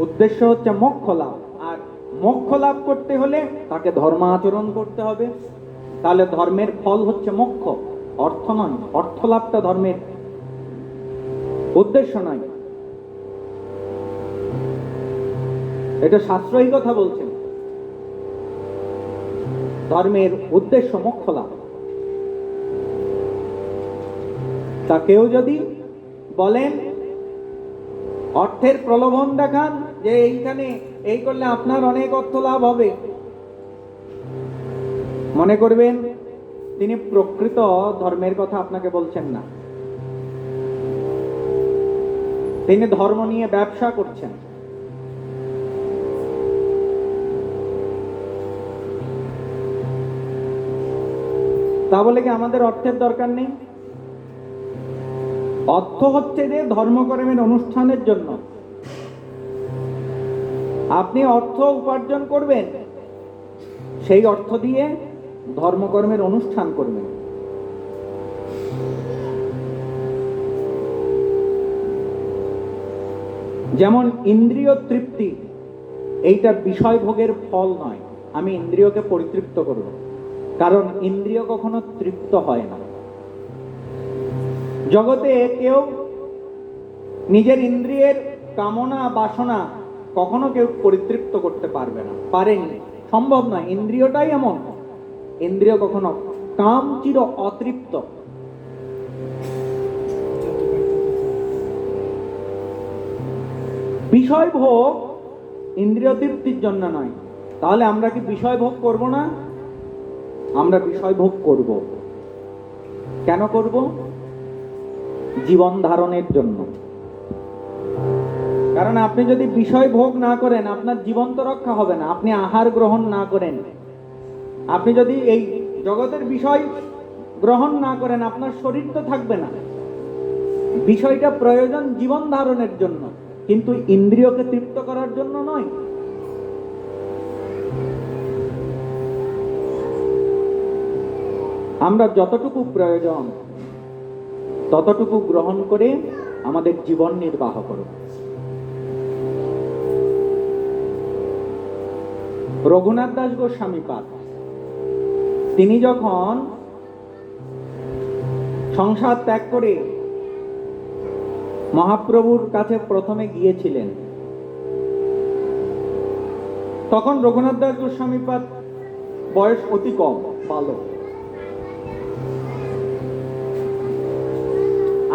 উদ্দেশ্য হচ্ছে মোক্ষ লাভ, আর মোক্ষ লাভ করতে হলে তাকে ধর্ম আচরণ করতে হবে। তাহলে ধর্মের ফল হচ্ছে মোক্ষ, অর্থ নয়। অর্থ লাভটা ধর্মের উদ্দেশ্য নয়, এটা শাস্ত্রই কথা বলছেন। ধর্মের উদ্দেশ্য মোক্ষ লাভ। তা কেউ যদি বলেন, অর্থের প্রলোভন দেখান যে এইখানে এই করলে আপনার অনেক অর্থ লাভ হবে, মনে করবেন তিনি প্রকৃত ধর্মের কথা আপনাকে বলছেন না, তিনি ধর্ম নিয়ে ব্যবসা করছেন। তা বলে কি আমাদের অর্থের দরকার নেই? অর্থ হচ্ছে যে ধর্মকর্মের অনুষ্ঠানের জন্য। আপনি অর্থ উপার্জন করবেন, সেই অর্থ দিয়ে ধর্মকর্মের অনুষ্ঠান করবেন। যেমন ইন্দ্রিয় তৃপ্তি, এইটা বিষয় ভোগের ফল নয়। আমি ইন্দ্রিয়কে পরিতৃপ্ত করব, কারণ ইন্দ্রিয় কখনো তৃপ্ত হয় না। জগতে কেউ নিজের ইন্দ্রিয়ের কামনা বাসনা কখনো কেউ পরিতৃপ্ত করতে পারবে না, পারেনি, সম্ভব নয়। ইন্দ্রিয়টাই এমন, ইন্দ্রিয় কখনো কাম চির অতৃপ্ত। বিষয় ভোগ ইন্দ্রিয় তৃপ্তির জন্য নয়। তাহলে আমরা কি বিষয় ভোগ করব না? আমরা বিষয় ভোগ করব। কেন করব? জীবন ধারণের জন্য। কারণ আপনি যদি বিষয় ভোগ না করেন, আপনার জীবন তো রক্ষা হবে না। আপনি আহার গ্রহণ না করেন, আপনি যদি এই জগতের বিষয় গ্রহণ না করেন, আপনার শরীর তো থাকবে না। বিষয়টা প্রয়োজন জীবন ধারণের জন্য, কিন্তু ইন্দ্রিয়কে তৃপ্ত করার জন্য নয়। আমরা যতটুকু প্রয়োজন ততটুকু গ্রহণ করে আমাদের জীবন নির্বাহ করব। রঘুনাথ দাস গোস্বামী পাদ তিনি যখন সংসার ত্যাগ করে মহাপ্রভুর কাছে প্রথমে গিয়েছিলেন, তখন রঘুনাথ দাস গোস্বামী পাদ বয়স অতি কম, বালক।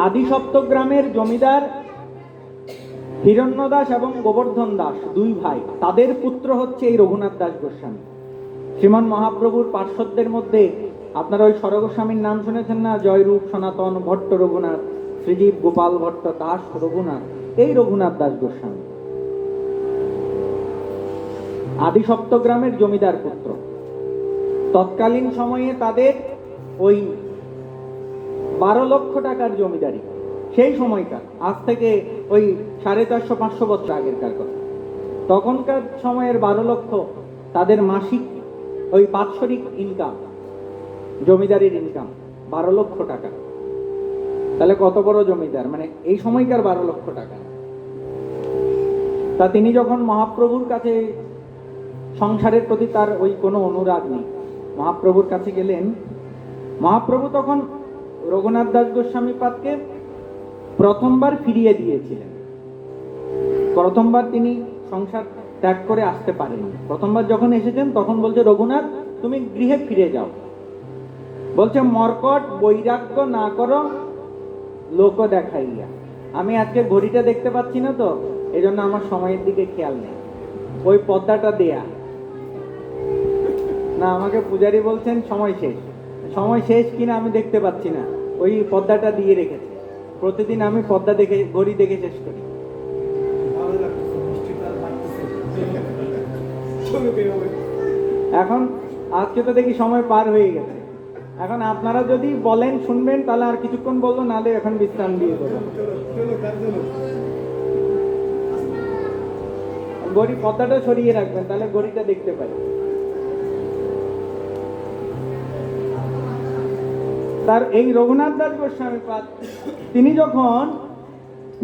আদি সপ্তগ্রামের জমিদার হিরণ্য দাস এবং গোবর্ধন দাস দুই ভাই, তাদের পুত্র হচ্ছে এই রঘুনাথ দাস গোস্বামী। শ্রীমান মহাপ্রভুর পার্শ্বদের মধ্যে আপনারা ওই সরগোস্বামীর নাম শুনেছেন না? জয়রূপ সনাতন ভট্ট রঘুনাথ, শ্রীজীব গোপাল ভট্ট দাস রঘুনাথ, এই রঘুনাথ দাস গোস্বামী আদি সপ্তগ্রামের জমিদার পুত্র। তৎকালীন সময়ে তাদের ওই 12 লক্ষ টাকার জমিদারি, সেই সময়কার, আজ থেকে ওই 450-500 বছর আগেরকার কথা। তখনকার সময়ের 12 লক্ষ তাদের মাসিক ওই বাৎসরিক ইনকাম, জমিদারির ইনকাম 12 লক্ষ টাকা। তাহলে কত বড় জমিদার, মানে এই সময়কার 12 লক্ষ টাকা। তা তিনি যখন মহাপ্রভুর কাছে, সংসারের প্রতি তার ওই কোনো অনুরাগ নেই, মহাপ্রভুর কাছে গেলেন। মহাপ্রভু তখন রঘুনাথ দাস গোস্বামী পাদকে প্রথমবার ফিরিয়ে দিয়েছিলেন। প্রথমবার তিনি সংসার ত্যাগ করে আসতে পারেননি। প্রথমবার যখন এসেছেন তখন বলছে, রঘুনাথ তুমি গৃহে ফিরে যাও। বলছে, মর্কট বৈরাগ্য না করো লোক দেখাইয়া। আমি আজকে ঘড়িটা দেখতে পাচ্ছি না তো, এই জন্য আমার সময়ের দিকে খেয়াল নেই। ওই পর্দাটা দেয়া না, আমাকে পূজারি বলছেন সময় শেষ। সময় শেষ কিনা আমি দেখতে পাচ্ছি না, ওই পর্দাটা দিয়ে রেখেছে। প্রতিদিন আমি পর্দা দেখে, ঘড়ি দেখে শেষ করি। এখন আজকে তো দেখি সময় পার হয়ে গেছে। এখন আপনারা যদি বলেন শুনবেন, তাহলে আর কিছুক্ষণ বলবো, নাহলে এখন বিশ্রাম দিয়ে দেবো। ঘড়ি পর্দাটা সরিয়ে রাখবেন, তাহলে ঘড়িটা দেখতে পাই। তার এই রঘুনাথ দাস গোস্বামী পাদ তিনি যখন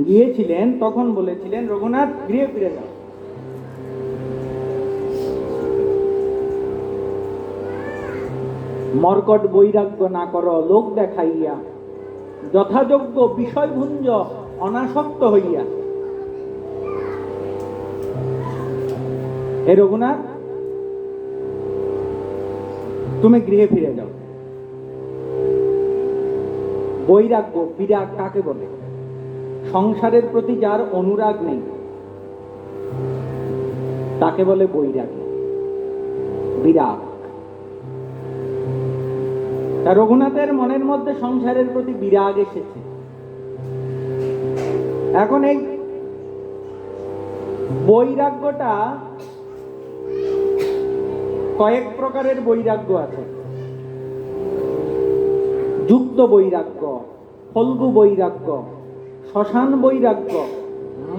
গিয়েছিলেন তখন বলেছিলেন, রঘুনাথ গৃহে ফিরে যাও। মর্কট বৈরাগ্য না করো লোক দেখাইয়া, যথাযোগ্য বিষয়ভুঞ্জ অনাসক্ত হইয়া। হে রঘুনাথ, তুমি গৃহে ফিরে যাও। বৈরাগ্য, বিরাগ কাকে বলে? সংসারের প্রতি যার অনুরাগ নেই তাকে বলে বৈরাগী, বিরাগ। তা রঘুনাথের মনের মধ্যে সংসারের প্রতি বিরাগ এসেছে। এখন এই বৈরাগ্যটা কয়েক প্রকারের বৈরাগ্য আছে। যুক্ত বৈরাগ্য, ফল্গু বৈরাগ্য, শ্মশান বৈরাগ্য,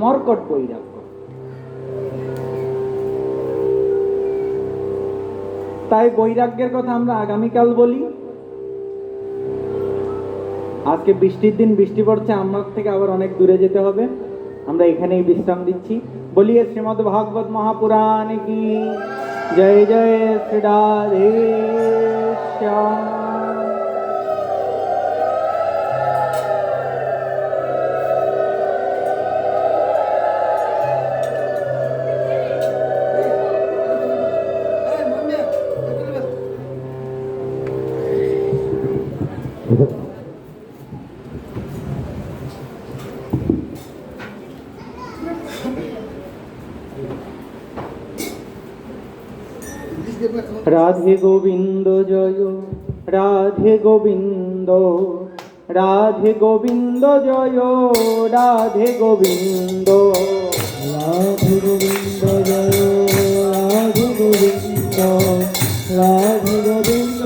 মর্কট বৈরাগ্য। তাই বৈরাগ্যের কথা আমরা আগামীকাল বলি। আজকে বৃষ্টির দিন, বৃষ্টি পড়ছে, আমার থেকে আবার অনেক দূরে যেতে হবে। আমরা এখানেই বিশ্রাম দিচ্ছি। বলিয়ে শ্রীমদ্ ভাগবত মহাপুরাণ কি জয়। জয় শ্রী রাধে শ্যাম। রাধে গোবিন্দ জয় রাধে গোবিন্দ, রাধে গোবিন্দ জয় রাধে গোবিন্দ, রাধে গোবিন্দ জয় রাধে গোবিন্দ, রাধে গোবিন্দ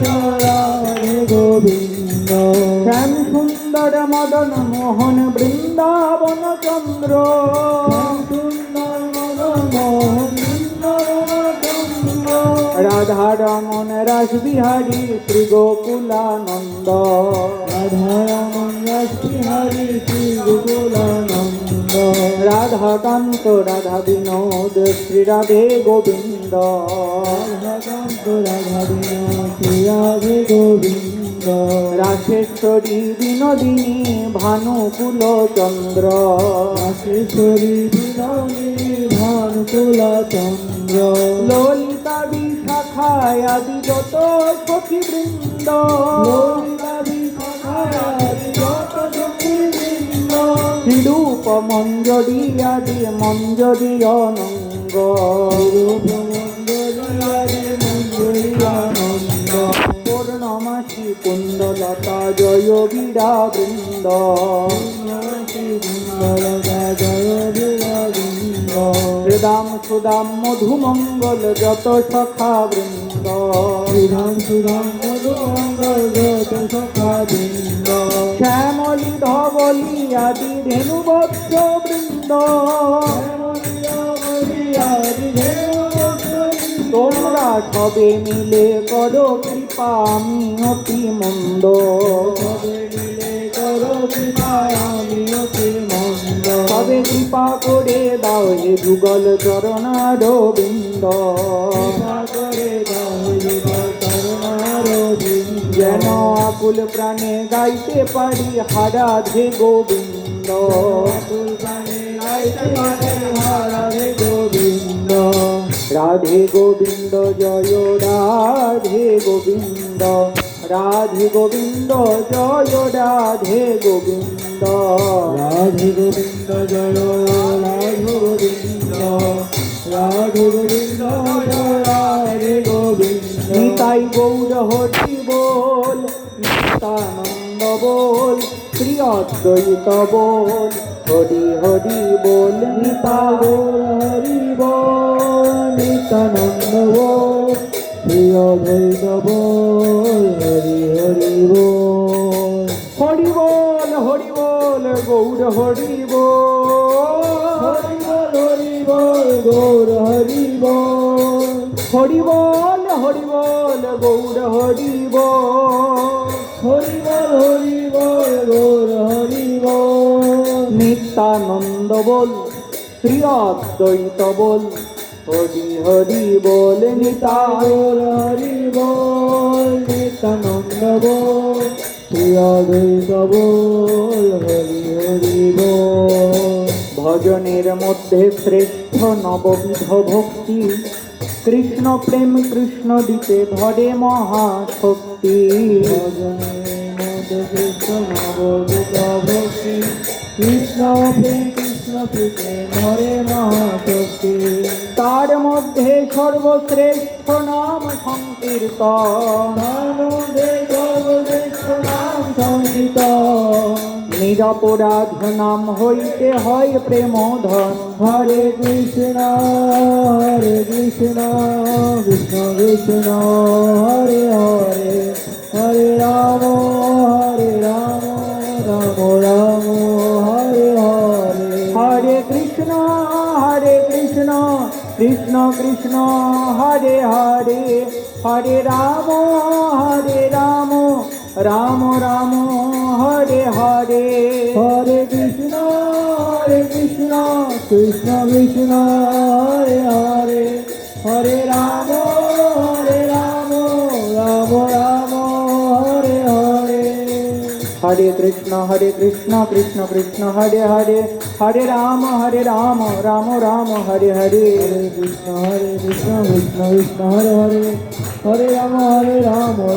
জয় রাধে গোবিন্দ। শ্যাম সুন্দর মদন মোহন বৃন্দাবন চন্দ্র, সুন্দর মদন মোহন চন্দ্র, রাধা রমন রাস বিহারী শ্রী গোকুলানন্দ, রাধা রমন রাস বিহারী শ্রী গোকুলানন্দ, রাধাকান্ত রাধা বিনোদ শ্রী রাধে গোবিন্দ, রাধাকান্ত রাধা বিনোদ শ্রী রাধে গোবিন্দ, রাসেশ্বরী বিনোদিনী ভানুকুল চন্দ্র, রাসেশ্বরী বিনোদিনী ভানুকুলা চন্দ্র, ললিতা বিশাখায় আদি যত সখী বৃন্দ, ললিতা বিশাখায় আদি যত সখী বৃন্দ, শ্রীরূপ মঞ্জরি আদি মঞ্জরি অনঙ্গ, রূপ মঞ্জরি আদি মঞ্জরি আনন্দ, পূর্ণমাসী কুণ্ডলতা জয় বীরা বৃন্দ, পূর্ণমাসী কুণ্ডলতা জয় বীরবৃন্দ, হৃদাম সুদাম মধুমঙ্গল যত সখা বৃন্দ, সুধাম সুধাম মধুমঙ্গল যত সখা বৃন্দ, শ্যামলী ধবলী আদি ধেনুবৎস বৃন্দ, তোমরা সবে মিলে করো কৃপা আমি অতি মন্দ, সবে কৃপা করে দাও হে যুগল চরণার বৃন্দ, যেন আকুল প্রাণে গাইতে পারি হারাধে গোবিন্দ, গোবিন্দ, রাধে গোবিন্দ জয় রাধে গোবিন্দ, রাধে গোবিন্দ জয় রাধে গোবিন্দ, রাধে গোবিন্দ জয় রাধে গোবিন্দ, রাধে গোবিন্দ জয় রাধে গোবিন্দ, নিতাই গৌর হরি বল, নিত্যানন্দ বল, শ্রী অদ্বৈত বল, হরি হরি বল, নিতা গৌর হরি বল, নিত্যানন্দ বল, শ্রী অদ্বৈত বল, হরি হরি বল, হরি বল হরি বল গৌর হরি বল, হরি বল হরি বল গৌর হরি বল, হরি বল হরি বল গৌর হরি বল, হরি বল হরি বল গৌর হরি বল, নিত্যানন্দ বল, শ্রী অদ্বৈত বল, হরি হরি বল, নিতা গৌর হরি বল, নিত্যানন্দ বল, শ্রী অদ্বৈত বল, হরি হরি বল। ভজনের মধ্যে শ্রেষ্ঠ নববিধ ভক্তি, কৃষ্ণ প্রেম কৃষ্ণ দিতে ধরে মহাশক্তি, ভজনের মধ্যে কৃষ্ণ নববিধ ভক্তি, কৃষ্ণ প্রেম কৃষ্ণ প্রীতে ধরে মহাশক্তি, তার মধ্যে সর্বশ্রেষ্ঠ নাম সংকীর্তন, তার মধ্যে সর্বশ্রেষ্ঠ নাম সংকীর্তন, নিরপরাধ নাম হইতে হয় প্রেম ধন, হরে কৃষ্ণ কৃষ্ণ কৃষ্ণ হরে হরে, হরে রাম রাম রাম হরে হরে, হরে কৃষ্ণ কৃষ্ণ কৃষ্ণ হরে হরে, হরে রাম রাম রাম হরে হরে, হরে কৃষ্ণ কৃষ্ণ কৃষ্ণ হরে হরে, হরে রাম রাম রাম হরে হরে, হরে কৃষ্ণ কৃষ্ণ কৃষ্ণ হরে হরে, হরে রাম রাম রাম হরে হরে, হরে কৃষ্ণ কৃষ্ণ কৃষ্ণ হরে হরে, হরে রাম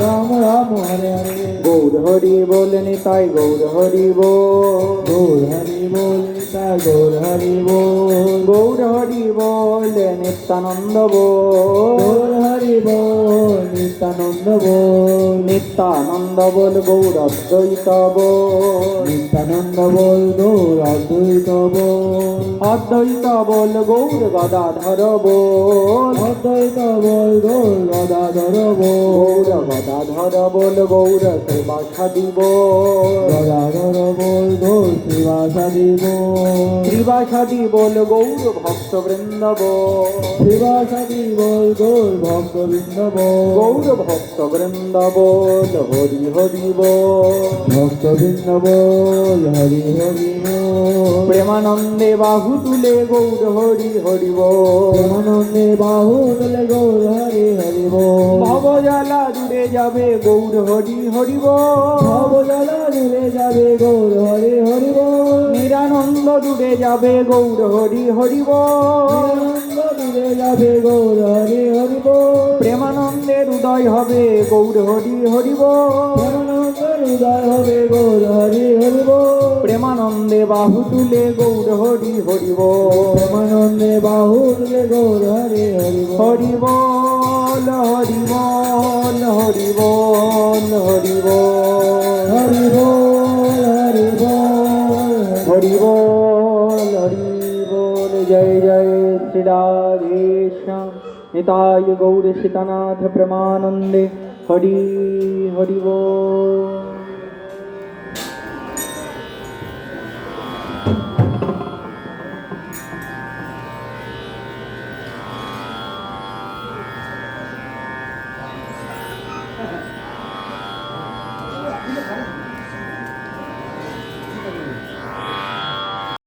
রাম রাম হরে হরে, গৌর হরি বল নিতাই গৌর হরি বল, গৌর হরি বল কৃষ্ণ গৌর হরি বল গৌর হরি বল নিত্যানন্দ বল গৌর হরি বল নিত্যানন্দ বল নিত্যানন্দ বল গৌর অদ্বৈত বল নিত্যানন্দ বল গৌর অদ্বৈত বল অদ্বৈত বল গৌর গদাধর বল অদ্বৈত বল গৌর গদাধর গৌর বল গদাধর বল গৌর শ্রীবাসাদি বল গদাধর বল গৌর শ্রীবাসাদি বল শ্রীবাসাদি বল গৌর ভক্তবৃন্দ বল শ্রীবাসাদি বল গৌর ভক্তবৃন্দ বল গৌর ভক্তবৃন্দ বল হরি হরি বল ভক্তবৃন্দ বল হরি হরি বল প্রেমানন্দে বাহু তুলে গৌর হরি হরি বল প্রেমানন্দে বাহু তুলে গৌর হরি হরি বল ভবজালা দূরে যাবে গৌর হরি হরি বল ভবজলা দূরে যাবে গৌর হরি হরি বল নিরানন্দ দূরে যাবে গৌর হরি হরি বল নিরানন্দ দূরে যাবে গৌর হরি হরি বল প্রেমানন্দের উদয় হবে গৌর হরি হরি বল প্রেমানন্দের উদয় হবে গৌর হরি হরি বল প্রেমানন্দে বাহু তুলে গৌর হরি হরি বল প্রেমানন্দে বাহু তুলে গৌর হরি হরি বল হরি বল হরি বল হরি বল হরি বল হরি বল হরি বল হরি বল হরি বল জয় জয় শ্রী রাধেশ্যাম নিতাই গৌর সীতানাথ প্রেমানন্দে হরি হরি বল।